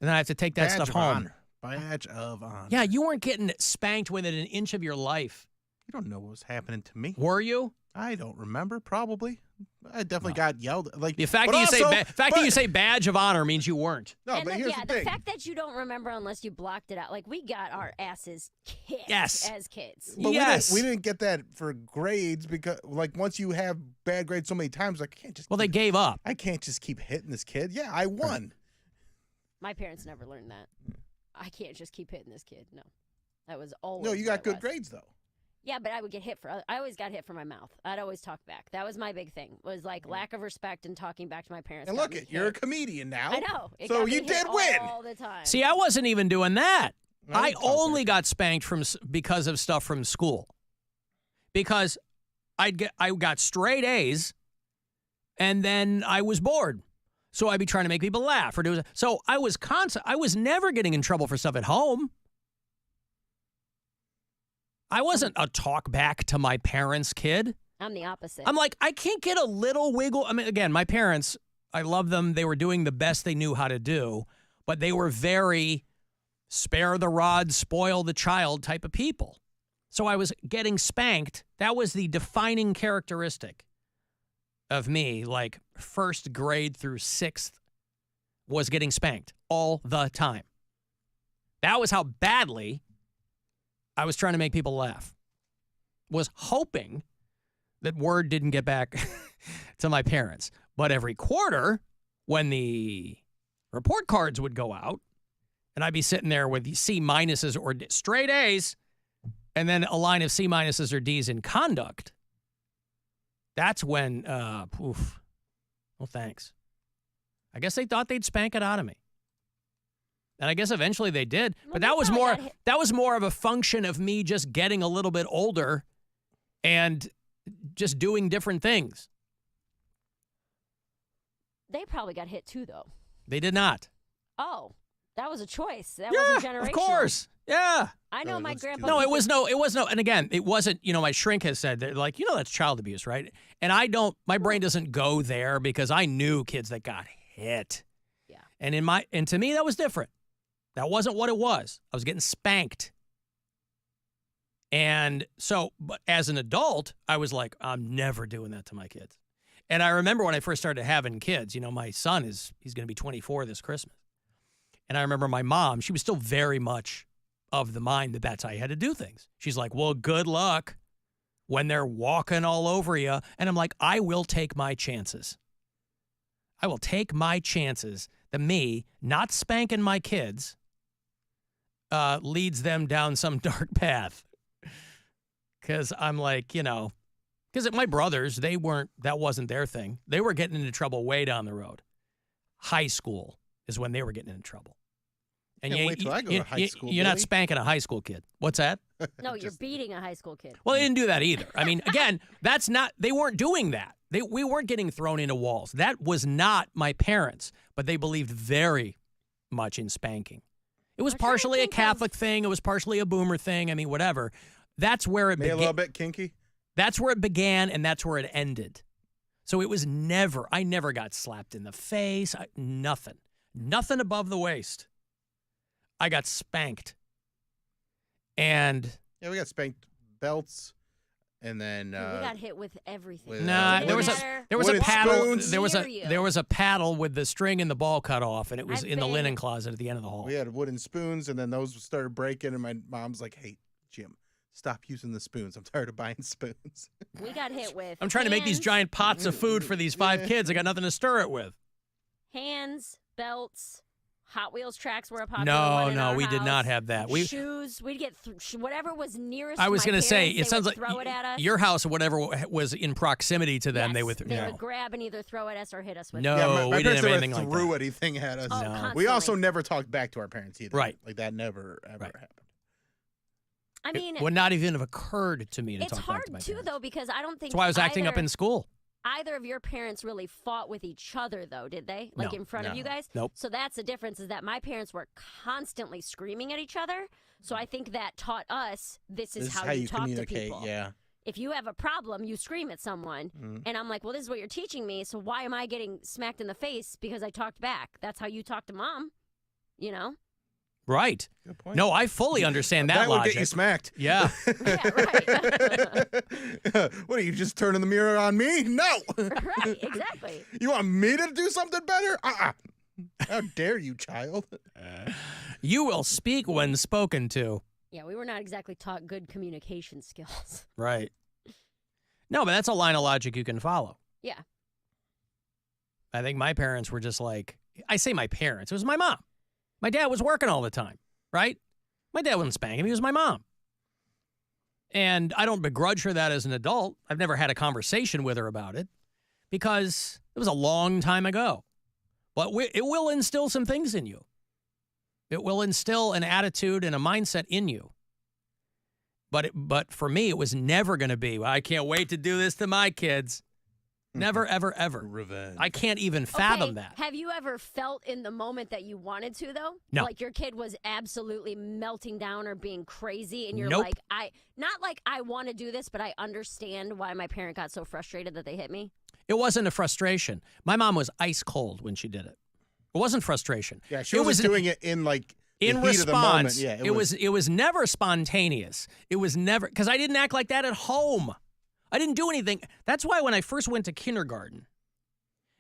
And then I have to take that Badge stuff of home. honor. Badge of honor. Yeah, you weren't getting spanked within an inch of your life. You don't know what was happening to me. Were you? I don't remember. Probably. I definitely got yelled at. Like the fact that you say badge of honor means you weren't. No, but here's the thing. The fact that you don't remember unless you blocked it out. Like, we got our asses kicked as kids. But we didn't get that for grades because, like, once you have bad grades so many times, like, I can't just. Well, they gave up. I can't just keep hitting this kid. Yeah, I won. My parents never learned that. I can't just keep hitting this kid. No, that was always. No, you got good grades though. Yeah, but I would get hit I always got hit for my mouth. I'd always talk back. That was my big thing, was like lack of respect and talking back to my parents. And look, you're a comedian now. I know. So you did win. All the time. See, I wasn't even doing that. I only got spanked because of stuff from school. Because I got straight A's, and then I was bored. So I'd be trying to make people laugh or do so. I was never getting in trouble for stuff at home. I wasn't a talk back to my parents' kid. I'm the opposite. I'm like, I can't get a little wiggle. I mean, again, my parents, I love them. They were doing the best they knew how to do, but they were very spare the rod, spoil the child type of people. So I was getting spanked. That was the defining characteristic of me, like 1st grade through 6th, was getting spanked all the time. That was how badly I was trying to make people laugh. Was hoping that word didn't get back to my parents. But every quarter, when the report cards would go out, and I'd be sitting there with C minuses or straight A's, and then a line of C minuses or D's in conduct, that's when, well, thanks. I guess they thought they'd spank it out of me. And I guess eventually they did. But that was more of a function of me just getting a little bit older and just doing different things. They probably got hit too, though. They did not. Oh, that was a choice. That wasn't generational. Of course. Yeah. I know my grandpa. No, it was no, and again, it wasn't, my shrink has said that, like, that's child abuse, right? And my brain doesn't go there because I knew kids that got hit. Yeah. And to me, that was different. That wasn't what it was. I was getting spanked. And so, but as an adult, I was like, I'm never doing that to my kids. And I remember when I first started having kids, my son he's going to be 24 this Christmas. And I remember my mom, she was still very much of the mind that that's how you had to do things. She's like, well, good luck when they're walking all over you. And I'm like, I will take my chances. I will take my chances that me not spanking my kids leads them down some dark path. Because I'm like, because my brothers, that wasn't their thing. They were getting into trouble way down the road. High school is when they were getting into trouble. And Can't wait till I go to high school. You're not Billy. spanking a high school kid. What's that? No, you're beating a high school kid. Well, they didn't do that either. I mean, again, that's not. They weren't doing that. We weren't getting thrown into walls. That was not my parents, but they believed very much in spanking. It was partially a Catholic thing. It was partially a boomer thing. I mean, whatever. That's where it began. A little bit kinky. That's where it began, and that's where it ended. So it was never. I never got slapped in the face. Nothing. Nothing above the waist. I got spanked. And yeah, we got spanked belts, and then we got hit with everything. Nah, there was a paddle. spoons. There was a paddle with the string and the ball cut off, and it was in the linen closet at the end of the hall. We had wooden spoons, and then those started breaking, and my mom's like, "Hey, Jim, stop using the spoons. I'm tired of buying spoons." We got hit with I'm trying to make these giant pots of food for these 5 kids. I got nothing to stir it with. Hands, belts, Hot Wheels tracks were a popular one in our we did house. not have that. Shoes, we'd get whatever was nearest. I was going to say, it sounds like throw it at us. your house, whatever was in proximity to them, they would. They would grab and either throw at us or hit us with. No, yeah, my we didn't have parents anything never like threw that. anything at us. Oh, No. constantly. We also never talked back to our parents either. Right. Like that never ever happened. I mean, it would not even have occurred to me to it's talk hard back to my too, parents. though, because I don't think That's why I was acting up in school. Either of your parents really fought with each other, though, did they? Like No. in front of you guys? Nope. So that's the difference, is that my parents were constantly screaming at each other. So I think that taught us this is how you talk to communicate. people. Yeah. If you have a problem, you scream at someone. And I'm like, well, this is what you're teaching me. So why am I getting smacked in the face because I talked back? That's how you talk to mom, you know? Right. Good point. No, I fully understand that That would logic. get you smacked. Yeah. What are you just turning the mirror on me? No. Right, exactly. You want me to do something better? How dare you, child? You will speak when spoken to. Yeah, we were not exactly taught good communication skills. Right. No, but that's a line of logic you can follow. Yeah. I think my parents were just like, I say my parents, it was my mom. My dad was working all the time, right? My dad wasn't spanking me, it was my mom. And I don't begrudge her that as an adult. I've never had a conversation with her about it because it was a long time ago. But it will instill some things in you. It will instill an attitude and a mindset in you. But for me, it was never going to be, well, I can't wait to do this to my kids. Never, ever, ever. Revenge. I can't even fathom that. Have you ever felt in the moment that you wanted to, though? No. Like your kid was absolutely melting down or being crazy, and you're Nope. like, not like I want to do this, but I understand why my parent got so frustrated that they hit me? It wasn't a frustration. My mom was ice cold when she did it. It wasn't frustration. Yeah, she was doing it in like in the heat of the moment. response. Yeah, it was never spontaneous. It was never, because I didn't act like that at home. I didn't do anything. That's why when I first went to kindergarten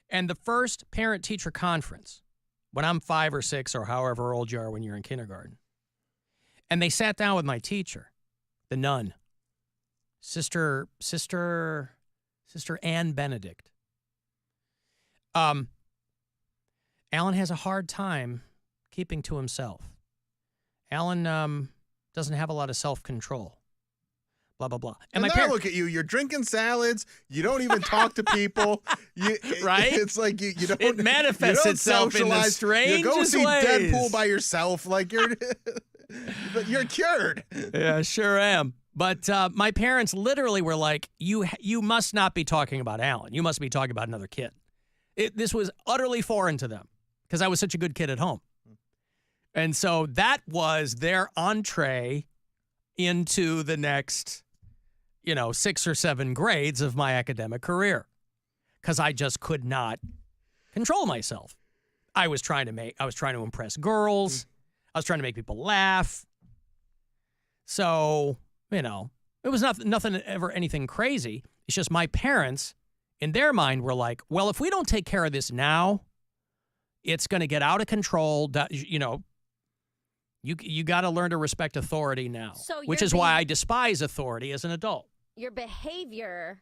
and the first parent-teacher conference, when I'm 5 or 6 or however old you are when you're in kindergarten, and they sat down with my teacher, the nun, Sister Ann Benedict. Alan has a hard time keeping to himself. Alan doesn't have a lot of self-control. Blah, blah, blah. And now look at you. You're drinking salads. You don't even talk to people. Right? It's like you don't. It manifests you don't itself in the socialize. strangest You go see ways. Deadpool by yourself. Like you're cured. Yeah, sure am. But my parents literally were like, you must not be talking about Alan. You must be talking about another kid. This was utterly foreign to them because I was such a good kid at home. And so that was their entree into the next, 6 or 7 grades of my academic career because I just could not control myself. I was trying to impress girls. I was trying to make people laugh. So, it was nothing ever anything crazy. It's just my parents, in their mind, were like, well, if we don't take care of this now, it's going to get out of control. You got to learn to respect authority now, which is why I despise authority as an adult. Your behavior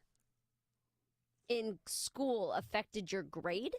in school affected your grade?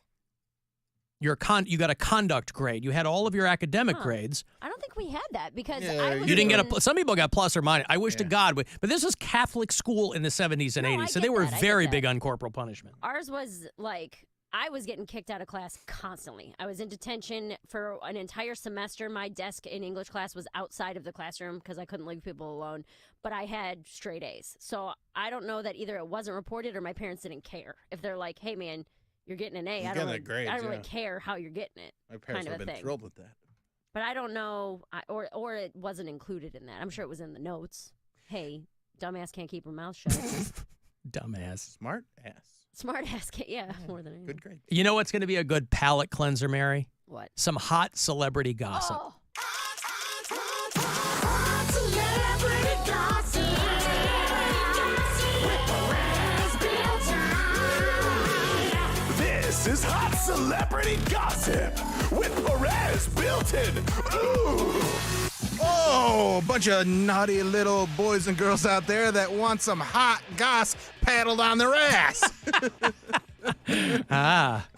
You got a conduct grade. You had all of your academic grades. I don't think we had that because You didn't get some people got plus or minus. I wish to God, but this was Catholic school in the 70s and 80s, so they were very big on corporal punishment. Ours was like I was getting kicked out of class constantly. I was in detention for an entire semester. My desk in English class was outside of the classroom because I couldn't leave people alone. But I had straight A's. So I don't know that either it wasn't reported or my parents didn't care. If they're like, hey, man, you're getting an A. I don't really care how you're getting it. My parents would have been thrilled with that. But I don't know, or it wasn't included in that. I'm sure it was in the notes. Hey, dumbass can't keep her mouth shut. Dumbass. Smart ass. Smart ass can't, more than anything. Good grade. You know what's going to be a good palate cleanser, Mary? What? Some hot celebrity gossip. Oh. This is Hot Celebrity Gossip with Perez Built-In. Ooh! Oh, a bunch of naughty little boys and girls out there that want some hot goss paddled on their ass.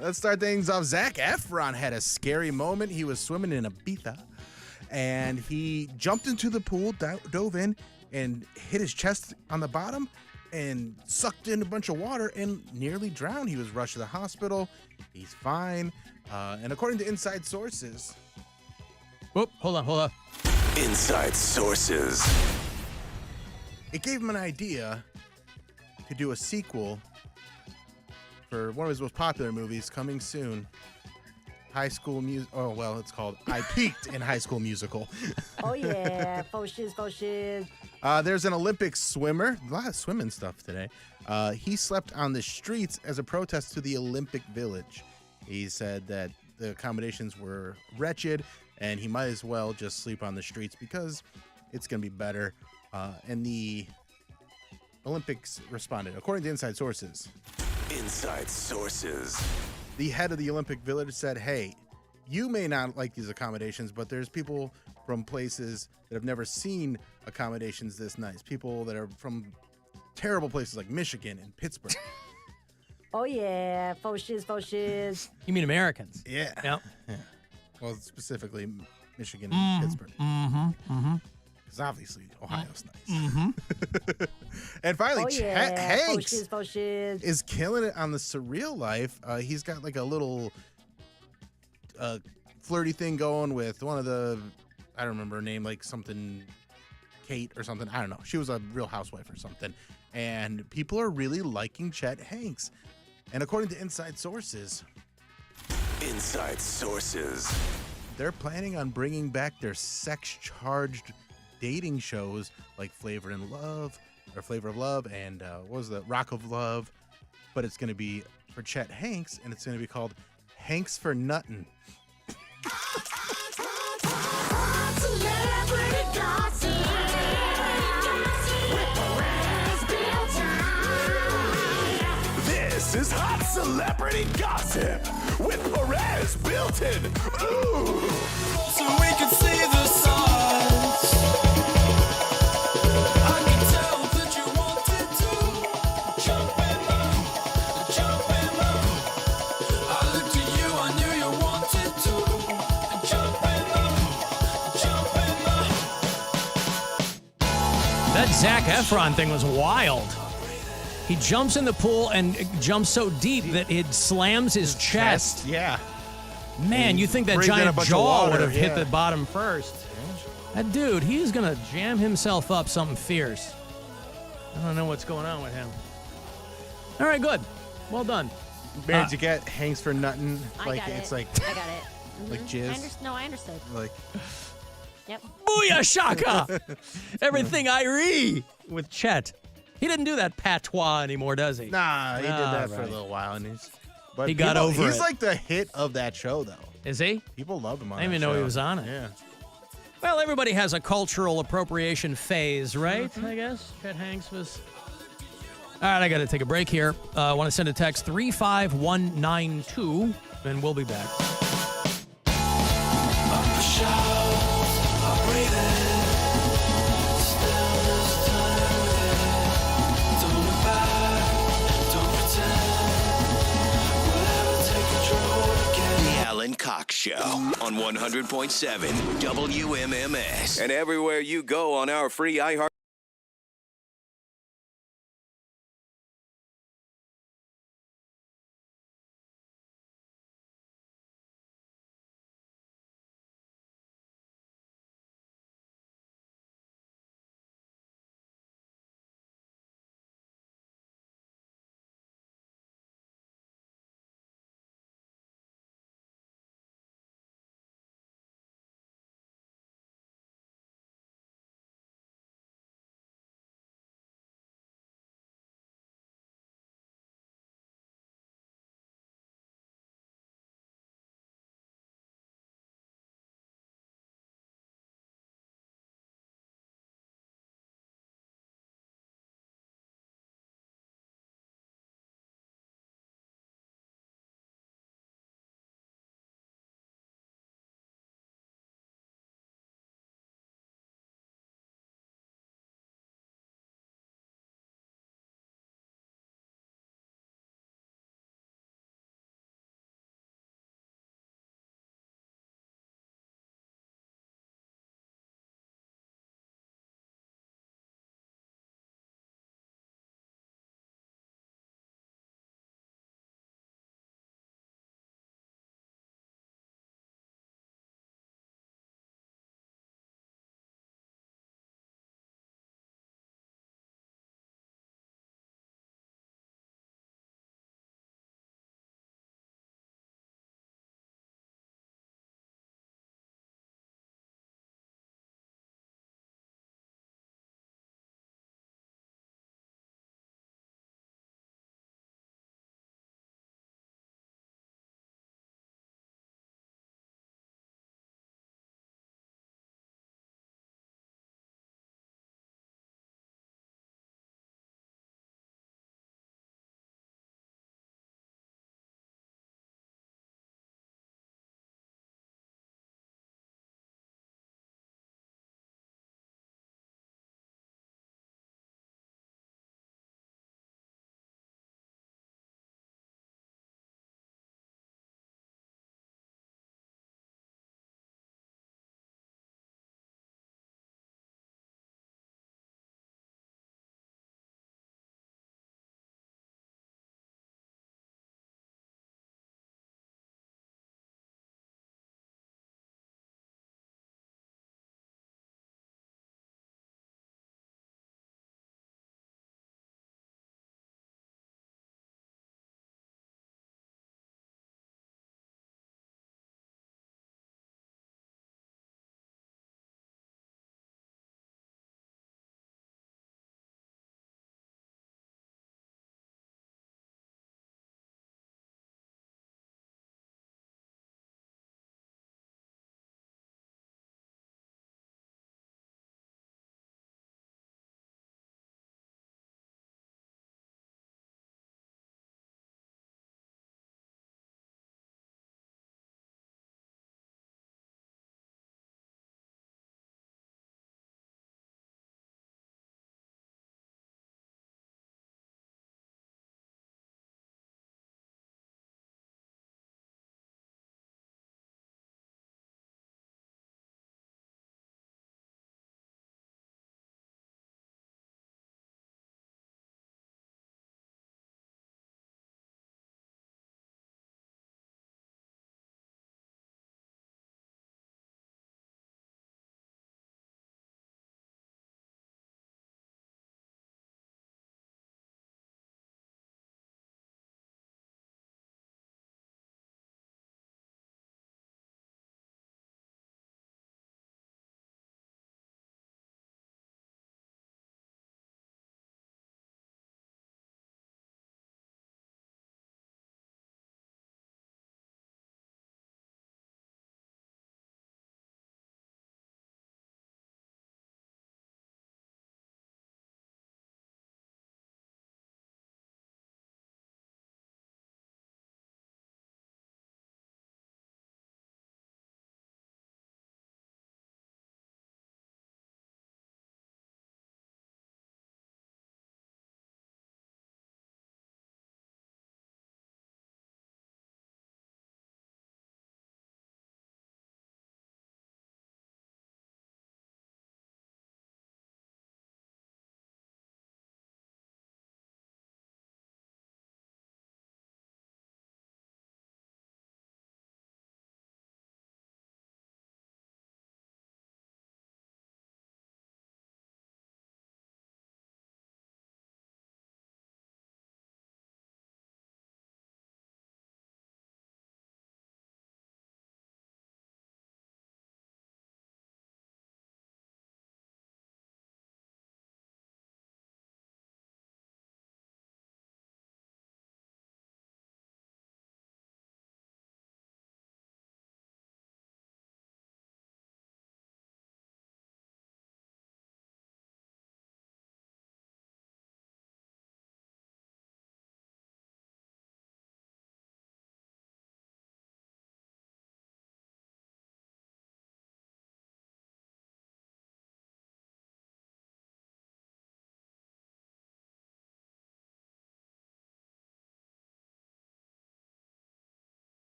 Let's start things off. Zac Efron had a scary moment. He was swimming in Ibiza, and he jumped into the pool, dove in, and hit his chest on the bottom, and sucked in a bunch of water and nearly drowned. He was rushed to the hospital. He's fine. And according to inside sources... Whoop, hold on. Inside sources. It gave him an idea to do a sequel for one of his most popular movies coming soon. High School Musical. Oh, well, it's called I Peaked in High School Musical. Oh, yeah. Faux shiz. There's an Olympic swimmer. A lot of swimming stuff today. He slept on the streets as a protest to the Olympic Village. He said that the accommodations were wretched and he might as well just sleep on the streets because it's going to be better. And the Olympics responded, according to inside sources. Inside sources. The head of the Olympic Village said, hey, you may not like these accommodations, but there's people from places that have never seen accommodations this nice. People that are from terrible places like Michigan and Pittsburgh. Oh, yeah. Faux shiz. You mean Americans? Yeah. Yep. Yeah. Well, specifically Michigan and Pittsburgh. Because obviously Ohio's nice. And finally, Chet Hanks Faux shiz. is killing it on The Surreal Life. He's got like a little flirty thing going with one of the, I don't remember her name, like something Kate or something. I don't know. She was a Real Housewife or something. And people are really liking Chet Hanks. And according to inside sources, they're planning on bringing back their sex-charged dating shows like Flavor of Love and what was the Rock of Love, but it's going to be for Chet Hanks and it's going to be called Hanks for Nuttin'. This is Hot Celebrity Gossip with Perez Built-In. Ooh! So we can see the signs. I can tell that you wanted to jump in love. I looked at you, I knew you wanted to jump in love. That Zac Efron thing was wild. He jumps in the pool and jumps so deep that it slams his chest. Yeah. Man, you think that brings in a giant bunch of jaw water, would have hit yeah. the bottom first. That dude, he's going to jam himself up something fierce. I don't know what's going on with him. All right, good. Well done. Mary, did you get Hanks for Nuttin'? I got it's it. like I got it. like jizz. I understood. Like Yep. Booyah shaka! Everything Irie with Chet. He didn't do that patois anymore, does he? Nah, he did that for a right. little while, and He got over He's it. like the hit of that show, though. Is he? People love him on I didn't that even know show. he was on it. Yeah. Well, everybody has a cultural appropriation phase, right? I guess. Chet Hanks was. All right, I got to take a break here. I want to send a text 35192, and we'll be back. The Alan Cox Show on 100.7 WMMS. And everywhere you go on our free iHeart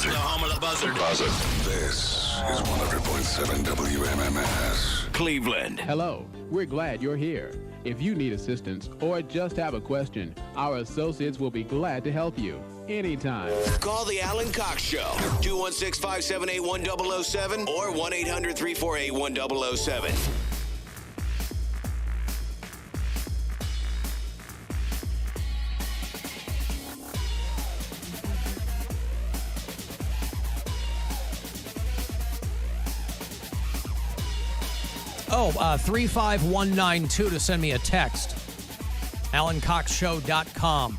Buzzard. The home of the Buzzard. Buzzard. This is 100.7 WMMS. Cleveland. Hello, we're glad you're here. If you need assistance or just have a question, our associates will be glad to help you anytime. Call the Alan Cox Show. 216-578-1007 or 1-800-348-1007. Oh, 35192 to send me a text. AlanCoxShow.com.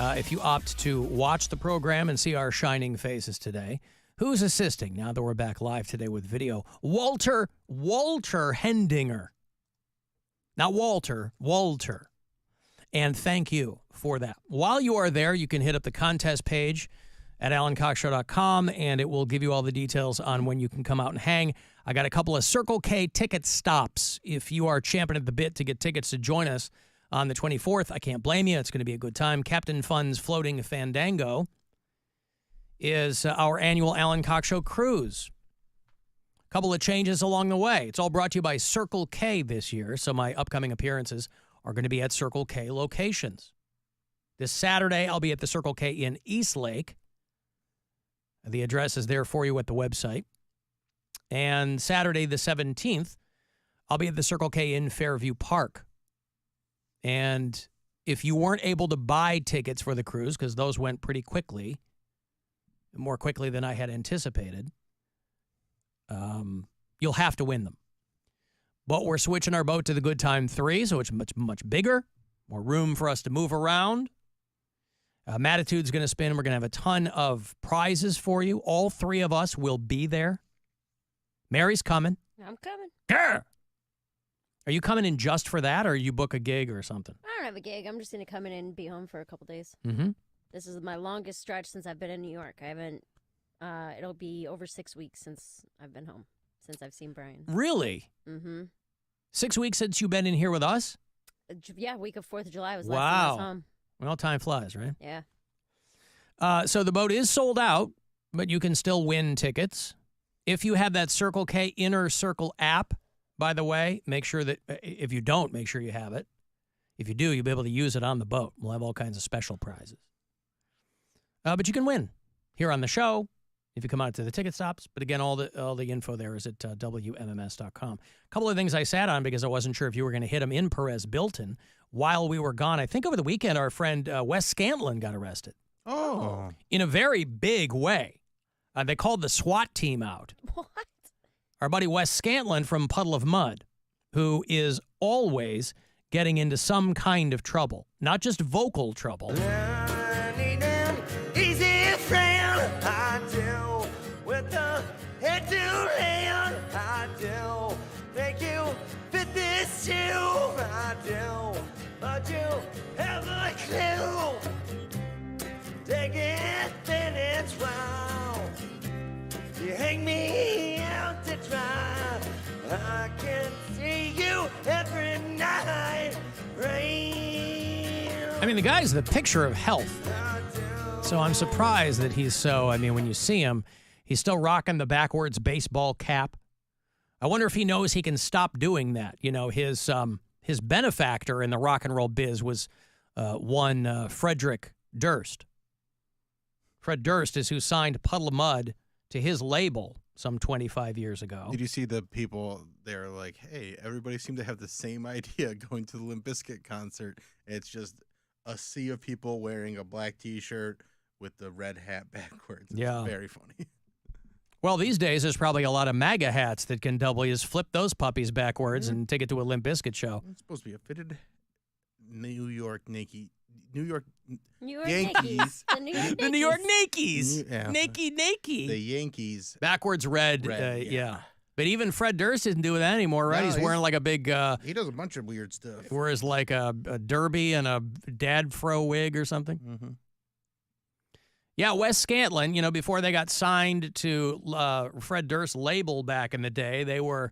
If you opt to watch the program and see our shining faces today. Who's assisting now that we're back live today with video? Walter Hendinger. Not Walter. And thank you for that. While you are there, you can hit up the contest page at AlanCoxShow.com, and it will give you all the details on when you can come out and hang. I got a couple of Circle K ticket stops. If you are champing at the bit to get tickets to join us on the 24th, I can't blame you. It's going to be a good time. Captain Fun's Floating Fandango is our annual Alan Cox Show cruise. A couple of changes along the way. It's all brought to you by Circle K this year, so my upcoming appearances are going to be at Circle K locations. This Saturday, I'll be at the Circle K in Eastlake. The address is there for you at the website. And Saturday, the 17th, I'll be at the Circle K in Fairview Park. And if you weren't able to buy tickets for the cruise, because those went pretty quickly, more quickly than I had anticipated, you'll have to win them. But we're switching our boat to the Good Time 3, so it's much bigger, more room for us to move around. Mattitude's going to spin. We're going to have a ton of prizes for you. All three of us will be there. Mary's coming. I'm coming. Grr! Are you coming in just for that, or you book a gig or something? I don't have a gig. I'm just going to come in and be home for a couple days. Mm-hmm. This is my longest stretch since I've been in New York. I haven't, it'll be over 6 weeks since I've been home, since I've seen Brian. Really? Mm-hmm. 6 weeks since you've been in here with us? Yeah, week of 4th of July was the last time I was home. Well, time flies, right? Yeah. So the boat is sold out, but you can still win tickets. If you have that Circle K Inner Circle app, by the way, make sure that if you don't, make sure you have it. If you do, you'll be able to use it on the boat. We'll have all kinds of special prizes. But you can win here on the show if you come out to the ticket stops. But again, all the info there is at WMMS.com. A couple of things I sat on because I wasn't sure if you were going to hit them in Perez-Bilton while we were gone. I think over the weekend, our friend Wes Scantlin got arrested. Oh. In a very big way. They called the SWAT team out. What? Our buddy Wes Scantlin from Puddle of Mud, who is always getting into some kind of trouble, not just vocal trouble. I need an easy friend, I do, with a head to hand, I do. Make you fit this shoe, I do, but you have a clue. Take it, then it's wrong. You hang me out to dry. I can see you every night. Rain. I mean, the guy's the picture of health. So I'm surprised that he's so, I mean, when you see him, he's still rocking the backwards baseball cap. I wonder if he knows he can stop doing that. You know, his benefactor in the rock and roll biz was one Frederick Durst. Fred Durst is who signed Puddle of Mud to his label some 25 years ago. Did you see the people there like, hey, everybody seemed to have the same idea going to the Limp Bizkit concert. It's just a sea of people wearing a black T-shirt with the red hat backwards. It's very funny. Well, these days, there's probably a lot of MAGA hats that can double as flip those puppies backwards and take it to a Limp Bizkit show. It's supposed to be a fitted New York Yankees. Yankees. The New York Yankees. The New York Yankees. Yeah. Nakey. The Yankees. Backwards red. Yeah. But even Fred Durst isn't doing that anymore, right? No, he's wearing like a big... he does a bunch of weird stuff. Wears like a derby and a dad fro wig or something. Mm-hmm. Yeah, Wes Scantlin, you know, before they got signed to Fred Durst's label back in the day, they were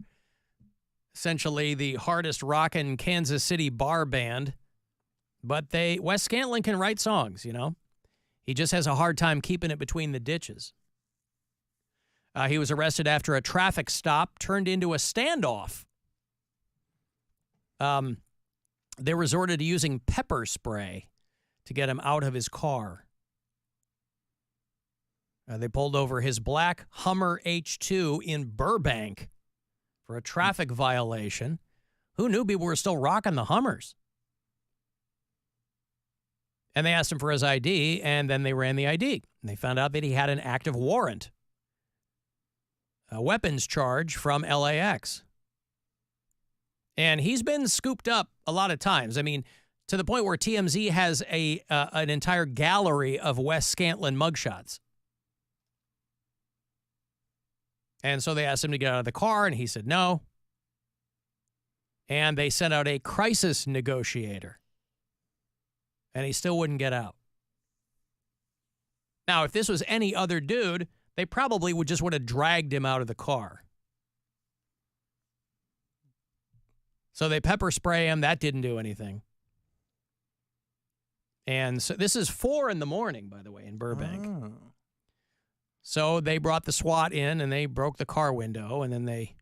essentially the hardest rockin' Kansas City bar band. But Wes Scantlin can write songs, you know. He just has a hard time keeping it between the ditches. He was arrested after a traffic stop turned into a standoff. They resorted to using pepper spray to get him out of his car. They pulled over his black Hummer H2 in Burbank for a traffic violation. Who knew people were still rocking the Hummers? And they asked him for his ID, and then they ran the ID. And they found out that he had an active warrant, a weapons charge from LAX. And he's been scooped up a lot of times. I mean, to the point where TMZ has an entire gallery of Wes Scantlin mugshots. And so they asked him to get out of the car, and he said no. And they sent out a crisis negotiator. And he still wouldn't get out. Now, if this was any other dude, they probably would have dragged him out of the car. So they pepper spray him. That didn't do anything. And so this is 4 a.m, by the way, in Burbank. Oh. So they brought the SWAT in, and they broke the car window, and then they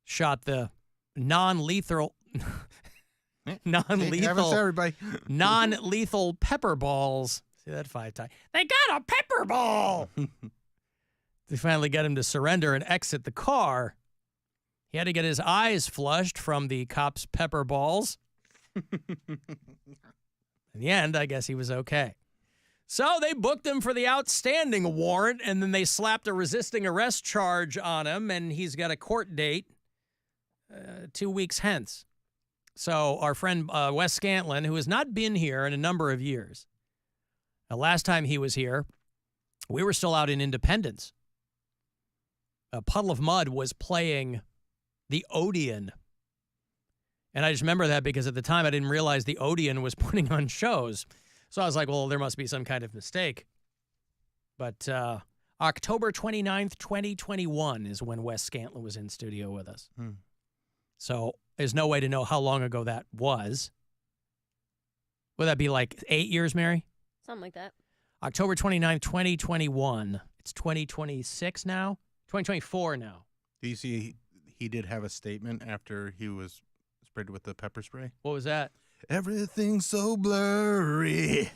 shot the non-lethal pepper balls. See that 5 times. They got a pepper ball. They finally got him to surrender and exit the car. He had to get his eyes flushed from the cops' pepper balls. In the end, I guess he was okay. So they booked him for the outstanding warrant, and then they slapped a resisting arrest charge on him, and he's got a court date 2 weeks hence. So our friend Wes Scantlin, who has not been here in a number of years, the last time he was here, we were still out in Independence. A Puddle of Mud was playing the Odeon. And I just remember that because at the time I didn't realize the Odeon was putting on shows. So I was like, well, there must be some kind of mistake. But October 29th, 2021 is when Wes Scantlin was in studio with us. So there's no way to know how long ago that was. Would that be like 8 years, Mary? Something like that. October 29th, 2021. It's 2026 now? 2024 now. Do you see he did have a statement after he was sprayed with the pepper spray? What was that? Everything's so blurry.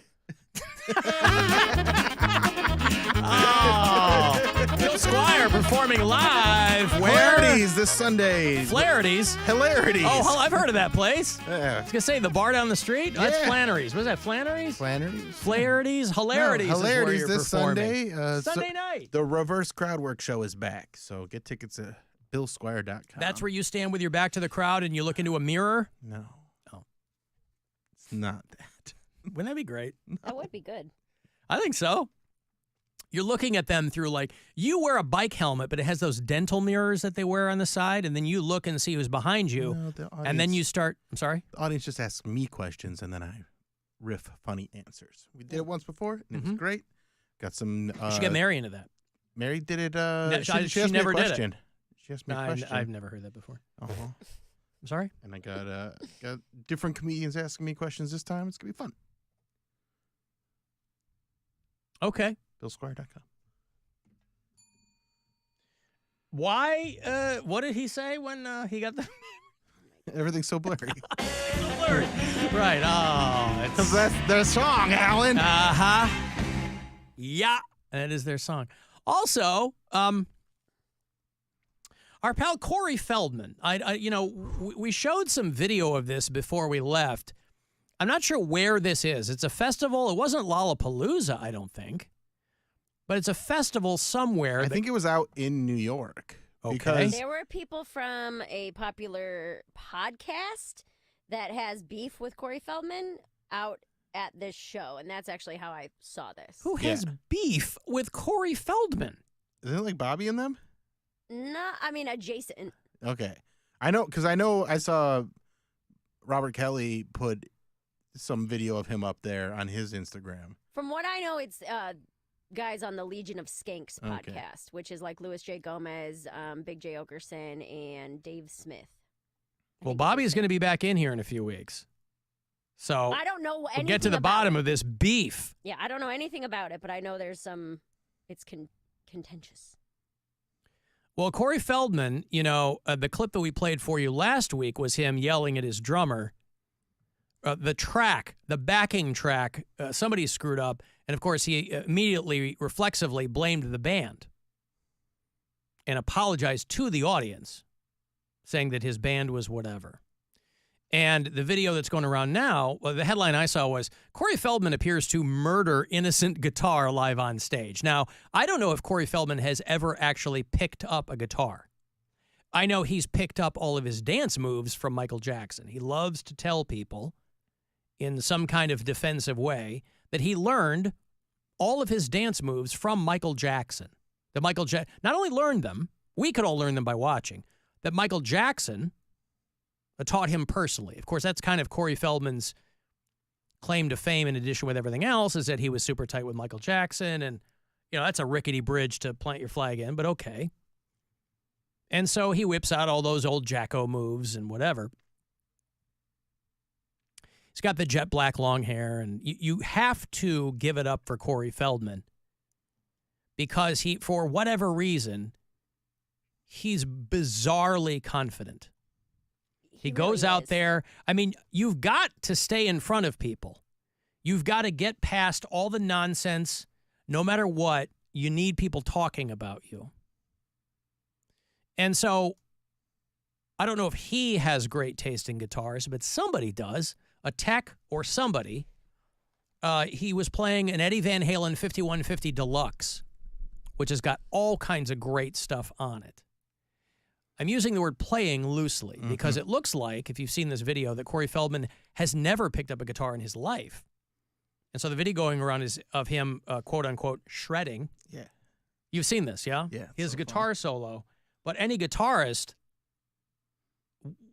Oh, Bill Squire performing live. Where? Flaherty's this Sunday. Flaherty's? Hilarities. Oh, I've heard of that place. Yeah. I was going to say, the bar down the street? Oh, that's Flannery's. Was that Flannery's? Flannery's. Flaherty's? Hilarities. No, is where Hilarities you're this performing. Sunday. Sunday night. The Reverse Crowdwork Show is back. So get tickets at BillSquire.com. That's where you stand with your back to the crowd and you look into a mirror? No. Oh. It's not that. Wouldn't that be great? That would be good. I think so. You're looking at them through, like, you wear a bike helmet, but it has those dental mirrors that they wear on the side, and then you look and see who's behind you, and then you start, I'm sorry? The audience just asks me questions, and then I riff funny answers. We did it once before, and it was great. Got some... you should get Mary into that. Mary did it... she asked never me a did question. it. She asked me a question. I've never heard that before. Uh-huh. I'm sorry? And I got different comedians asking me questions this time. It's going to be fun. Okay. BillSquire.com. Why? What did he say when he got the... Everything's so blurry. Blurry. Right. Oh, because that's their song, Alan. Uh-huh. Yeah, that is their song. Also, our pal Corey Feldman. We showed some video of this before we left. I'm not sure where this is. It's a festival. It wasn't Lollapalooza, I don't think. But it's a festival somewhere. I think it was out in New York. Okay. There were people from a popular podcast that has beef with Corey Feldman out at this show, and that's actually how I saw this. Who has beef with Corey Feldman? Isn't it like Bobby and them? No, I mean adjacent. Okay. I know, because I saw Robert Kelly put some video of him up there on his Instagram. From what I know, it's guys on the Legion of Skanks podcast, which is like Louis J. Gomez, Big J. Okerson, and Dave Smith. Well, Bobby's going to be back in here in a few weeks. So I don't know anything we'll get to the bottom of this beef. Yeah, I don't know anything about it, but I know there's some, it's contentious. Well, Corey Feldman, the clip that we played for you last week was him yelling at his drummer. The backing track, somebody screwed up. And, of course, he immediately, reflexively blamed the band and apologized to the audience, saying that his band was whatever. And the video that's going around now, the headline I saw was, Corey Feldman appears to murder innocent guitar live on stage. Now, I don't know if Corey Feldman has ever actually picked up a guitar. I know he's picked up all of his dance moves from Michael Jackson. He loves to tell people in some kind of defensive way that he learned all of his dance moves from Michael Jackson. That Michael not only learned them, we could all learn them by watching, that Michael Jackson taught him personally. Of course, that's kind of Corey Feldman's claim to fame in addition with everything else, is that he was super tight with Michael Jackson. And, that's a rickety bridge to plant your flag in, but okay. And so he whips out all those old Jacko moves and whatever. He's got the jet black long hair, and you have to give it up for Corey Feldman because he, for whatever reason, he's bizarrely confident. He goes out there. I mean, you've got to stay in front of people. You've got to get past all the nonsense. No matter what, you need people talking about you. And so I don't know if he has great taste in guitars, but somebody does. A tech or somebody. He was playing an Eddie Van Halen 5150 Deluxe, which has got all kinds of great stuff on it. I'm using the word playing loosely because it looks like, if you've seen this video, that Corey Feldman has never picked up a guitar in his life. And so the video going around is of him, quote unquote, shredding. Yeah. You've seen this, yeah? Yeah. His guitar solo. But any guitarist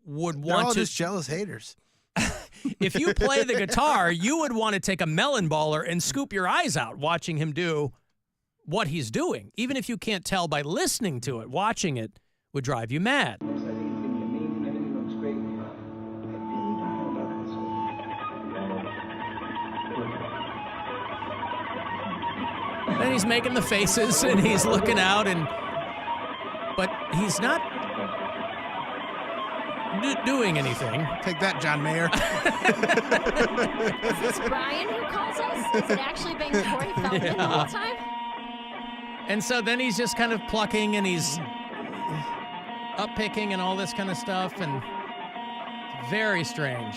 would They're want all to. just jealous haters. If you play the guitar, you would want to take a melon baller and scoop your eyes out watching him do what he's doing. Even if you can't tell by listening to it, watching it would drive you mad. Then he's making the faces and he's looking out, but he's not doing anything. Take that, John Mayer. Is this Brian who calls us? Is it actually been Corey Feldman the whole time? And so then he's just kind of plucking and he's up picking and all this kind of stuff, and very strange.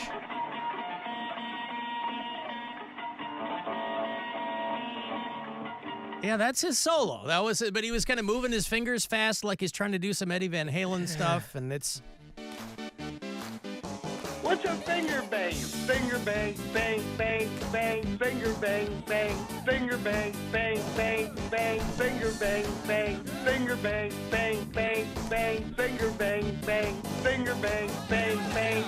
Yeah, that's his solo. That was it, but he was kind of moving his fingers fast like he's trying to do some Eddie Van Halen stuff, and it's... What's a finger bang? Finger bang, bang, bang, bang, finger bang, bang, finger bang, bang, bang, bang, finger bang, bang, finger bang, bang, bang, bang, finger bang, bang, finger bang, bang, bang.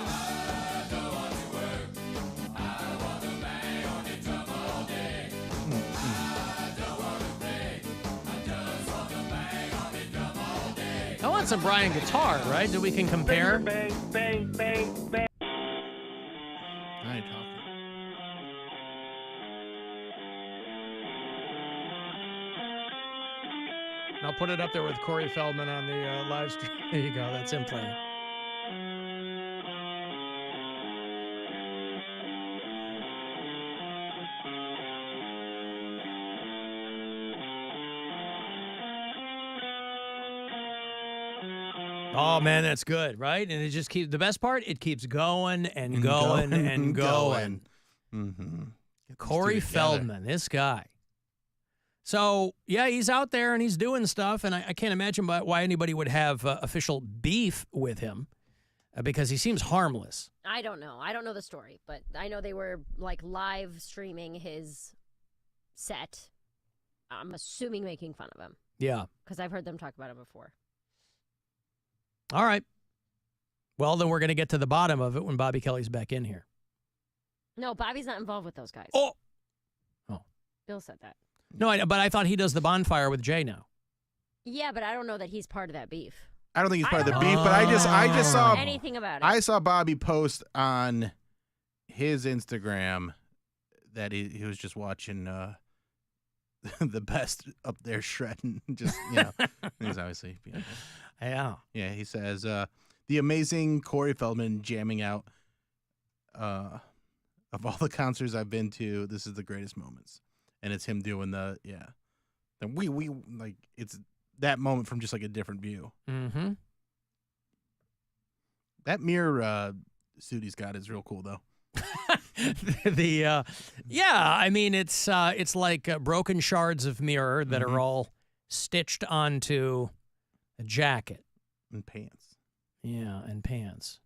I want some Brian guitar, right? That we can compare. Bang, bang, bang, bang. I ain't talking. I'll put it up there with Corey Feldman on the live stream. There you go. That's him playing. Oh, man, that's good, right? And it just keeps, the best part, it keeps going and going and going. Mm-hmm. Corey Feldman, this guy. So, yeah, he's out there and he's doing stuff, and I can't imagine why anybody would have official beef with him because he seems harmless. I don't know. I don't know the story, but I know they were like live streaming his set. I'm assuming making fun of him. Yeah. Because I've heard them talk about him before. All right. Well, then we're going to get to the bottom of it when Bobby Kelly's back in here. No, Bobby's not involved with those guys. Oh. Bill said that. No, but I thought he does the bonfire with Jay now. Yeah, but I don't know that he's part of that beef. I don't think he's part of the beef, but I just saw anything about it. I saw Bobby post on his Instagram that he was just watching the best up there shredding. Just, he's obviously beautiful. Yeah. Yeah, he says, the amazing Corey Feldman jamming out. Of all the concerts I've been to, this is the greatest moments. And it's him doing the. And we like, it's that moment from just like a different view. Mm-hmm. That mirror suit he's got is real cool, though. I mean, it's like broken shards of mirror that are all stitched onto a jacket. And pants. Yeah, and pants.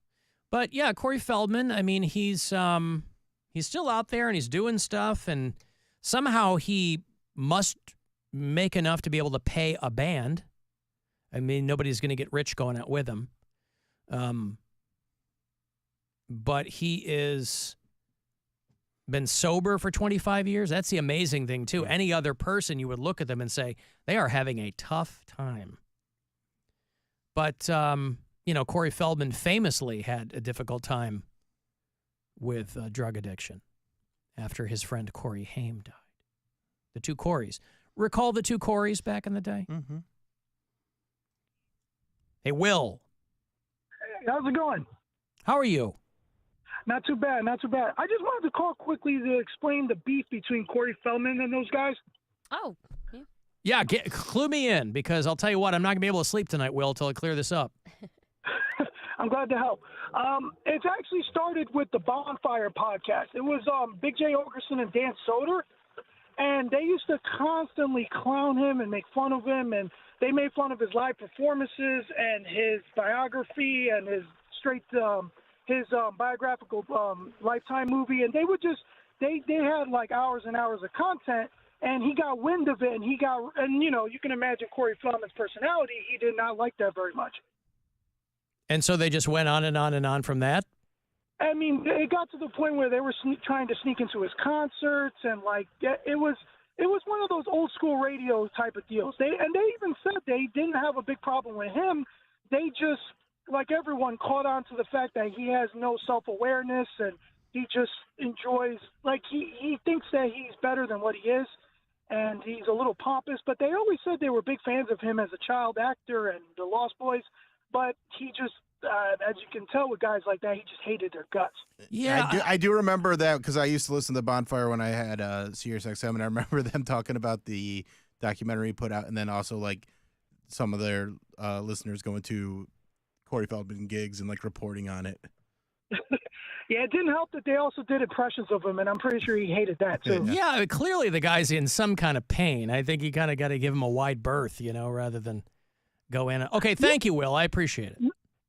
But yeah, Corey Feldman, I mean, he's still out there and he's doing stuff, and somehow he must make enough to be able to pay a band. I mean, nobody's going to get rich going out with him. But he is been sober for 25 years. That's the amazing thing, too. Any other person, you would look at them and say, they are having a tough time. But, Corey Feldman famously had a difficult time with drug addiction after his friend Corey Haim died. The two Coreys. Recall the two Coreys back in the day? Mm-hmm. Hey, Will. Hey, how's it going? How are you? Not too bad, not too bad. I just wanted to call quickly to explain the beef between Corey Feldman and those guys. Oh, yeah. Clue me in, because I'll tell you what, I'm not going to be able to sleep tonight, Will, until I clear this up. I'm glad to help. It's actually started with the Bonfire podcast. It was Big J. Ogerson and Dan Soder, and they used to constantly clown him and make fun of him, and they made fun of his live performances and his biography and his biographical Lifetime movie, and they would just they had like hours and hours of content, and he got wind of it, and you can imagine Corey Feldman's personality. He did not like that very much. And so they just went on and on and on from that? I mean, it got to the point where they were trying to sneak into his concerts, and it was one of those old school radio type of deals. They even said they didn't have a big problem with him. They just, like everyone, caught on to the fact that he has no self-awareness, and he just enjoys, like he thinks that he's better than what he is, and he's a little pompous. But they always said they were big fans of him as a child actor and the Lost Boys. But he just, as you can tell with guys like that, he just hated their guts. Yeah, I do remember that, because I used to listen to Bonfire when I had Sirius XM, and I remember them talking about the documentary put out, and then also like some of their listeners going to Corey Feldman gigs and like reporting on it. Yeah, it didn't help that they also did impressions of him, and I'm pretty sure he hated that too. Yeah, clearly the guy's in some kind of pain. I think you kind of got to give him a wide berth, rather than go in. Okay, thank you, Will. I appreciate it.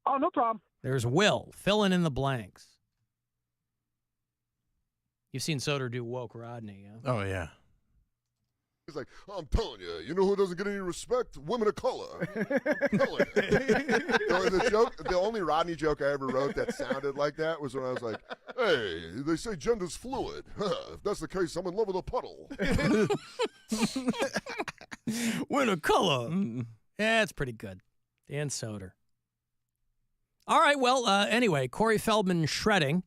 Oh, no problem. There's Will, filling in the blanks. You've seen Soder do Woke Rodney, yeah? Oh, yeah. He's like, I'm telling you know who doesn't get any respect? Women of color. I'm telling you. The only Rodney joke I ever wrote that sounded like that was when I was like, hey, they say gender's fluid. If that's the case, I'm in love with a puddle. Women of color. Yeah, it's pretty good. Dan Soder. All right, well, anyway, Corey Feldman shredding.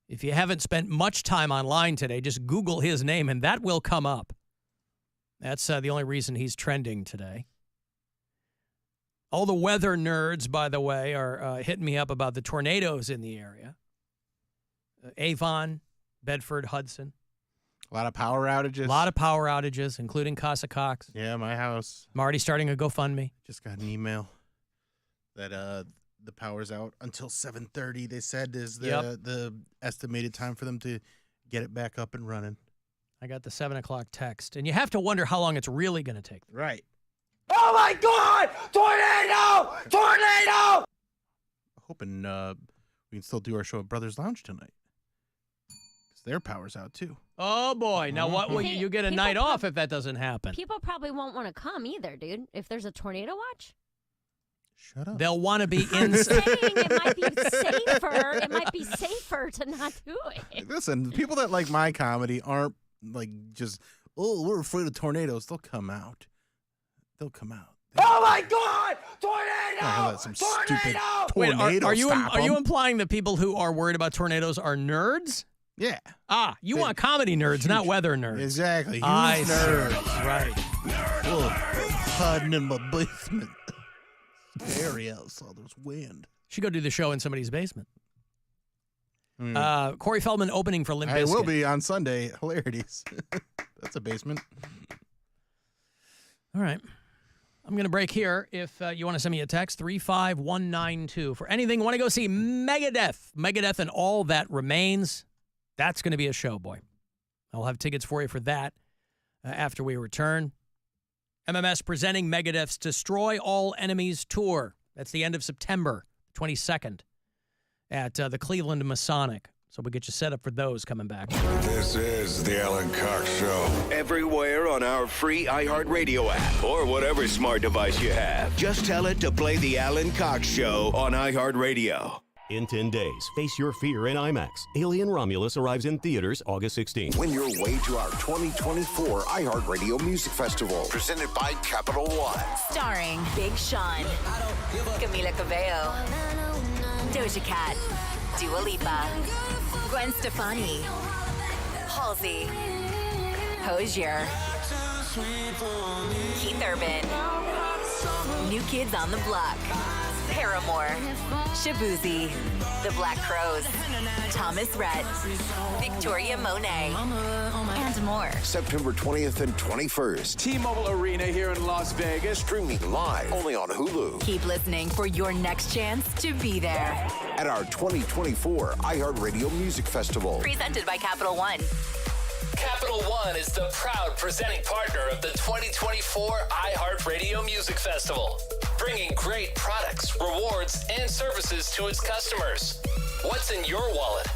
If you haven't spent much time online today, just Google his name, and that will come up. That's the only reason he's trending today. All the weather nerds, by the way, are hitting me up about the tornadoes in the area. Avon, Bedford, Hudson. A lot of power outages. A lot of power outages, including Casa Cox. Yeah, my house. I'm already starting a GoFundMe. Just got an email that the power's out until 7:30. They said is the estimated time for them to get it back up and running. I got the 7 o'clock text, and you have to wonder how long it's really going to take. Right. Oh my God! Tornado! Tornado! Hoping we can still do our show at Brothers Lounge tonight, because their power's out too. Oh boy! Now what? Will you get a night off if that doesn't happen? People probably won't want to come either, dude. If there's a tornado watch. Shut up. They'll want to be I'm inside. saying it might be safer. It might be safer to not do it. Listen, people that like my comedy aren't like just, oh, we're afraid of tornadoes. They'll come out. They'll come out. Oh my God! Tornado! Let some stupid Wait, tornado are stop you them. implying that people who are worried about tornadoes are nerds? Yeah. Ah, you want comedy nerds, not weather nerds. Exactly. Huge I see. nerds. Right. Hiding in my basement. Area outside there's wind. Should go do the show in somebody's basement. Corey Feldman opening for Limp Bizkit. I will be on Sunday. Hilarities. That's a basement. All right. I'm going to break here. If you want to send me a text, 35192. For anything, want to go see Megadeth and All That Remains. That's going to be a show, boy. I'll have tickets for you for that after we return. MMS presenting Megadeth's Destroy All Enemies Tour. That's the end of September 22nd at the Cleveland Masonic. So we'll get you set up for those coming back. This is the Alan Cox Show. Everywhere on our free iHeartRadio app or whatever smart device you have. Just tell it to play the Alan Cox Show on iHeartRadio. In 10 days, face your fear in IMAX. Alien Romulus arrives in theaters August 16th. Win your way to our 2024 iHeartRadio Music Festival, presented by Capital One. Starring Big Sean, Camila Cabello, Doja Cat, Dua Lipa, Gwen Stefani, Halsey, Hozier, Keith Urban, New Kids on the Block, Paramore, Shabuzi, The Black Crowes, Thomas Rhett, Victoria Monet, and more. September 20th and 21st. T-Mobile Arena here in Las Vegas. Streaming live only on Hulu. Keep listening for your next chance to be there. At our 2024 iHeartRadio Music Festival. Presented by Capital One. Capital One is the proud presenting partner of the 2024 iHeartRadio Music Festival, bringing great products, rewards, and services to its customers. What's in your wallet?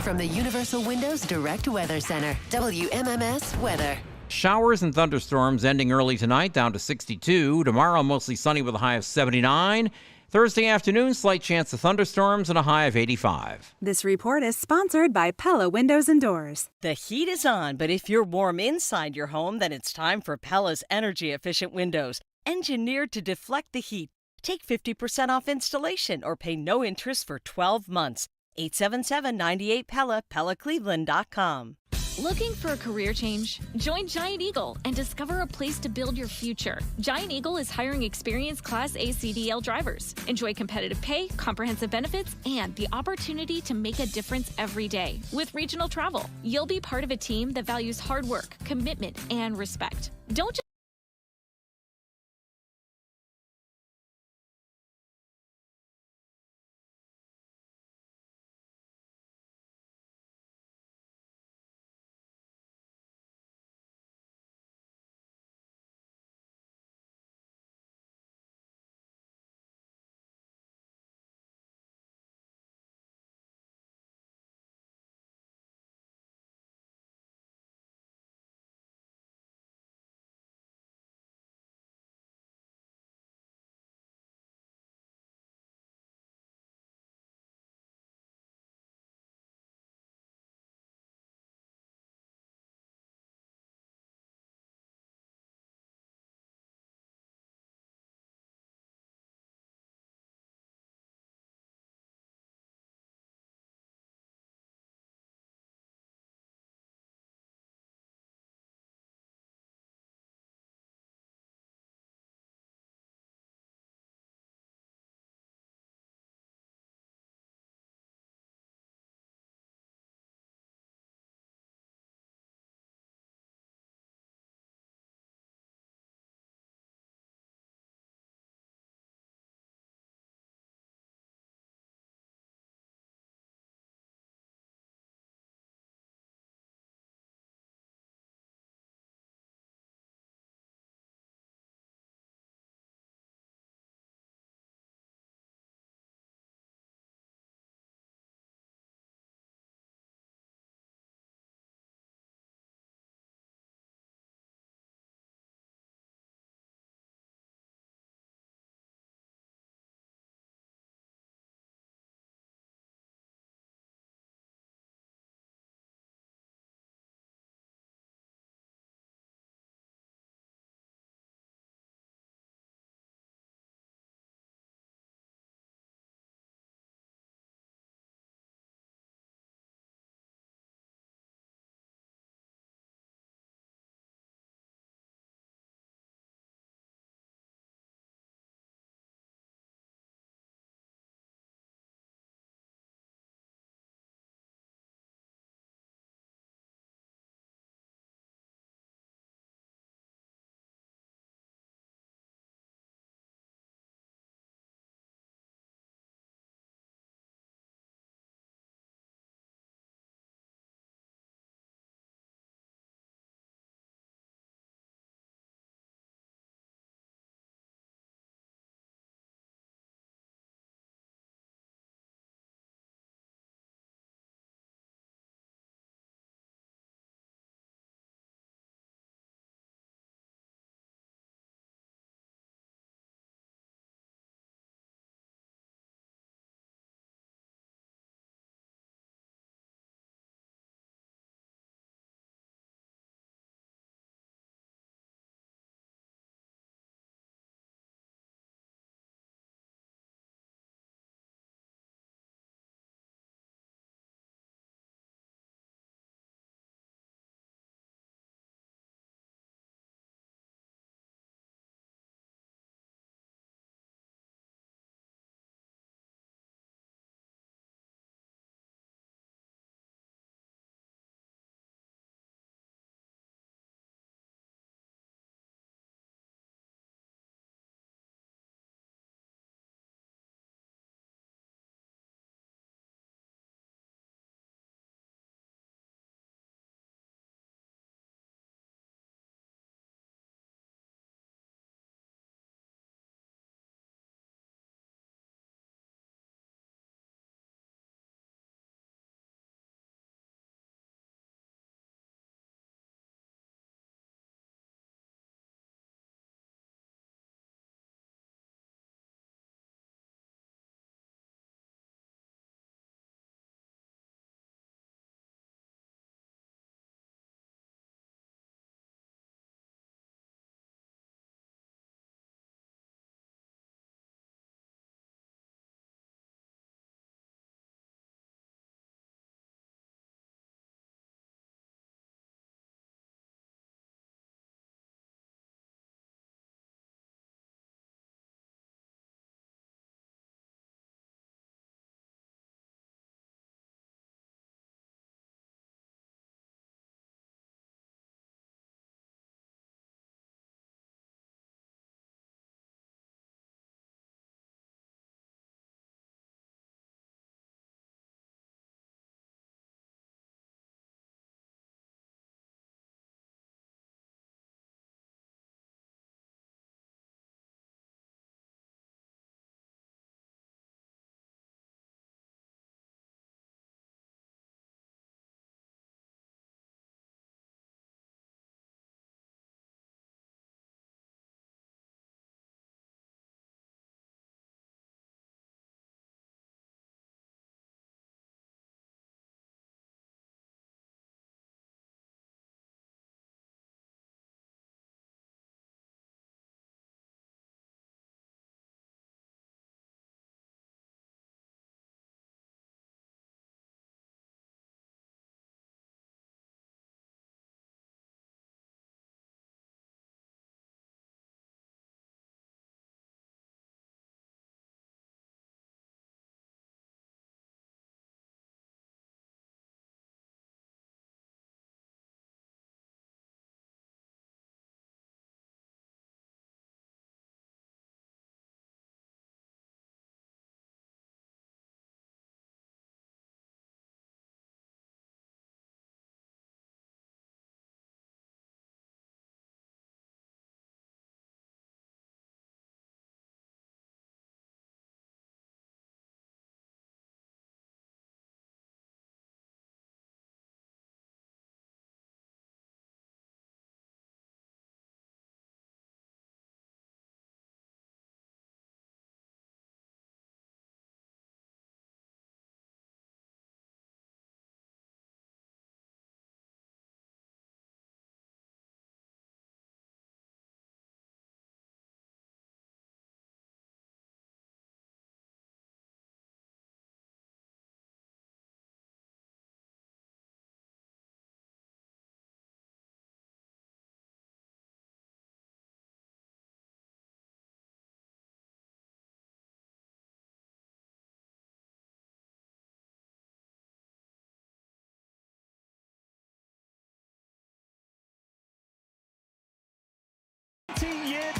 From the Universal Windows Direct Weather Center, WMMS Weather. Showers and thunderstorms ending early tonight, down to 62. Tomorrow, mostly sunny with a high of 79. Thursday afternoon, slight chance of thunderstorms and a high of 85. This report is sponsored by Pella Windows and Doors. The heat is on, but if you're warm inside your home, then it's time for Pella's energy-efficient windows, engineered to deflect the heat. Take 50% off installation or pay no interest for 12 months. 877-98-PELLA, PellaCleveland.com. Looking for a career change? Join Giant Eagle and discover a place to build your future. Giant Eagle is hiring experienced Class A CDL drivers. Enjoy competitive pay, comprehensive benefits, and the opportunity to make a difference every day. With regional travel, you'll be part of a team that values hard work, commitment, and respect. Don't just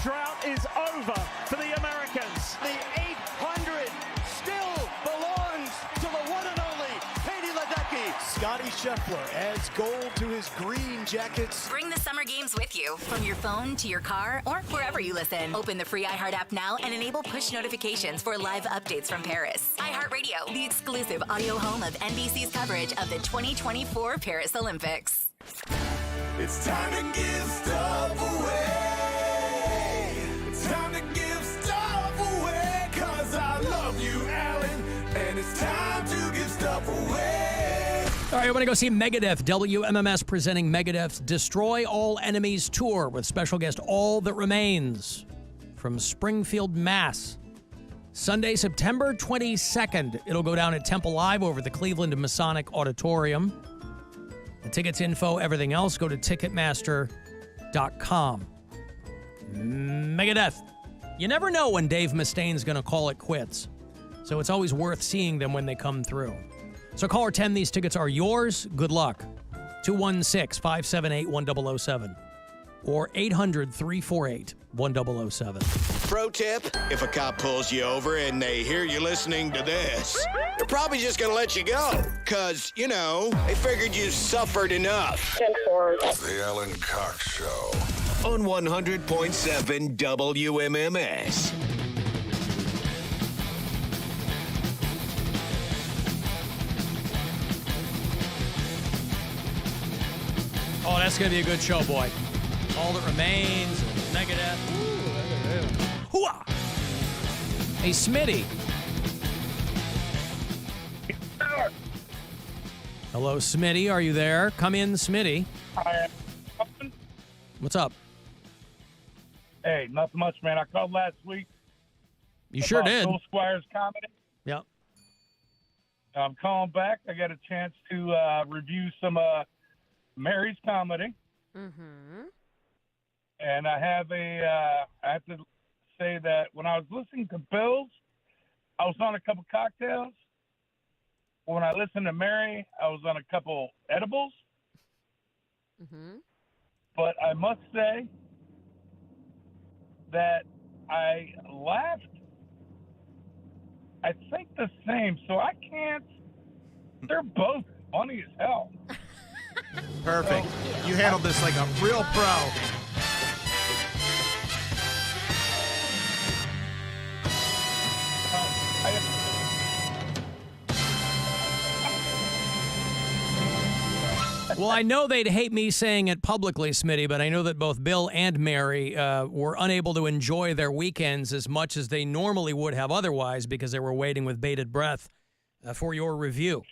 drought is over for the Americans. The 800 still belongs to the one and only Katie Ledecky. Scotty Scheffler adds gold to his green jackets. Bring the summer games with you from your phone to your car or wherever you listen. Open the free iHeart app now and enable push notifications for live updates from Paris. iHeartRadio, the exclusive audio home of NBC's coverage of the 2024 Paris Olympics. It's time to give stuff away. It's time to give stuff away. 'Cause I love you, Alan. And it's time to give stuff away. All right, I want to go see Megadeth. WMMS presenting Megadeth's Destroy All Enemies Tour with special guest All That Remains from Springfield, Mass. Sunday, September 22nd. It'll go down at Temple Live over at the Cleveland Masonic Auditorium. The tickets, info, everything else, go to Ticketmaster.com. Megadeth. You never know when Dave Mustaine's going to call it quits. So it's always worth seeing them when they come through. So caller 10, these tickets are yours. Good luck. 216-578-1007 or 800-348-1007. Pro tip, if a cop pulls you over and they hear you listening to this, they're probably just going to let you go. Because, you know, they figured you suffered enough. The Alan Cox Show. On 100.7 WMMS. Oh, that's going to be a good show, boy. All That Remains, Megadeth. Hooah! Hey, Smitty. Hello, Smitty. Are you there? Come in, Smitty. Hi. What's up? Hey, nothing much, man. I called last week. You sure did. Bill Squire's comedy. Yep. I'm calling back. I got a chance to review some Mary's comedy. Mm-hmm. And I have to say that when I was listening to Bill's, I was on a couple cocktails. When I listened to Mary, I was on a couple edibles. Mm-hmm. But I must say that I laughed, I think, the same. So I can't. They're both funny as hell. Perfect. You handled this like a real pro. Well, I know they'd hate me saying it publicly, Smitty, but I know that both Bill and Mary were unable to enjoy their weekends as much as they normally would have otherwise because they were waiting with bated breath for your review.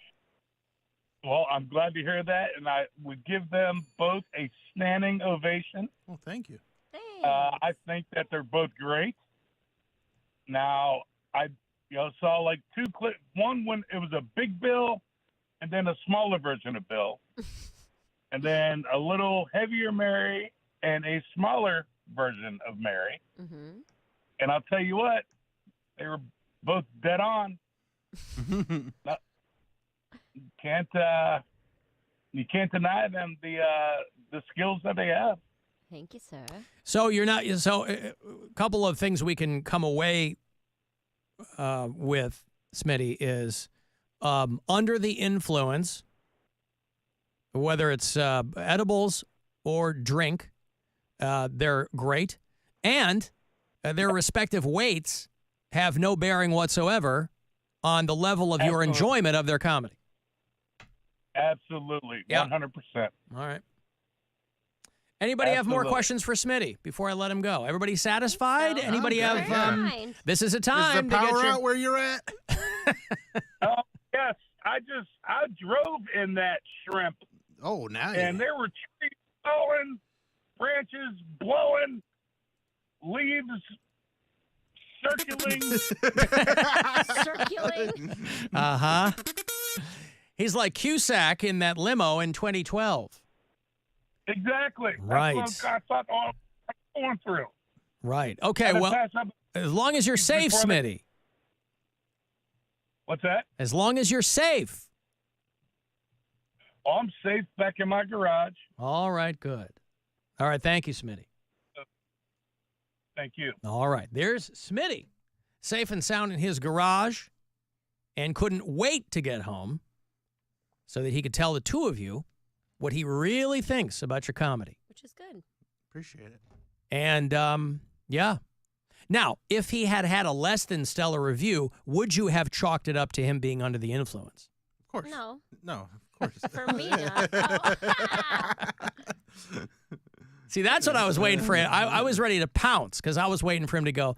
Well, I'm glad to hear that, and I would give them both a standing ovation. Well, thank you. I think that they're both great. Now, I saw like two clips. One when it was a big Bill, and then a smaller version of Bill, and then a little heavier Mary and a smaller version of Mary. Mm-hmm. And I'll tell you what, they were both dead on. You can't deny them the skills that they have. Thank you, sir. So you're not. So a couple of things we can come away with, Smitty, is under the influence, whether it's edibles or drink, they're great, and their respective weights have no bearing whatsoever on the level of your enjoyment of their comedy. Absolutely, 100%. All right. Anybody have more questions for Smitty before I let him go? Everybody satisfied? So. Anybody have? This is a time Is the power to get your... out where you're at? Yes, I drove in that shrimp. Oh, now and there were trees falling, branches blowing, leaves circulating. Uh-huh. He's like Cusack in that limo in 2012. Exactly. Right. That's what I thought I was going through. Right. Okay, well, as long as you're safe, Smitty. What's that? As long as you're safe. Oh, I'm safe back in my garage. All right, good. All right, thank you, Smitty. Thank you. All right. There's Smitty, safe and sound in his garage, and couldn't wait to get home so that he could tell the two of you what he really thinks about your comedy. Which is good. Appreciate it. And, yeah. Now, if he had had a less than stellar review, would you have chalked it up to him being under the influence? Of course. No. No, of course. For me, not. Oh. See, that's what I was waiting for. I was ready to pounce because I was waiting for him to go,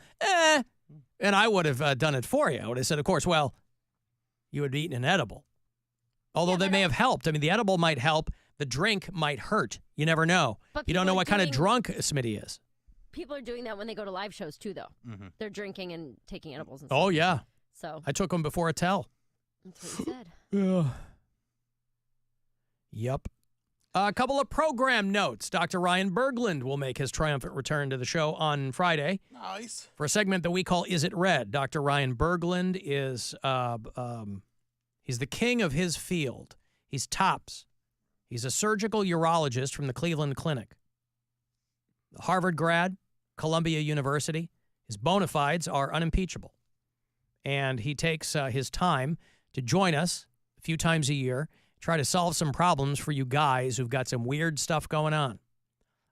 and I would have done it for you. I would have said, of course, well, you would have eaten an edible. Although they may have helped. I mean, the edible might help. The drink might hurt. You never know. But You don't know people are what kind of doing- drunk Smitty is. People are doing that when they go to live shows, too, though. Mm-hmm. They're drinking and taking edibles and stuff. Oh, yeah. So I took him before a tell. that's what he said. Yep. A couple of program notes. Dr. Ryan Berglund will make his triumphant return to the show on Friday. Nice. For a segment that we call Is It Red? Dr. Ryan Berglund is he's the king of his field. He's tops. He's a surgical urologist from the Cleveland Clinic. Harvard grad, Columbia University. His bona fides are unimpeachable. And he takes his time to join us a few times a year, try to solve some problems for you guys who've got some weird stuff going on.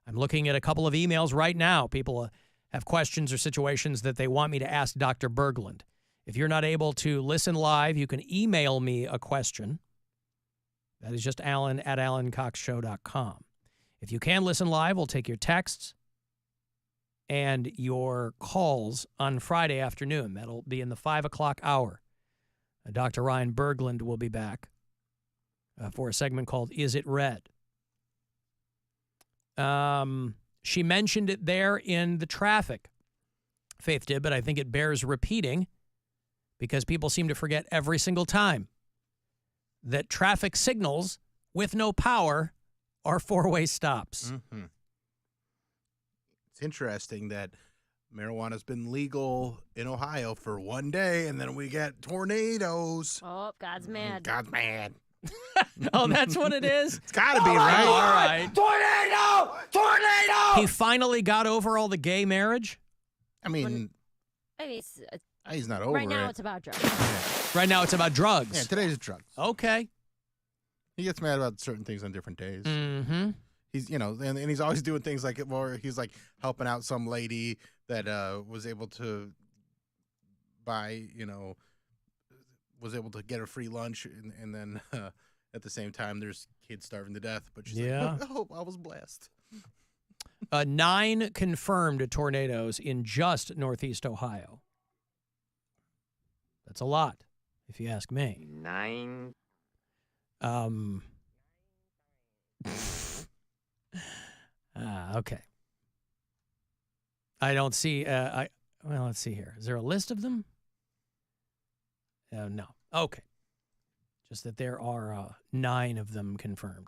I'm looking at a couple of emails right now. People have questions or situations that they want me to ask Dr. Berglund. If you're not able to listen live, you can email me a question. That is just alan@alancoxshow.com. If you can listen live, we'll take your texts and your calls on Friday afternoon. That'll be in the 5 o'clock hour. Dr. Ryan Berglund will be back for a segment called Is It Red? She mentioned it there in the traffic. Faith did, but I think it bears repeating because people seem to forget every single time that traffic signals with no power are four-way stops. Mm-hmm. It's interesting that marijuana's been legal in Ohio for one day, and then we get tornadoes. Oh, God's mad. God's mad. Oh, that's what it is? It's got to be, right? All right. Tornado! Tornado! He finally got over all the gay marriage? I mean, I mean, he's not over right now it. it's about drugs. Right now it's about drugs. Yeah, today's drugs. Okay. He gets mad about certain things on different days. Mm-hmm. He's, and he's always doing things like, where he's like helping out some lady that was able to buy, was able to get a free lunch, and then at the same time, there's kids starving to death. But she's like, oh, I was blessed. 9 confirmed tornadoes in just Northeast Ohio. That's a lot, if you ask me. 9. Okay. I don't see. Well, let's see here. Is there a list of them? No. Okay. Just that there are 9 of them confirmed.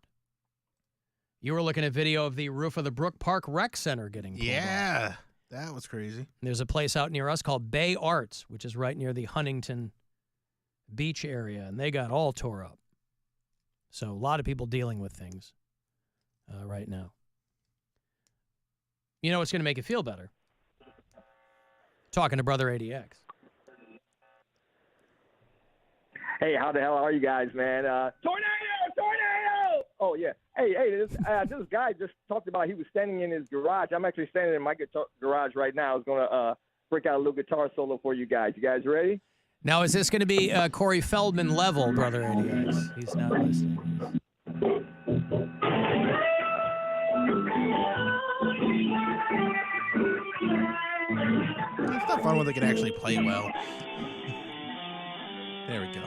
You were looking at video of the roof of the Brook Park Rec Center getting pulled off. That was crazy. There's a place out near us called Bay Arts, which is right near the Huntington Beach area, and they got all tore up. So a lot of people dealing with things right now. You know what's going to make you feel better? Talking to Brother ADX. Hey, how the hell are you guys, man? Tornado! Oh, yeah. Hey, this guy just talked about he was standing in his garage. I'm actually standing in my garage right now. I was going to break out a little guitar solo for you guys. You guys ready? Now, is this going to be Corey Feldman level, Brother ADX? He's not listening. It's not fun when they can actually play well. There we go.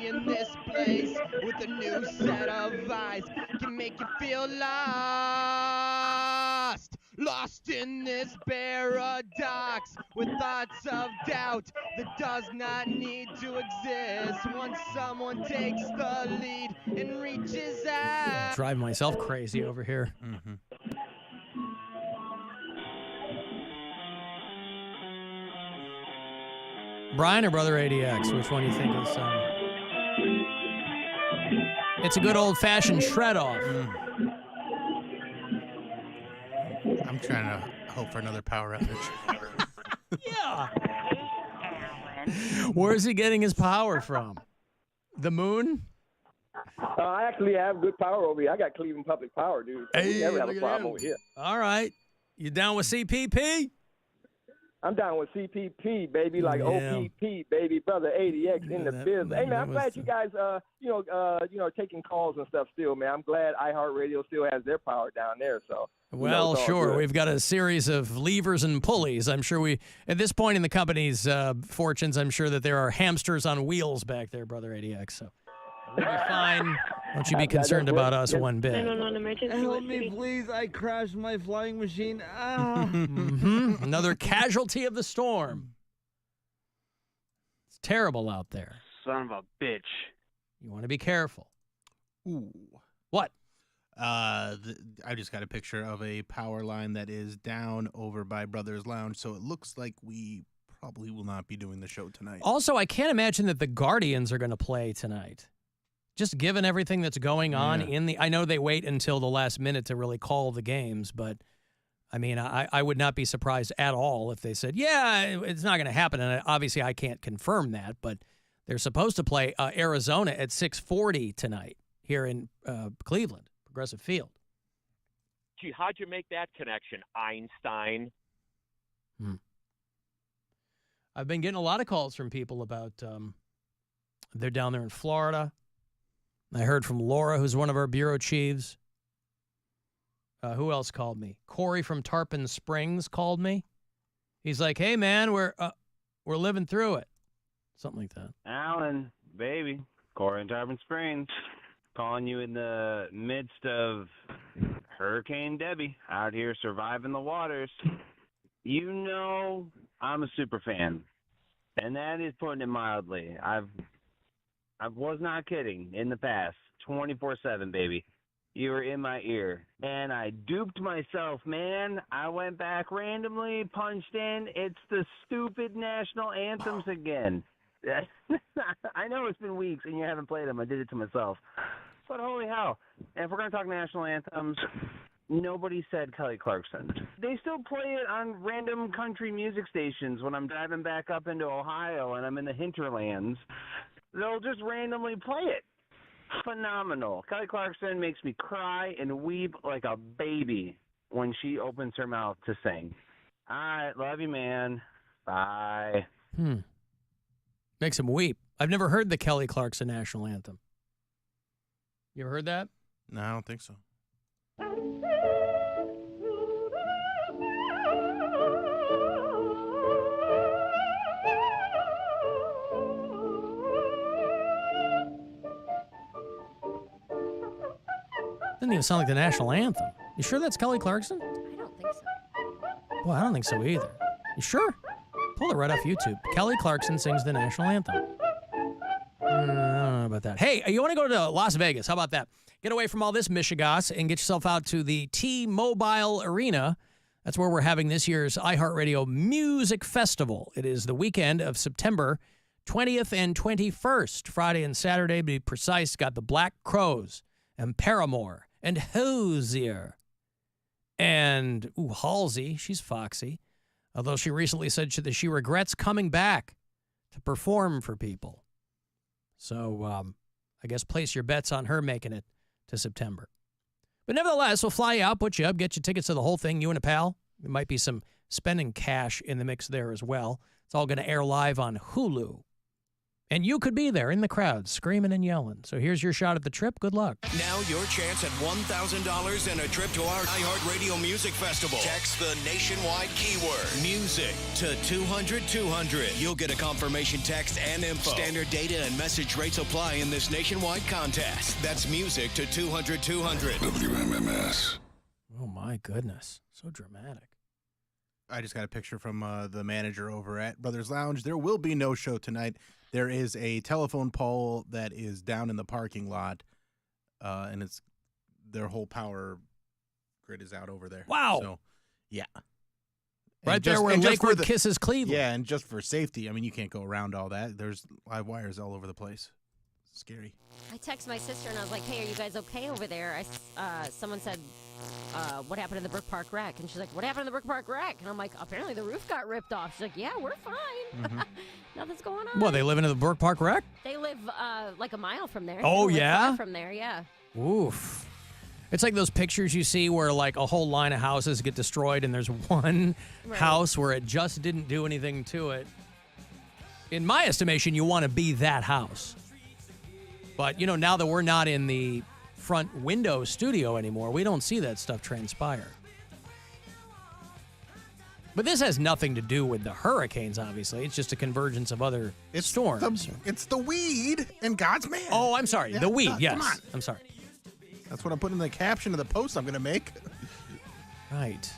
In this place with a new set of eyes can make you feel lost in this paradox with thoughts of doubt that does not need to exist once someone takes the lead and reaches out. Driving myself crazy over here. Mm-hmm. Brian or Brother ADX? Which one do you think is... It's a good old-fashioned shred-off. I'm trying to hope for another power outage. Yeah. Where's he getting his power from? The moon? I actually have good power over here. I got Cleveland Public Power, dude. So we never have a problem over here. All right. You down with CPP? I'm down with CPP, baby, like OPP, baby, brother, ADX in the biz. Hey, man, I'm glad you guys, taking calls and stuff still, man. I'm glad iHeartRadio still has their power down there. So, well, sure. Good. We've got a series of levers and pulleys. I'm sure at this point in the company's fortunes, I'm sure that there are hamsters on wheels back there, brother ADX. So we'll be fine. Don't you be concerned about us one bit. Help me, please. I crashed my flying machine. Another casualty of the storm. It's terrible out there. Son of a bitch. You want to be careful. Ooh. What? I just got a picture of a power line that is down over by Brothers Lounge, so it looks like we probably will not be doing the show tonight. Also, I can't imagine that the Guardians are going to play tonight. Just given everything that's going on I know they wait until the last minute to really call the games, but I mean, I would not be surprised at all if they said, yeah, it's not going to happen. And obviously I can't confirm that, but they're supposed to play Arizona at 6:40 tonight here in Cleveland, Progressive Field. Gee, how'd you make that connection, Einstein? I've been getting a lot of calls from people about they're down there in Florida. I heard from Laura, who's one of our bureau chiefs. Who else called me? Corey from Tarpon Springs called me. He's like, "Hey, man, we're living through it," something like that. Alan, baby, Corey in Tarpon Springs, calling you in the midst of Hurricane Debbie out here surviving the waters. You know, I'm a super fan, and that is putting it mildly. I was not kidding. In the past, 24/7, baby. You were in my ear. And I duped myself, man. I went back randomly, punched in. It's the stupid national anthems again. I know it's been weeks and you haven't played them. I did it to myself. But holy hell. And if we're going to talk national anthems, nobody said Kelly Clarkson. They still play it on random country music stations when I'm driving back up into Ohio and I'm in the hinterlands. They'll just randomly play it. Phenomenal. Kelly Clarkson makes me cry and weep like a baby when she opens her mouth to sing. All right, love you, man. Bye. Makes him weep. I've never heard the Kelly Clarkson national anthem. You ever heard that? No, I don't think so. Doesn't even sound like the national anthem. You sure that's Kelly Clarkson? I don't think so. Well, I don't think so either. You sure? Pull it right off YouTube. Kelly Clarkson sings the national anthem. I don't know about that. Hey, you want to go to Las Vegas? How about that? Get away from all this Michigas and get yourself out to the T-Mobile Arena. That's where we're having this year's iHeartRadio Music Festival. It is the weekend of September 20th and 21st, Friday and Saturday, to be precise. Got the Black Crowes and Paramore and Hozier and Halsey. She's foxy, although she recently said that she regrets coming back to perform for people. So I guess place your bets on her making it to September. But nevertheless, we'll fly you out, put you up, get you tickets to the whole thing, you and a pal. There might be some spending cash in the mix there as well. It's all going to air live on Hulu. And you could be there in the crowd, screaming and yelling. So here's your shot at the trip. Good luck. Now your chance at $1,000 and a trip to our iHeartRadio Music Festival. Text the nationwide keyword music to 200-200. You'll get a confirmation text and info. Standard data and message rates apply in this nationwide contest. That's music to 200-200. WMMS. Oh, my goodness. So dramatic. I just got a picture from the manager over at Brothers Lounge. There will be no show tonight. There is a telephone pole that is down in the parking lot, and it's their whole power grid is out over there. Wow. So, yeah. Right there where Lakewood kisses Cleveland. Yeah, and just for safety, I mean, you can't go around all that. There's live wires all over the place. Scary. I texted my sister and I was like, "Hey, are you guys okay over there?" Someone said, "What happened to the Brook Park wreck?" And she's like, "What happened to the Brook Park wreck?" And I'm like, "Apparently the roof got ripped off." She's like, "Yeah, we're fine. Nothing's going on." Well, they live in the Brook Park wreck? They live like a mile from there. Oh, They live yeah? far from there, yeah. Oof. It's like those pictures you see where like a whole line of houses get destroyed and there's one house where it just didn't do anything to it. In my estimation, you want to be that house. But, now that we're not in the front window studio anymore, we don't see that stuff transpire. But this has nothing to do with the hurricanes, obviously. It's just a convergence of other storms. It's the weed and God's man. Oh, I'm sorry. Yeah, the weed, yes. Come on. I'm sorry. That's what I'm putting in the caption of the post I'm going to make. Right.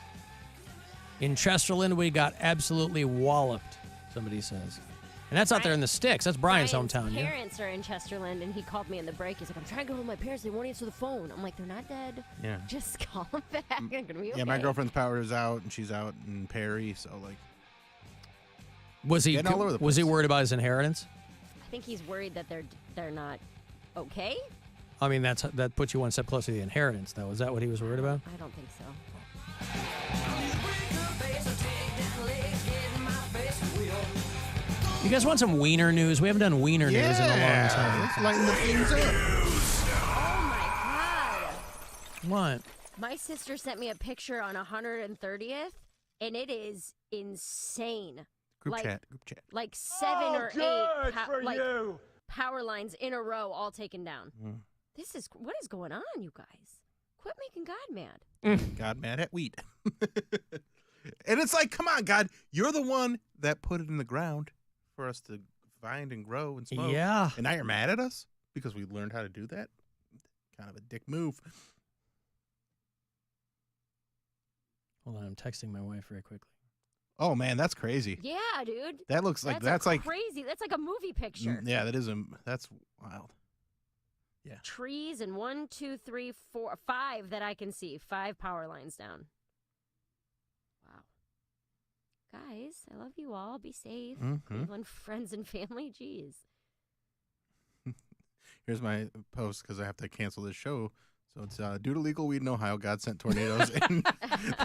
In Chesterland, we got absolutely walloped, somebody says. And that's out there in the sticks. That's Brian's hometown. His parents are in Chesterland, and he called me in the break. He's like, "I'm trying to go with my parents. They won't answer the phone." I'm like, "They're not dead. Yeah. Just call them back. I'm going to be okay." Yeah, my girlfriend's power is out, and she's out in Perry, so, like... Was he getting all over the was he worried about his inheritance? I think he's worried that they're not okay. I mean, that puts you one step closer to the inheritance, though. Is that what he was worried about? I don't think so. You guys want some wiener news? We haven't done wiener news in a long time. Let's lighten the things up. Oh my God. What? My sister sent me a picture on 130th, and it is insane. Group chat. Like 7 or 8 power lines in a row, all taken down. What is going on, you guys? Quit making God mad. God mad at wheat. And it's like, come on, God, you're the one that put it in the ground for us to find and grow and smoke. Yeah. And now you're mad at us because we learned how to do that? Kind of a dick move. Hold on, I'm texting my wife very quickly. Oh, man, that's crazy. Yeah, dude. That looks like that's like crazy. That's like a movie picture. Yeah, that's wild. Yeah. Trees and 1, 2, 3, 4, 5 that I can see. 5 power lines down. Wow. Guys, I love you all. Be safe. Cleveland friends and family. Jeez. Here's my post because I have to cancel this show. So it's due to legal weed in Ohio, God sent tornadoes and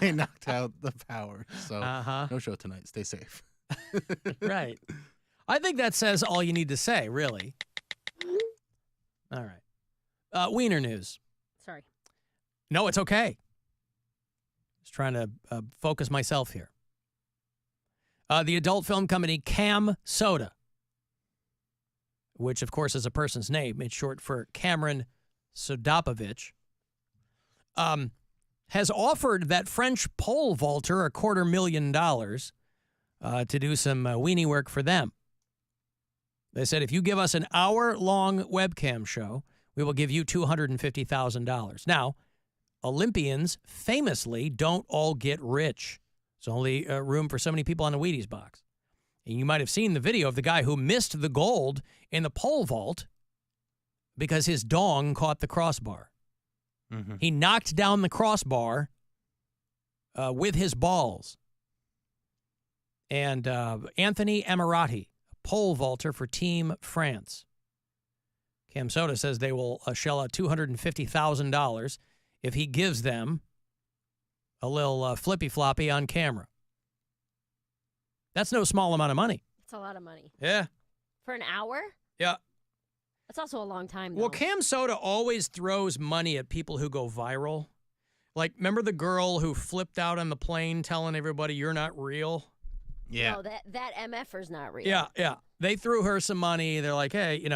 they knocked out the power. So no show tonight. Stay safe. Right. I think that says all you need to say, really. All right. Wiener news. Sorry. No, it's okay. Just trying to focus myself here. The adult film company Cam Soda, which, of course, is a person's name. It's short for Cameron Sodapovich, has offered that French pole vaulter $250,000 to do some weenie work for them. They said, if you give us an hour-long webcam show, we will give you $250,000. Now, Olympians famously don't all get rich. There's only room for so many people on the Wheaties box. And you might have seen the video of the guy who missed the gold in the pole vault because his dong caught the crossbar. He knocked down the crossbar with his balls. And Anthony Amirati, pole vaulter for Team France. Cam Soda says they will shell out $250,000 if he gives them a little flippy-floppy on camera. That's no small amount of money. It's a lot of money. Yeah. For an hour? Yeah. That's also a long time, though. Well, Cam Soda always throws money at people who go viral. Like, remember the girl who flipped out on the plane telling everybody you're not real? Yeah. No, that MFer's not real. Yeah. They threw her some money. They're like, hey,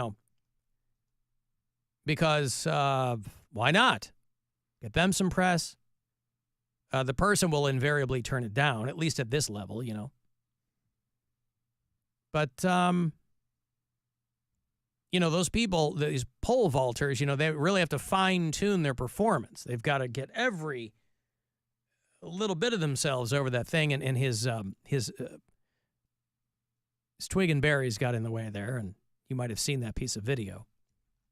because why not? Get them some press. The person will invariably turn it down, at least at this level, But, those people, these pole vaulters, they really have to fine-tune their performance. They've got to get every little bit of themselves over that thing, and his twig and berries got in the way there, and you might have seen that piece of video.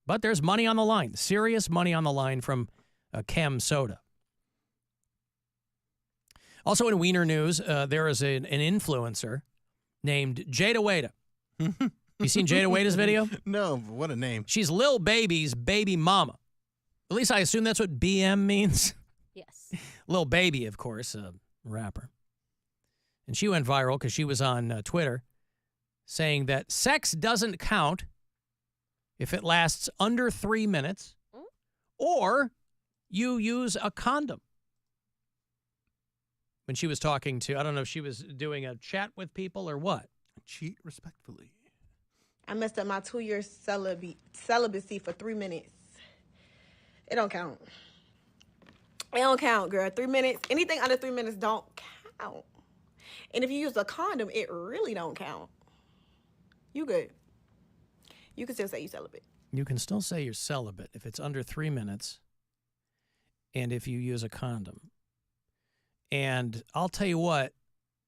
But there's money on the line, serious money on the line from Cam Soda. Also in Wiener news, there is an influencer named Jada Wada. You seen Jada Waita's video? No, but what a name. She's Lil Baby's baby mama. At least I assume that's what BM means. Yes. Lil Baby, of course, a rapper. And she went viral because she was on Twitter saying that sex doesn't count if it lasts under 3 minutes or you use a condom. When she was talking to, I don't know if she was doing a chat with people or what. Cheat respectfully. I messed up my 2-year celibacy for 3 minutes. It don't count. It don't count, girl. 3 minutes, anything under 3 minutes don't count. And if you use a condom, it really don't count. You good. You can still say you celibate. You can still say you're celibate if it's under 3 minutes and if you use a condom. And I'll tell you what,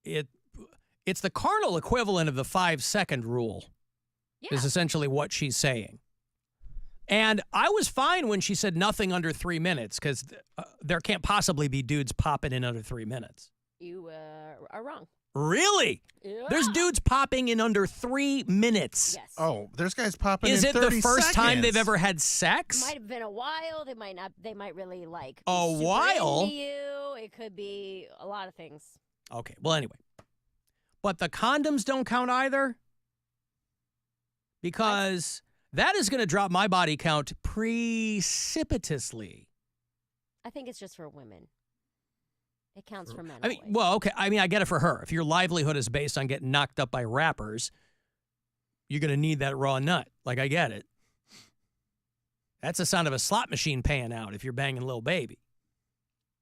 it's the carnal equivalent of the 5-second rule, is essentially what she's saying. And I was fine when she said nothing under 3 minutes because there can't possibly be dudes popping in under 3 minutes. You are wrong. Really? Yeah. There's dudes popping in under 3 minutes. Yes. Oh, there's guys popping Is in it 30 the first seconds. time they've ever had sex? Might have been a while. They might not. They might really like A be super while? into you. It could be a lot of things. Okay, well, anyway. But the condoms don't count either? Because that is going to drop my body count precipitously. I think it's just for women. It counts for men. I mean, always. well, okay. I mean, I get it for her. If your livelihood is based on getting knocked up by rappers, you're going to need that raw nut. Like, I get it. That's the sound of a slot machine paying out if you're banging Lil Baby.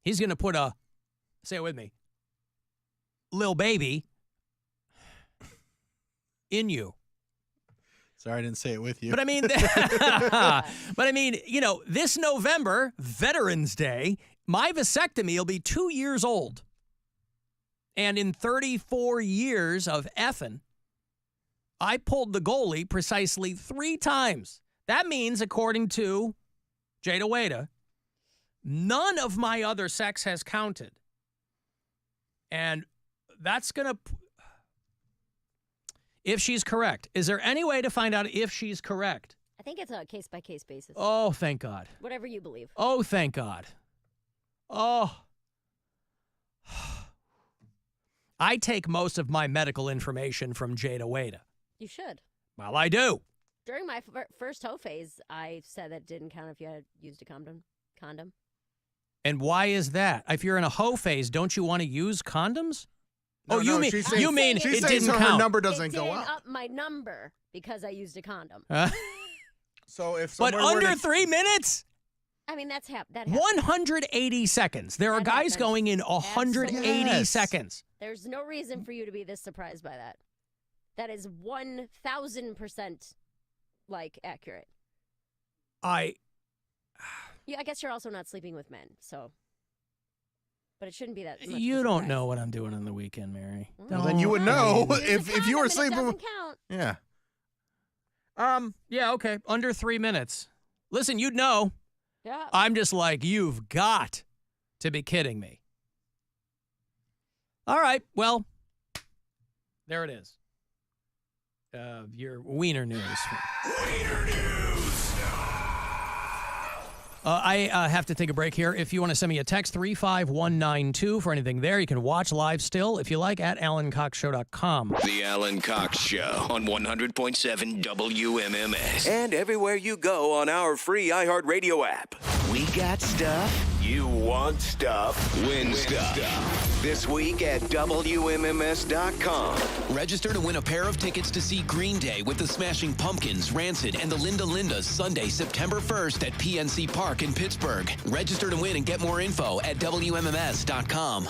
He's going to put a, say it with me, Lil Baby in you. Sorry, I didn't say it with you. But I mean, you know, this November, Veterans Day, my vasectomy will be 2 years old. And in 34 years of effing, I pulled the goalie precisely 3 times. That means, according to Jada Waita, none of my other sex has counted. And that's going to... If she's correct. Is there any way to find out if she's correct? I think it's a case-by-case basis. Oh, thank God. Whatever you believe. Oh, thank God. Oh. I take most of my medical information from Jada Waita. You should. Well, I do. During my first hoe phase, I said that didn't count if you had used a condom. And why is that? If you're in a hoe phase, don't you want to use condoms? No, you mean she's saying, it she's didn't saying count? her number doesn't go up up. my number because I used a condom. So if but under 3 minutes? I mean, that happens. 180 seconds. There are guys going in 180 seconds. There's no reason for you to be this surprised by that. That is 1,000% like accurate. Yeah, I guess you're also not sleeping with men, so. But it shouldn't be that much. You don't know what I'm doing on the weekend, Mary. Well, then you would know if you were It sleeping. doesn't count. Yeah. Yeah, okay. Under 3 minutes. Listen, you'd know. Yeah. I'm just like, you've got to be kidding me. All right, well, there it is. Your wiener news. Wiener News. I have to take a break here. If you want to send me a text, 35192 for anything there. You can watch live still, if you like, at AlanCoxShow.com. The Alan Cox Show on 100.7 WMMS. And everywhere you go on our free iHeartRadio app. We got stuff. You want stuff. Win stuff. This week at WMMS.com. Register to win a pair of tickets to see Green Day with the Smashing Pumpkins, Rancid, and the Linda Lindas Sunday, September 1st at PNC Park in Pittsburgh. Register to win and get more info at WMMS.com.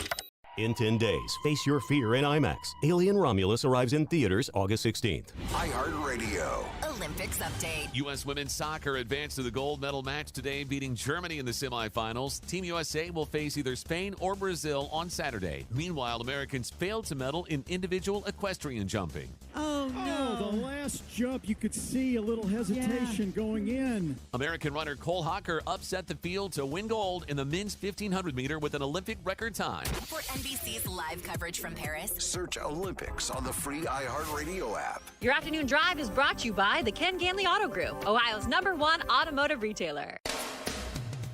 In 10 days, face your fear in IMAX. Alien Romulus arrives in theaters August 16th. iHeartRadio. Olympics update. U.S. women's soccer advanced to the gold medal match today, beating Germany in the semifinals. Team USA will face either Spain or Brazil on Saturday. Meanwhile, Americans failed to medal in individual equestrian jumping. Oh, no. The last jump, you could see a little hesitation going in. American runner Cole Hocker upset the field to win gold in the men's 1,500 meter with an Olympic record time. For NBC NBC's live coverage from Paris. Search Olympics on the free iHeartRadio app. Your afternoon drive is brought to you by the Ken Ganley Auto Group, Ohio's #1 automotive retailer.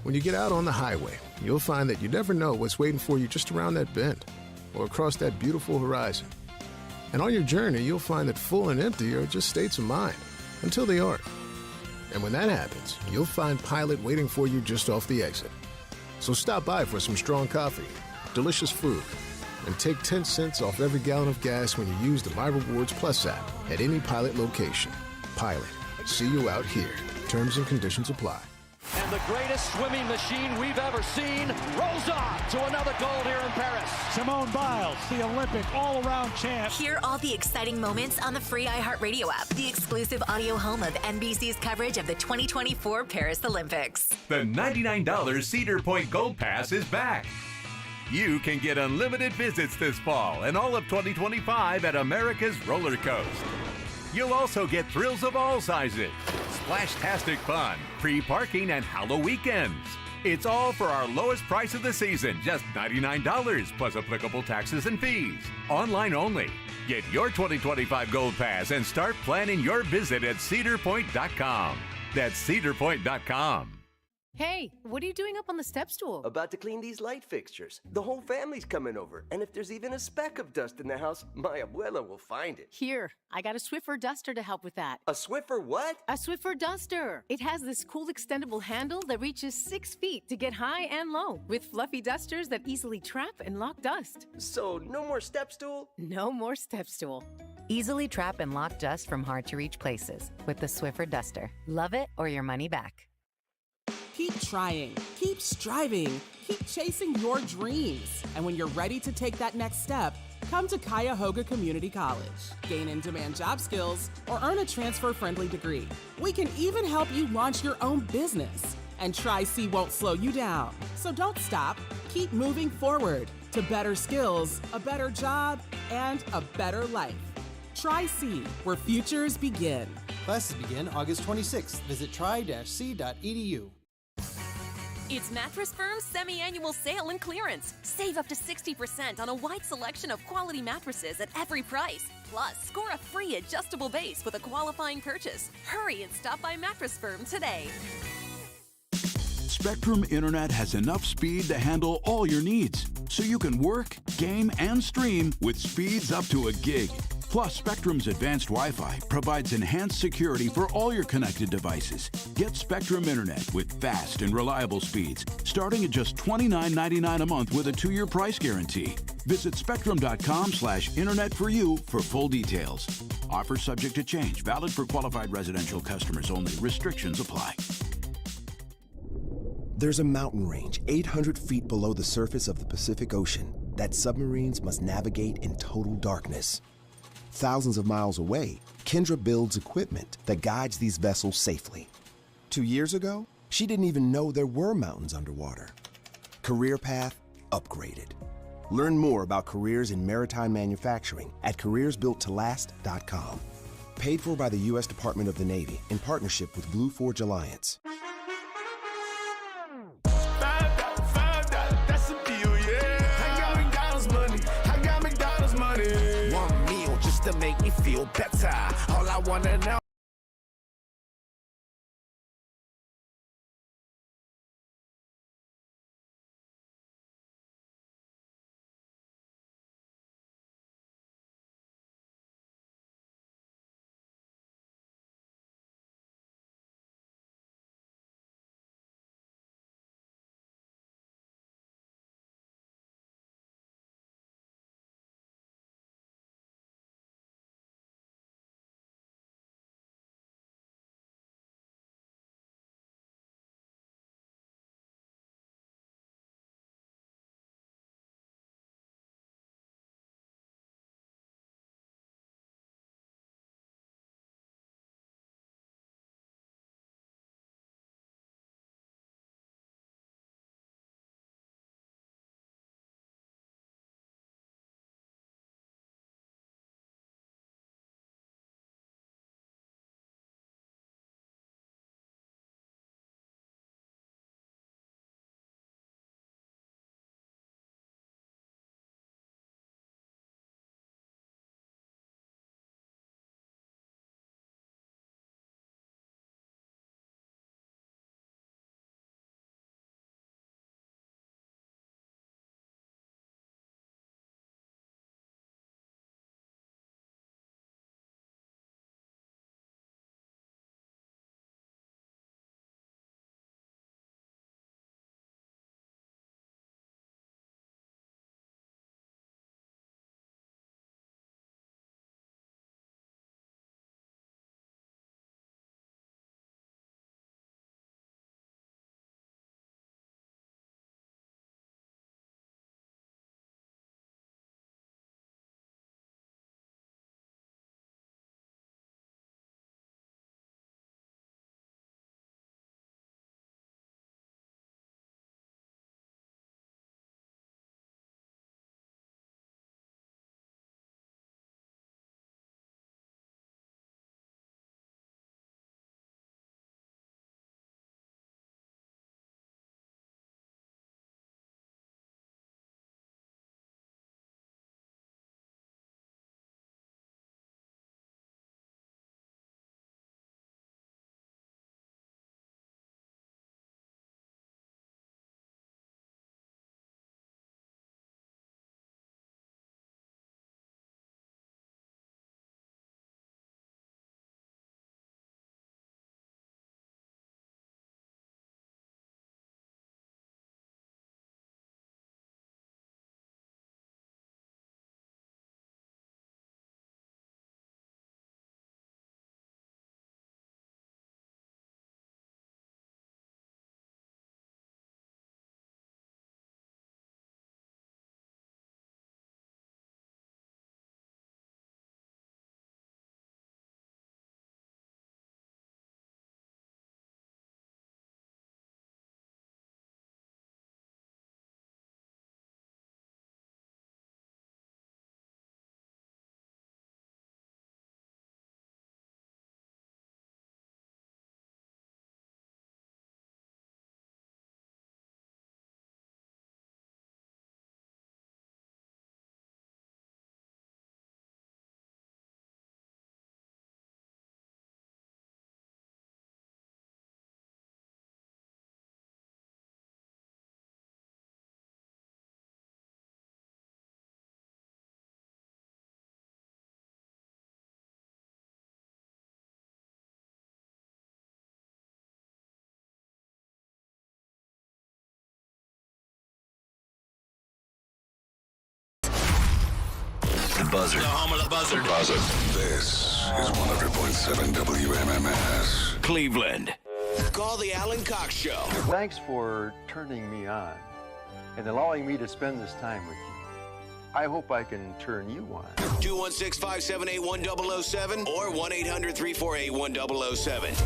When you get out on the highway, you'll find that you never know what's waiting for you just around that bend or across that beautiful horizon. And on your journey, you'll find that full and empty are just states of mind until they aren't. And when that happens, you'll find Pilot waiting for you just off the exit. So stop by for some strong coffee, delicious food, and take 10 cents off every gallon of gas when you use the My Rewards Plus app at any Pilot location. Pilot, see you out here. Terms and conditions apply. And the greatest swimming machine we've ever seen rolls on to another gold here in Paris. Simone Biles, the Olympic all-around champ. Hear all the exciting moments on the free iHeartRadio app, the exclusive audio home of NBC's coverage of the 2024 Paris Olympics. The $99 Cedar Point Gold Pass is back. You can get unlimited visits this fall and all of 2025 at America's Roller Coast. You'll also get thrills of all sizes, splash-tastic fun, free parking, and Hallow weekends. It's all for our lowest price of the season, just $99 plus applicable taxes and fees. Online only. Get your 2025 Gold Pass and start planning your visit at cedarpoint.com. That's cedarpoint.com. Hey, what are you doing up on the step stool? About to clean these light fixtures. The whole family's coming over, and if there's even a speck of dust in the house, my abuela will find it. Here, I got a Swiffer duster to help with that. A Swiffer what? A Swiffer duster. It has this cool extendable handle that reaches 6 feet to get high and low, with fluffy dusters that easily trap and lock dust. So, no more step stool? No more step stool. Easily trap and lock dust from hard-to-reach places with the Swiffer duster. Love it or your money back. Keep trying, keep striving, keep chasing your dreams. And when you're ready to take that next step, come to Cuyahoga Community College. Gain in-demand job skills or earn a transfer-friendly degree. We can even help you launch your own business. And Tri-C won't slow you down. So don't stop. Keep moving forward to better skills, a better job, and a better life. Tri-C, where futures begin. Classes begin August 26th. Visit tri-c.edu. It's Mattress Firm's semi-annual sale and clearance. Save up to 60% on a wide selection of quality mattresses at every price. Plus, score a free adjustable base with a qualifying purchase. Hurry and stop by Mattress Firm today. Spectrum Internet has enough speed to handle all your needs, so you can work, game, and stream with speeds up to a gig. Plus, Spectrum's advanced Wi-Fi provides enhanced security for all your connected devices. Get Spectrum Internet with fast and reliable speeds, starting at just $29.99 a month with a 2-year price guarantee. Visit spectrum.com/internet for you for full details. Offer subject to change, valid for qualified residential customers only. Restrictions apply. There's a mountain range 800 feet below the surface of the Pacific Ocean that submarines must navigate in total darkness. Thousands of miles away, Kendra builds equipment that guides these vessels safely. 2 years ago, she didn't even know there were mountains underwater. Career path upgraded. Learn more about careers in maritime manufacturing at careersbuilttolast.com. Paid for by the U.S. Department of the Navy in partnership with Blue Forge Alliance. That's a deal, yeah. I got McDonald's money. I got McDonald's money. One meal just to make me feel better. All I wanna know. Buzzard. The home of the Buzzard. Buzzard. This is 100.7 WMMS. Cleveland. Call the Alan Cox Show. Thanks for turning me on and allowing me to spend this time with you. I hope I can turn you on. 216-578-1007 or 1-800-348-1007.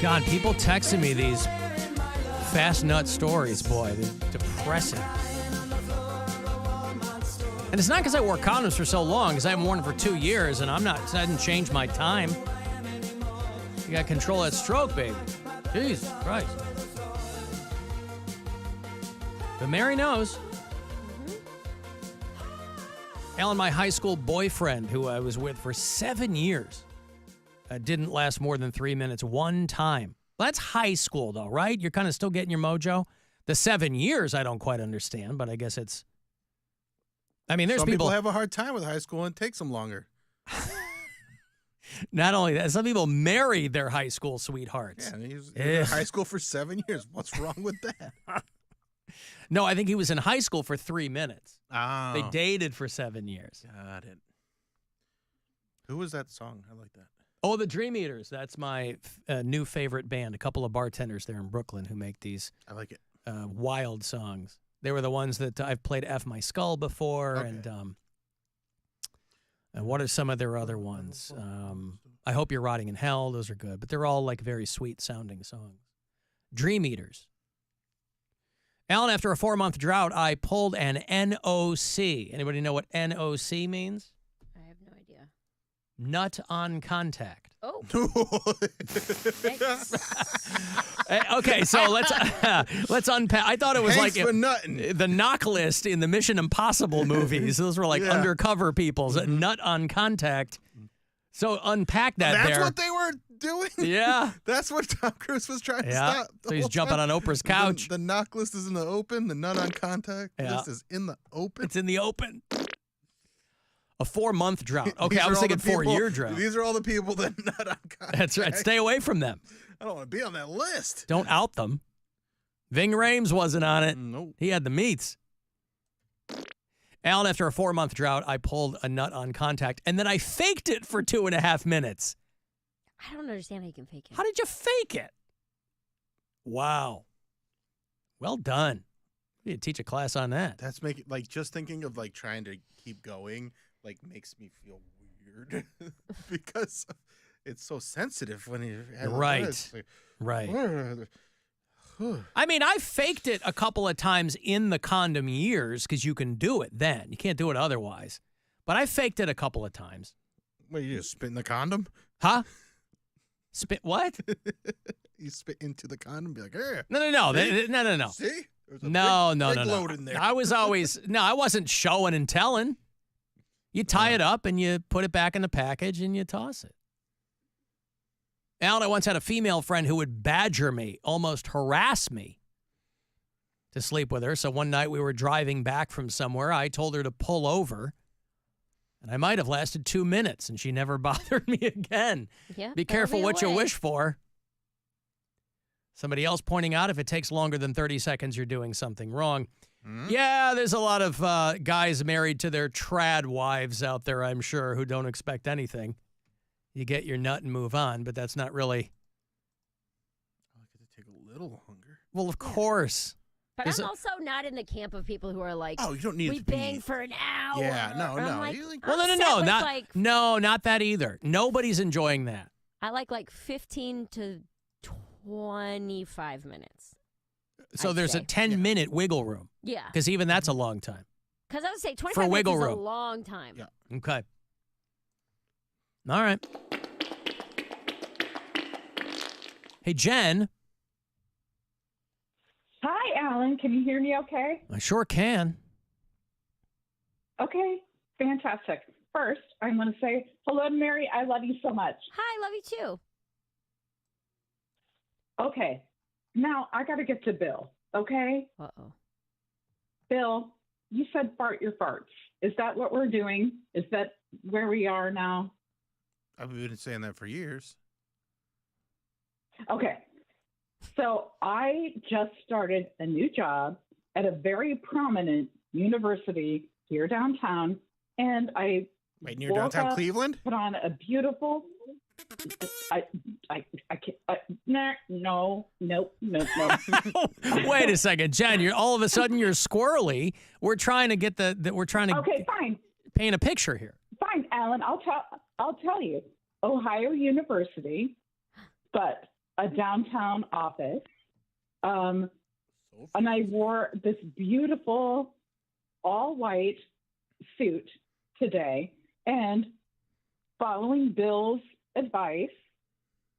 God, people texting me these fast nut stories, boy. They're depressing. And it's not because I wore condoms for so long, because I haven't worn them for 2 years, and I didn't change my time. You got to control that stroke, baby. Jesus Christ. But Mary knows. Alan, my high school boyfriend, who I was with for 7 years, didn't last more than 3 minutes one time. Well, that's high school, though, right? You're kind of still getting your mojo. The 7 years, I don't quite understand, but I guess it's... I mean, there's some people have a hard time with high school and it takes them longer. Not only that, some people marry their high school sweethearts. Yeah, he was in high school for 7 years. What's wrong with that? No, I think he was in high school for 3 minutes. Oh. They dated for 7 years. Got it. Who was that song? I like that. Oh, the Dream Eaters. That's my new favorite band. A couple of bartenders there in Brooklyn who make these I like it. Wild songs. They were the ones that I've played F My Skull before. Okay. And what are some of their other ones? I Hope You're Rotting in Hell. Those are good. But they're all like very sweet sounding songs. Dream Eaters. Alan, after a 4-month drought, I pulled an NOC. Anybody know what NOC means? I have no idea. Nut on contact. Oh. Okay, so let's unpack. I thought it was Thanks like for nutting. The knock list in the Mission Impossible movies. Those were like undercover people's nut on contact. So unpack that. That's what they were doing? Yeah. That's what Tom Cruise was trying to stop. So he's jumping on Oprah's couch. The knock list is in the open. The nut on contact list is in the open. It's in the open. A 4-month drought. Okay, I was thinking 4-year drought. These are all the people that nut on contact. That's right. Stay away from them. I don't want to be on that list. Don't out them. Ving Rhames wasn't on it. Nope. He had the meats. Alan, after a 4-month drought, I pulled a nut on contact, and then I faked it for 2.5 minutes. I don't understand how you can fake it. How did you fake it? Wow. Well done. You need to teach a class on that. That's making just thinking of trying to keep going makes me feel weird because it's so sensitive when you have right. I mean, I faked it a couple of times in the condom years because you can do it then. You can't do it otherwise. But I faked it a couple of times. What, you just spit in the condom? Huh? Spit what? You spit into the condom and be like, hey. No. No. See? No. Load in there. I wasn't showing and telling. You tie it up and you put it back in the package and you toss it. Alan, I once had a female friend who would badger me, almost harass me to sleep with her. So one night we were driving back from somewhere. I told her to pull over. And I might have lasted 2 minutes and she never bothered me again. Yeah, be careful what you wish for. Somebody else pointing out if it takes longer than 30 seconds, you're doing something wrong. Yeah, there's a lot of guys married to their trad wives out there, I'm sure, who don't expect anything. You get your nut and move on, but that's not really Well, of course. But I'm also not in the camp of people who are like, oh, you don't need we it to be- bang for an hour. Yeah, no, I'm no. like, You like- Well, I'm set no, with, not like, not that either. Nobody's enjoying that. I like 15 to 25 minutes. So I'd there's say. a 10-minute wiggle room. Yeah. Because even that's a long time. Because I would say 25 For minutes wiggle is a room. long time. Yeah. Okay. All right. Hey, Jen. Hi, Alan. Can you hear me okay? I sure can. Okay, fantastic. First, I'm going to say hello to Mary. I love you so much. Hi, love you too. Okay, now I got to get to Bill, okay? Uh-oh. Bill, you said fart your farts. Is that what we're doing? Is that where we are now? I've been saying that for years. Okay. So I just started a new job at a very prominent university here downtown, and I Wait, near woke downtown up, Cleveland? put on a beautiful. I can't. No. Wait a second, Jen. You're all of a sudden you're squirrely. We're trying to get we're trying to Okay, fine. paint a picture here. Fine, Alan. I'll tell you. Ohio University, but a downtown office. And I wore this beautiful all white suit today. And following Bill's advice,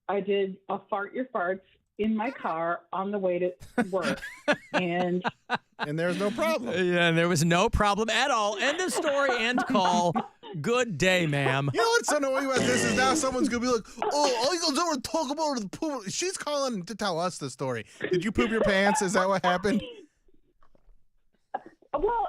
I did a fart your farts in my car on the way to work. and there's no problem. Yeah, and there was no problem at all. End of story, end call. Good day, ma'am. You know what's so annoying about this is now someone's going to be like, oh, all you gonna do is talk about the poop. She's calling to tell us the story. Did you poop your pants? Is that what happened? Well,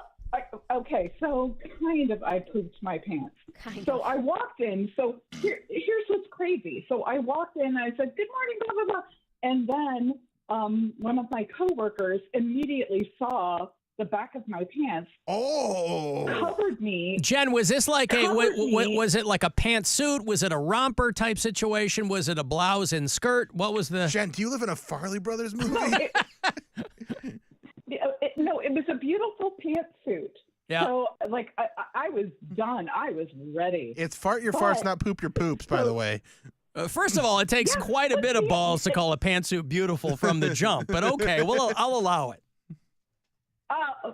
okay, so kind of I pooped my pants. So I walked in. So here's what's crazy. So I walked in and I said, good morning, blah, blah, blah. And then one of my coworkers immediately saw the back of my pants. Covered me. Jen, was this like was it like a pantsuit? Was it a romper type situation? Was it a blouse and skirt? What was the... Jen, do you live in a Farley Brothers movie? No, it was a beautiful pantsuit. Yeah. So, like, I was done. I was ready. It's fart your farts, not poop your poops, by the way. First of all, it takes quite a bit of balls to call a pantsuit beautiful from the jump. But okay, well, I'll allow it.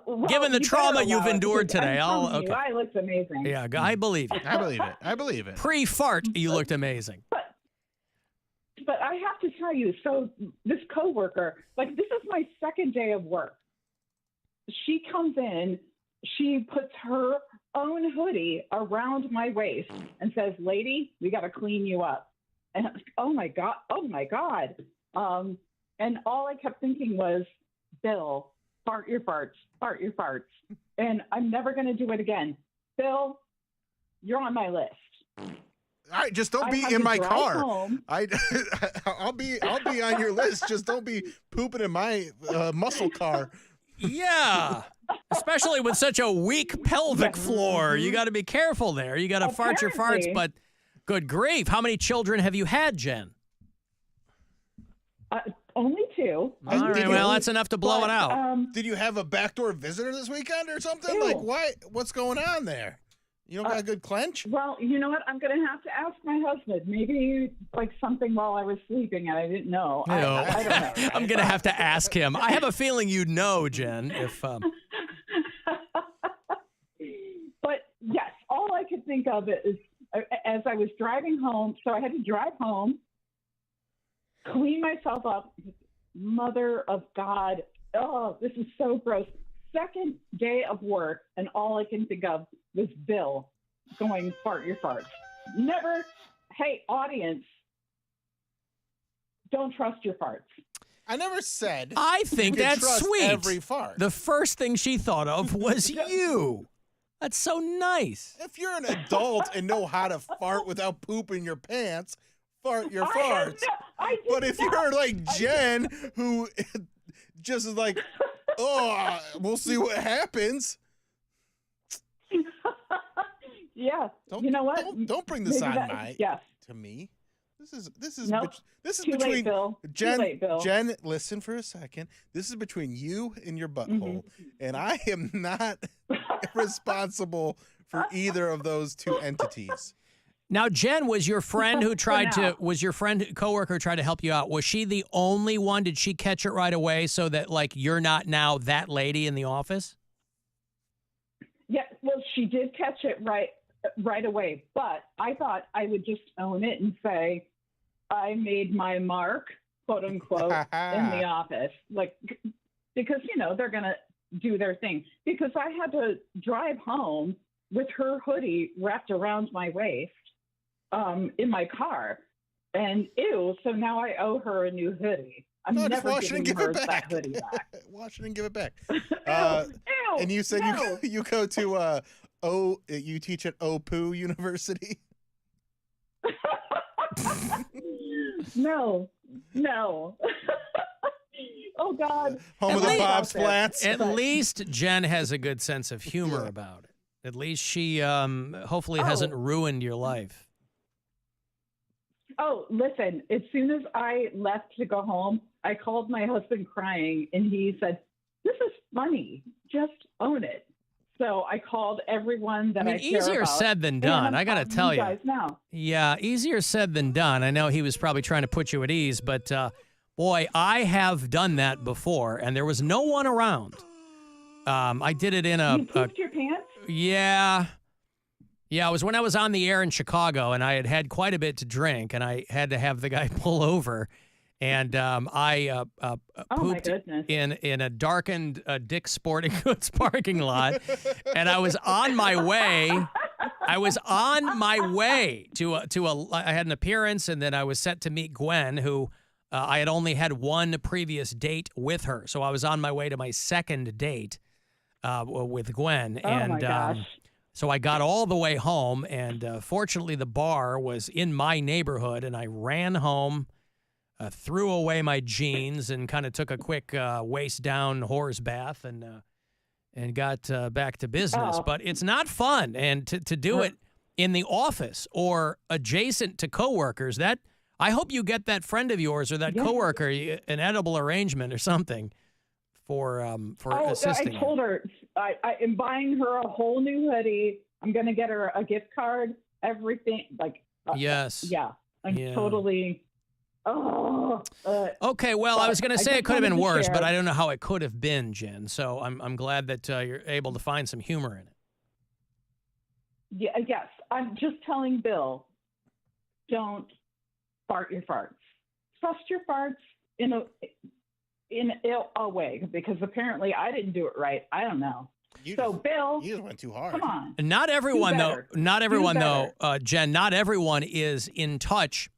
Well, Given the you trauma better you've allow it, endured because today, I'm telling okay. you, I looked amazing. Yeah, I believe it. I believe it. I believe it. Pre-fart, you looked amazing. But I have to tell you, so this coworker, like, this is my second day of work. She comes in, she puts her own hoodie around my waist and says, lady, we got to clean you up. And oh my God. And all I kept thinking was, Bill, fart your farts. And I'm never going to do it again. Bill, you're on my list. All right, just don't be I have in to my drive car. home. I'll be on your list. Just don't be pooping in my muscle car. Yeah. Especially with such a weak pelvic floor. You got to be careful there. You got to fart your farts, Apparently. but good grief. How many children have you had, Jen? Only two. All right, well, that's enough to blow it out. Did you have a backdoor visitor this weekend or something? Like, why? What's going on there? You don't got a good clench? Well, you know what? I'm going to have to ask my husband. Maybe like something while I was sleeping and I didn't know. I don't know. I'm going to have to ask him. I have a feeling you'd know, Jen, if... But yes, all I could think of is as I was driving home. So I had to drive home, clean myself up. Mother of God. Oh, this is so gross. Second day of work, and all I can think of was Bill going, fart your farts. Never, hey, audience, don't trust your farts. I never said. I think you can that's trust sweet. Every fart. The first thing she thought of was you. That's so nice. If you're an adult and know how to fart without pooping your pants, fart your farts. But if you're like Jen, who just is like, oh, we'll see what happens. Yeah. You know what? Don't bring this Maybe on that- my yes. to me. This is Nope. this is Too late, between Bill. Too Jen. late, Bill. Jen, listen for a second. This is between you and your butthole, and I am not responsible for either of those two entities. Now, Jen, was your friend who tried now. to, was your friend, coworker who tried to help you out, was she the only one? Did she catch it right away so that, like, you're not now that lady in the office? Yeah, well, she did catch it right away, but I thought I would just own it and say I made my mark, quote unquote, in the office, like, because they're gonna do their thing. Because I had to drive home with her hoodie wrapped around my waist in my car, and so now I owe her a new hoodie. I'm never wash it and giving give her it back. that hoodie back. Wash it and give it back. Ew, And you said no. you go to you teach at OPU University. No. Oh God. Home of the Bob Splats. At least Jen has a good sense of humor about it. At least she hopefully hasn't ruined your life. Oh, listen, as soon as I left to go home, I called my husband crying, and he said, "This is funny. Just own it." So I called everyone that I care easier about, said than and done. I'm I got to calling tell you. guys now. Yeah, easier said than done. I know he was probably trying to put you at ease, but boy, I have done that before, and there was no one around. I did it in You pooped your pants? Yeah. Yeah, it was when I was on the air in Chicago, and I had quite a bit to drink, and I had to have the guy pull over, and I pooped in a darkened Dick's Sporting Goods parking lot, and I was on my way. I was on my way to I had an appearance, and then I was set to meet Gwen, who I had only had one previous date with her, so I was on my way to my second date with Gwen, and my gosh. so I got all the way home, and fortunately the bar was in my neighborhood, and I ran home, threw away my jeans, and kind of took a quick waist down whore's bath, and got back to business. Oh. But it's not fun, and to do it in the office or adjacent to coworkers, that I hope you get that friend of yours or that coworker an edible arrangement or something for assisting. I told her I am buying her a whole new hoodie. I'm going to get her a gift card, everything. Like, Yes. Yeah. I'm Yeah. totally. Okay, well, I was going to say I it could have been just wanted to worse, but share. I don't know how it could have been, Jen. So I'm glad that you're able to find some humor in it. Yeah, yes. I'm just telling Bill, don't fart your farts. Trust your farts in a way, because apparently I didn't do it right. I don't know. Bill, you just went too hard. Come on. Not everyone, though. better. Not everyone, Do though, Jen. Not everyone is in touch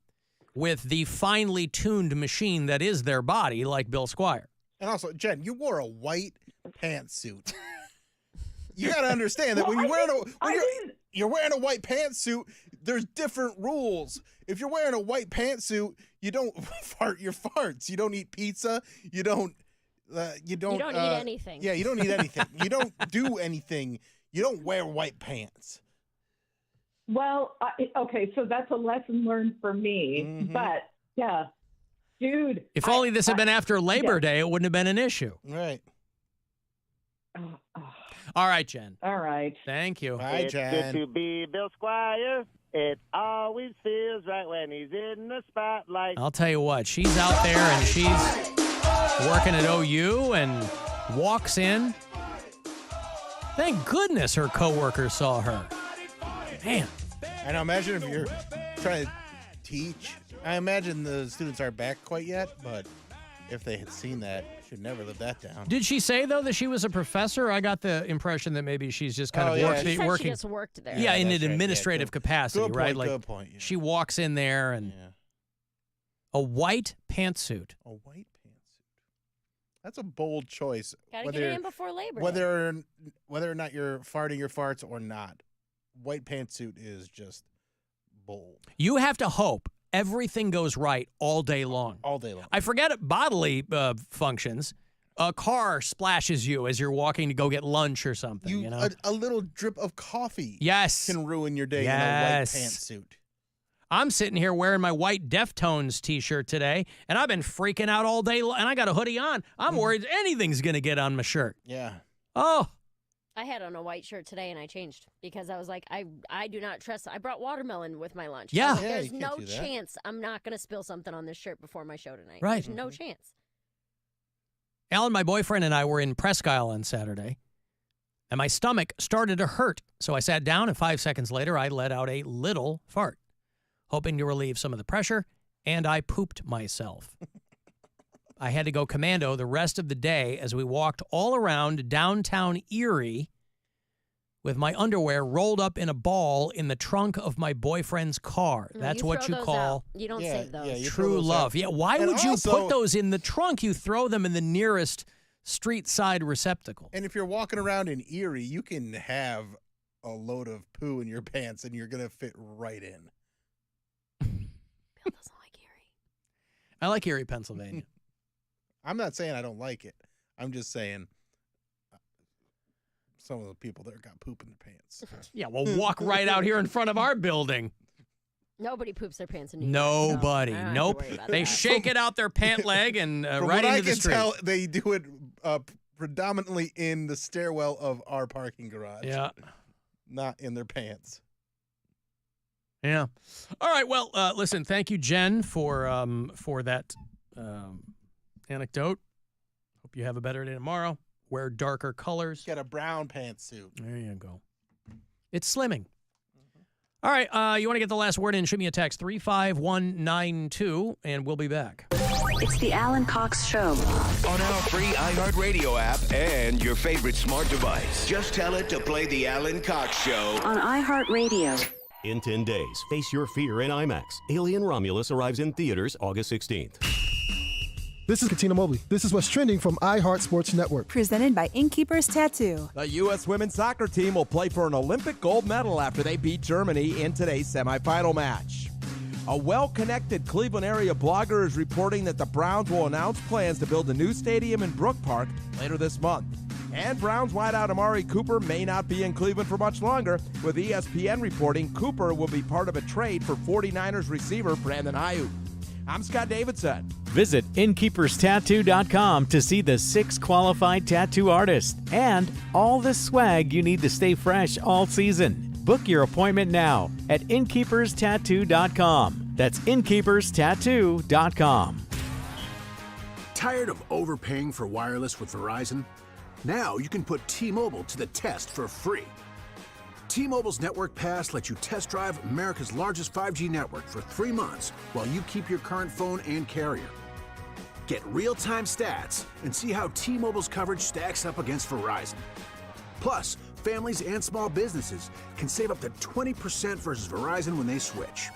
with the finely tuned machine that is their body, like Bill Squire. And also, Jen, you wore a white pantsuit. You got to understand that when you're wearing a white pantsuit, there's different rules. If you're wearing a white pantsuit, you don't fart your farts. You don't eat pizza. You don't eat anything. Yeah, you don't eat anything. You don't do anything. You don't wear white pants. Well, okay, so that's a lesson learned for me. Mm-hmm. But yeah, dude. If only this had been after Labor Day, it wouldn't have been an issue. Right. All right, Jen. All right. Thank you. Bye, It's good to be Bill Squire. It always feels right when he's in the spotlight. I'll tell you what, she's out there and she's working at OU and walks in. Thank goodness her coworker saw her. Man. And I imagine if you're trying to teach, I imagine the students aren't back quite yet, but if they had seen that, should never live that down. Did she say, though, that she was a professor? I got the impression that maybe she's just kind of She working. said she just worked there. Yeah, in that's an right. administrative capacity, Good right? point, Like good point, yeah. she walks in there and a white pantsuit. A white pantsuit. That's a bold choice. Gotta get it in before Labor Day. Whether or not you're farting your farts or not, white pantsuit is just bold. You have to hope everything goes right all day long. All day long. I forget bodily functions. A car splashes you as you're walking to go get lunch or something. You know, a little drip of coffee. Yes. Can ruin your day in a white pantsuit. I'm sitting here wearing my white Deftones t-shirt today, and I've been freaking out all day, and I got a hoodie on. I'm worried anything's going to get on my shirt. Yeah. Oh. I had on a white shirt today, and I changed because I was like, I do not trust. I brought watermelon with my lunch. Yeah. There's no chance I'm not going to spill something on this shirt before my show tonight. Right. There's no chance. Alan, my boyfriend, and I were in Presque Isle on Saturday, and my stomach started to hurt. So I sat down, and 5 seconds later, I let out a little fart, hoping to relieve some of the pressure, and I pooped myself. I had to go commando the rest of the day as we walked all around downtown Erie with my underwear rolled up in a ball in the trunk of my boyfriend's car. That's what you call You don't save those. true love. Yeah, why And would you also- put those in the trunk? You throw them in the nearest street side receptacle. And if you're walking around in Erie, you can have a load of poo in your pants and you're going to fit right in. Bill doesn't like Erie. I like Erie, Pennsylvania. I'm not saying I don't like it. I'm just saying some of the people there got poop in their pants. Yeah, well, walk right out here in front of our building. Nobody poops their pants in New York. Nobody. I don't have to Nope. worry about They that. shake it out their pant leg and From right what into I the can street. tell, they do it predominantly in the stairwell of our parking garage. Yeah. Not in their pants. Yeah. All right. Well, listen. Thank you, Jen, for that anecdote. Hope you have a better day tomorrow. Wear darker colors. Get a brown pantsuit. There you go. It's slimming. All right. You want to get the last word in? Shoot me a text 35192, and we'll be back. It's the Alan Cox Show. On our free iHeartRadio app and your favorite smart device. Just tell it to play the Alan Cox Show. On iHeartRadio. In 10 days, face your fear in IMAX. Alien Romulus arrives in theaters August 16th. This is Katina Mobley. This is what's trending from iHeart Sports Network. Presented by Innkeepers Tattoo. The U.S. women's soccer team will play for an Olympic gold medal after they beat Germany in today's semifinal match. A well-connected Cleveland area blogger is reporting that the Browns will announce plans to build a new stadium in Brook Park later this month. And Browns wideout Amari Cooper may not be in Cleveland for much longer, with ESPN reporting Cooper will be part of a trade for 49ers receiver Brandon Ayuk. I'm Scott Davidson. Visit innkeeperstattoo.com to see the 6 qualified tattoo artists and all the swag you need to stay fresh all season. Book your appointment now at innkeeperstattoo.com. That's innkeeperstattoo.com. Tired of overpaying for wireless with Verizon? Now you can put T-Mobile to the test for free. T-Mobile's Network Pass lets you test drive America's largest 5G network for 3 months while you keep your current phone and carrier. Get real-time stats and see how T-Mobile's coverage stacks up against Verizon. Plus, families and small businesses can save up to 20% versus Verizon when they switch.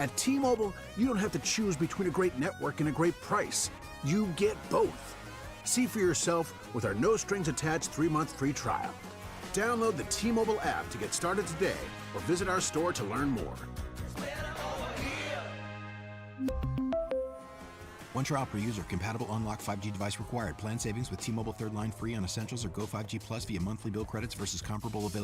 At T-Mobile, you don't have to choose between a great network and a great price. You get both. See for yourself with our no-strings-attached 3-month free trial. Download the T-Mobile app to get started today or visit our store to learn more. One trial per user. Compatible unlock 5G device required. Plan savings with T-Mobile third line free on essentials or Go 5G Plus via monthly bill credits versus comparable available